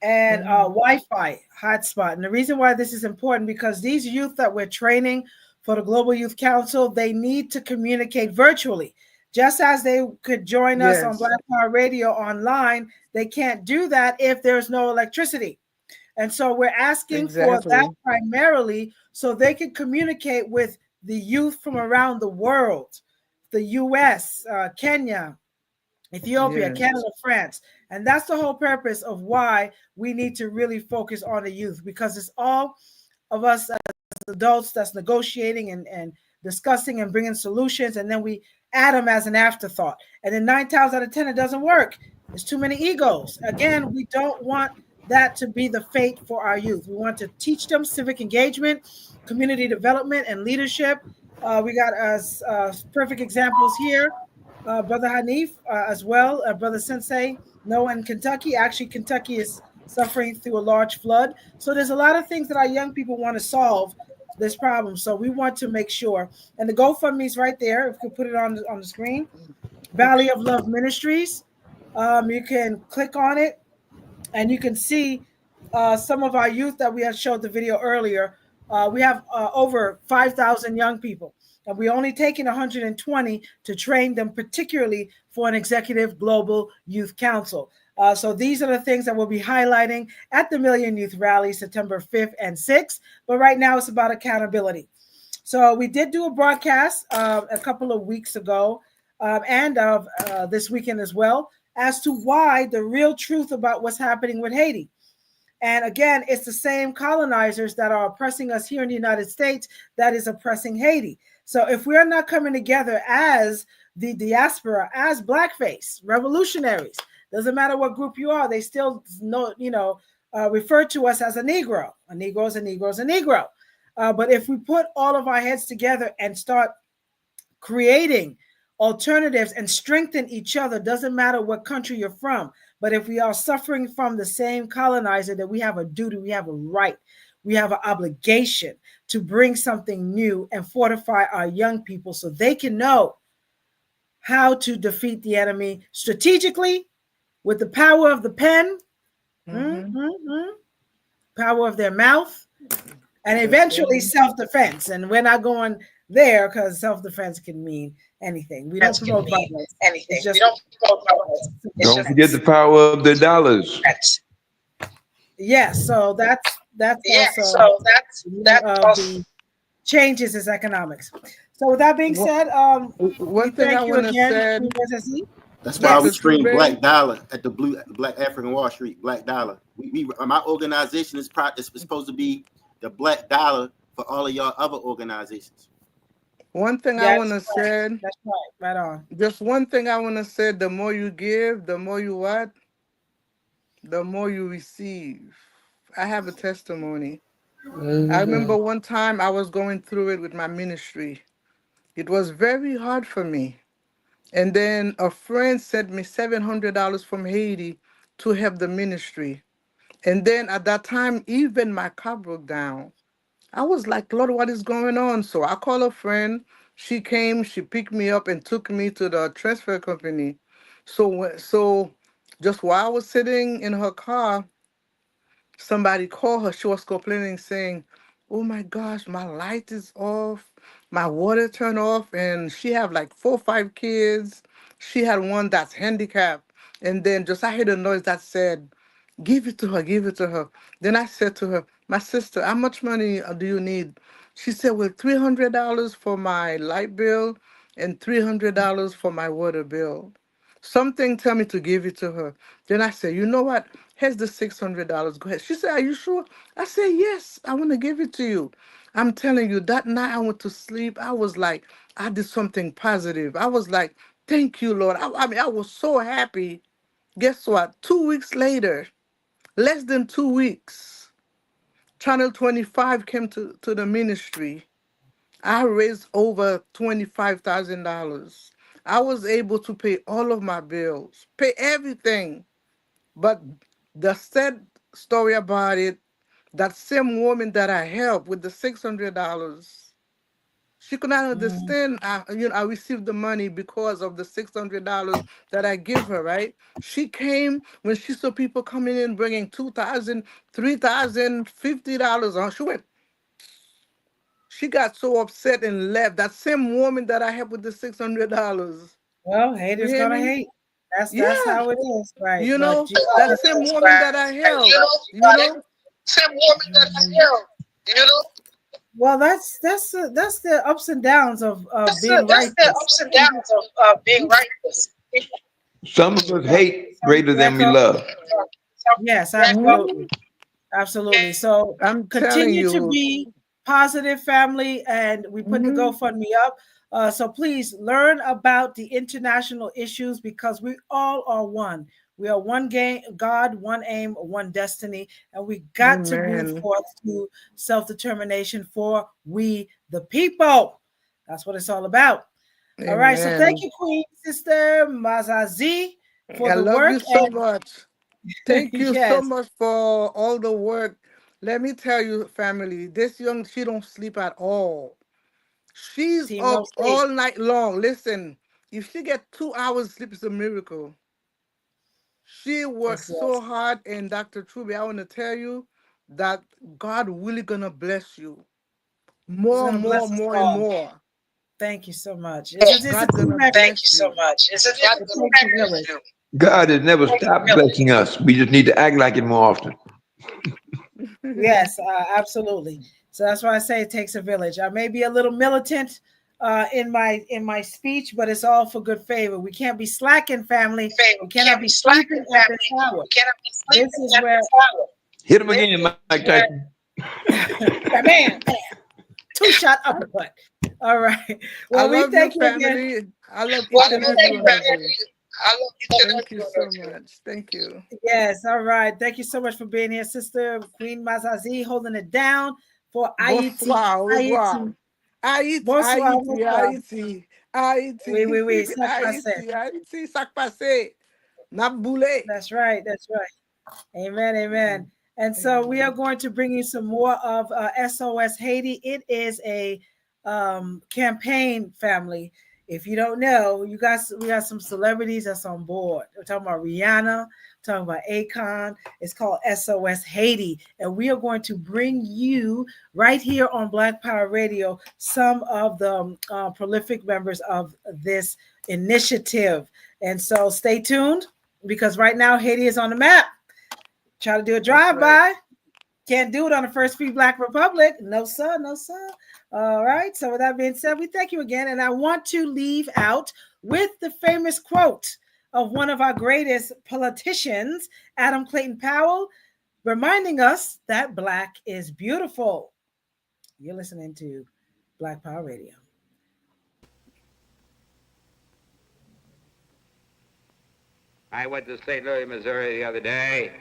and a Mhm. Wi-Fi hotspot. And the reason why this is important because these youth that we're training for the Global Youth Council, they need to communicate virtually. Just as they could join us on Yes, Black Power Radio online, they can't do that if there's no electricity. And so we're asking for that exactly. primarily so they can communicate with the youth from around the world, the US, Kenya, Ethiopia, Yes. Canada, France. And that's the whole purpose of why we need to really focus on the youth because it's all of us as adults that's negotiating and discussing and bringing solutions. And then we add them as an afterthought. And then 9 times out of 10, it doesn't work. There's too many egos. Again, we don't want that to be the fate for our youth. We want to teach them civic engagement, community development, and leadership. We got perfect examples here. Brother Hanif, as well, Brother Sensei, Noah in Kentucky. Actually, Kentucky is suffering through a large flood. So there's a lot of things that our young people want to solve this problem. So we want to make sure. And the GoFundMe is right there. If you could put it on the screen. Valley of Love Ministries. You can click on it and you can see some of our youth that we had showed the video earlier. We have over 5,000 young people, and we only taken 120 to train them, particularly for an executive global youth council. So these are the things that we'll be highlighting at the Million Youth Rally, September 5th and 6th. But right now, it's about accountability. So we did do a broadcast a couple of weeks ago and of this weekend as well as to why the real truth about what's happening with Haiti. And again, it's the same colonizers that are oppressing us here in the United States that is oppressing Haiti. So if we're not coming together as the diaspora, as blackface revolutionaries, doesn't matter what group you are, they still refer to us as a Negro. A Negro is a Negro is a Negro. But if we put all of our heads together and start creating alternatives and strengthen each other, doesn't matter what country you're from, but if we are suffering from the same colonizer, that we have a duty, we have a right, we have an obligation to bring something new and fortify our young people so they can know how to defeat the enemy strategically with the power of the pen, Mm-hmm. power of their mouth, and That's eventually right. self-defense. And we're not going there because self-defense can mean anything. We don't promote violence. It's just Don't forget the power of the dollars. yes. So that's also one of the changes is economics. So with that being One said, we one thing I thank you want to again, say, That's why we Dr. yes. scream Trube, Black Dollar at the Black African Wall Street. Black Dollar. My organization is supposed to be the Black Dollar for all of y'all other organizations. one thing I Yes, want to say, that's right. Right on. just one thing I want to say, the more you give, the more you what? The more you receive. I have a testimony. I remember Mhm. one time I was going through it with my ministry. It was very hard for me. And then a friend sent me $700 from Haiti to help the ministry. And then at that time, even my car broke down. I was like, Lord, what is going on? So I called a friend. She came, she picked me up and took me to the transfer company. So just while I was sitting in her car, somebody called her. She was complaining, saying, "Oh my gosh, my light is off, my water turned off," and she have like 4 or 5 kids. She had one that's handicapped, and then just I heard a noise that said, "Give it to her, give it to her." Then I said to her, My sister, how much money do you need? She said, well, $300 for my light bill and $300 for my water bill. Something tell me to give it to her. Then I said, you know what? Here's the $600. Go ahead. She said, are you sure? I said, yes, I want to give it to you. I'm telling you, that night I went to sleep. I was like, I did something positive. I was like, thank you, Lord. I mean, I was so happy. Guess what? 2 weeks later, less than 2 weeks, Channel 25 came to the ministry. I raised over $25,000. I was able to pay all of my bills, pay everything. But the sad story about it, that same woman that I helped with the $600, she could not understand. I received the money because of the $600 that I give her. Right? She came when she saw people coming in bringing $2,000, $3,000, $50. She went. She got so upset and left. That same woman that I helped with the $600. Well, You haters hear gonna me? hate. That's Yeah. how it is, right? You But know, that same woman that I helped, you know? well, that's the ups and downs of being That's the righteous. ups and downs of being righteous. Some of us hate Sorry, greater than we Echo. love. Yes, absolutely. Absolutely. So I'm telling continue to you. be positive, family, and we put the Mhm. GoFundMe up. So please learn about the international issues because we all are one. We are one game, God, one aim, one destiny, and we got to move Amen. forth to self-determination for we the people. That's what it's all about. All right. So thank Amen. you, Queen Sister Mazazi, for I the love work. you so much. And Thank you so yes, much for all the work. Let me tell you, family, this young, she don't sleep at all. She's team no up sleep. all night long. Listen, if she get 2 hours sleep, it's a miracle. She Yes, works so yes. hard, and Dr. Truby, I want to tell you that God really gonna bless you He's more, gonna bless more, us more, and all. more. Thank you so much. It's a God team gonna effort. bless you. It takes a village. God has never stopped blessing us. We just need to act like it more often. Yes, absolutely. So that's why I say it takes a village. I may be a little militant in my speech, but it's all for good favor. We can't be slacking, family. We cannot be sleeping at this hour. This is where Hit him again, Mike Tyson. bam, bam, two-shot uppercut. All right. I Well, we love you, thank you again. family. I love each and every one of you. Thank you so much. Thank you. Yes, all right. Thank you so much for being here, Sister Queen Mazazi, holding it down for Haiti. Bonsoir, au revoir. Haiti. Haïti, Bonsoir, Haïti, bonsoir. Haïti, Oui, oui, Haïti, oui. Ça passe. Haïti, Haïti, ça passe. N'a boulé. That's right. That's right. Amen. Amen. And so we are going to bring you some more of SOS Haiti. It is a campaign, family. If you don't know, we got some celebrities that's on board. We're talking about Rihanna, talking about Akon. It's called SOS Haiti, and we are going to bring you right here on Black Power Radio some of the prolific members of this initiative. And so stay tuned because right now Haiti is on the map. Try to do a drive-by. Can't do it on the first Free Black Republic. No, sir. No, sir. All right. So with that being said, we thank you again. And I want to leave out with the famous quote of one of our greatest politicians, Adam Clayton Powell, reminding us that Black is beautiful. You're listening to Black Power Radio. I went to St. Louis, Missouri the other day.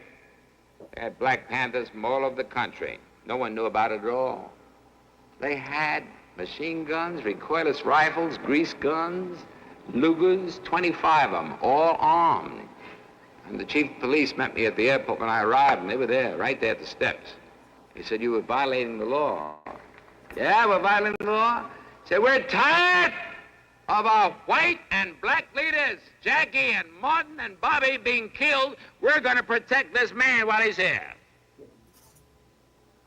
They had Black Panthers from all over the country. No one knew about it at all. They had machine guns, recoilless rifles, grease guns, Lugers, 25 of them, all armed. And the chief of police met me at the airport when I arrived, and they were there, right there at the steps. He said, you were violating the law. Yeah, we're violating the law? He said, we're tired of our white and black leaders, Jackie and Martin and Bobby, being killed. We're going to protect this man while he's here.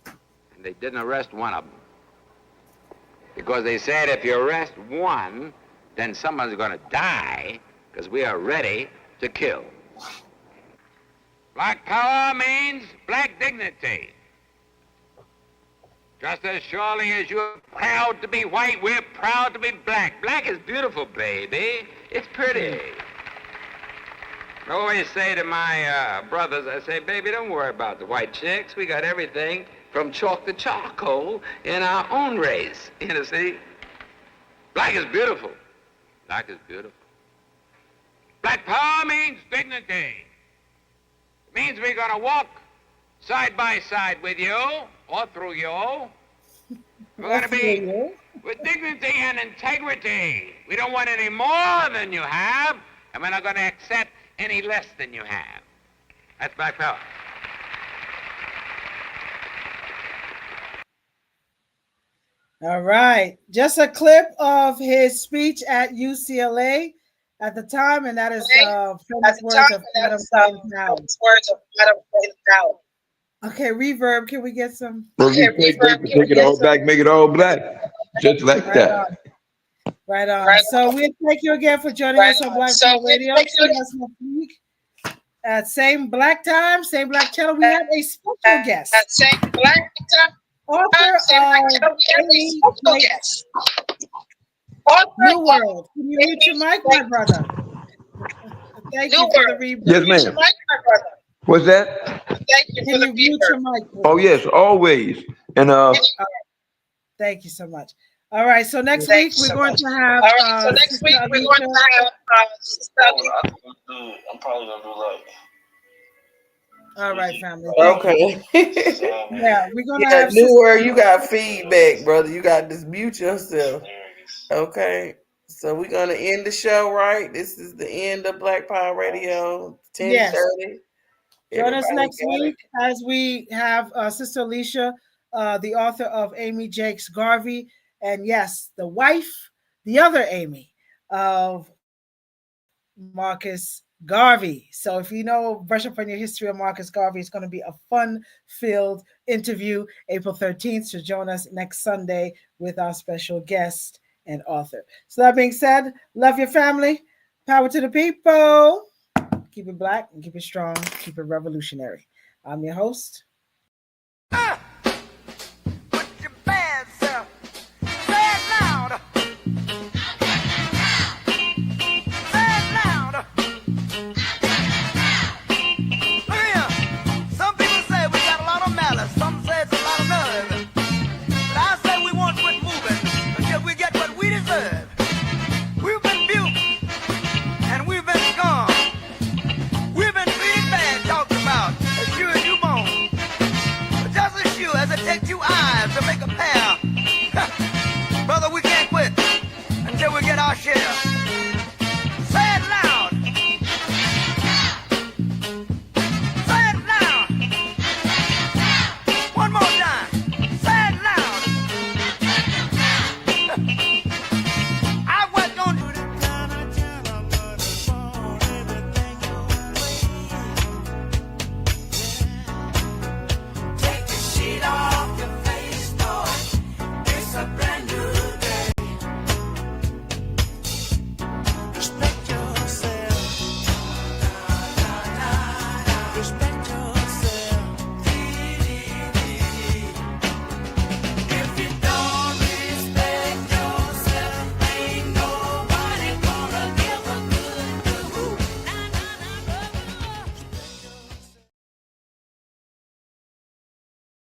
And they didn't arrest one of them. Because they said if you arrest one, then someone's going to die, because we are ready to kill. Black power means black dignity. Just as surely as you're proud to be white, we're proud to be black. Black is beautiful, baby. It's pretty. I always say to my brothers, I say, baby, don't worry about the white chicks. We got everything from chalk to charcoal in our own race. You know, see? Black is beautiful. Black is beautiful. Black power means dignity. It means we're going to walk side by side with you or through you. We're going to be with dignity and integrity. We don't want any more than you have, and we're not going to accept any less than you have. That's black power. All right. Just a clip of his speech at UCLA at the time, and that is famous words of Madam Clinton. Okay, reverb. Can we get some? Okay, take it all back, make it all black. Just like that. Right on. So we thank you again for joining us on Black Power Radio. See us next week at same black time, same black channel. We have a special guest. At same black time. Author of New World. Can you mute your mic, my brother? Thank you for the reverb. Yes, ma'am. What's that? Thank you for the mute your mic. Oh yes, always. And thank you so much. All right, so next week we're going to have. I'm probably gonna do like. All right, family. Okay. Yeah, we're gonna yeah, have New World. You got feedback, brother. You got to dismute yourself. Okay. So we're gonna end the show, right? This is the end of Black Power Radio. 10:30. Yes. Join us Everybody next got week as we have Sister Alicia, the author of Amy Jakes Garvey, and yes, the wife, the other Amy of Marcus Garvey. So if you know, brush up on your history of Marcus Garvey, it's going to be a fun-filled interview April 13th. So join us next Sunday with our special guest and author. So that being said, love your family. Power to the people. Keep it black and keep it strong. Keep it revolutionary. I'm your host,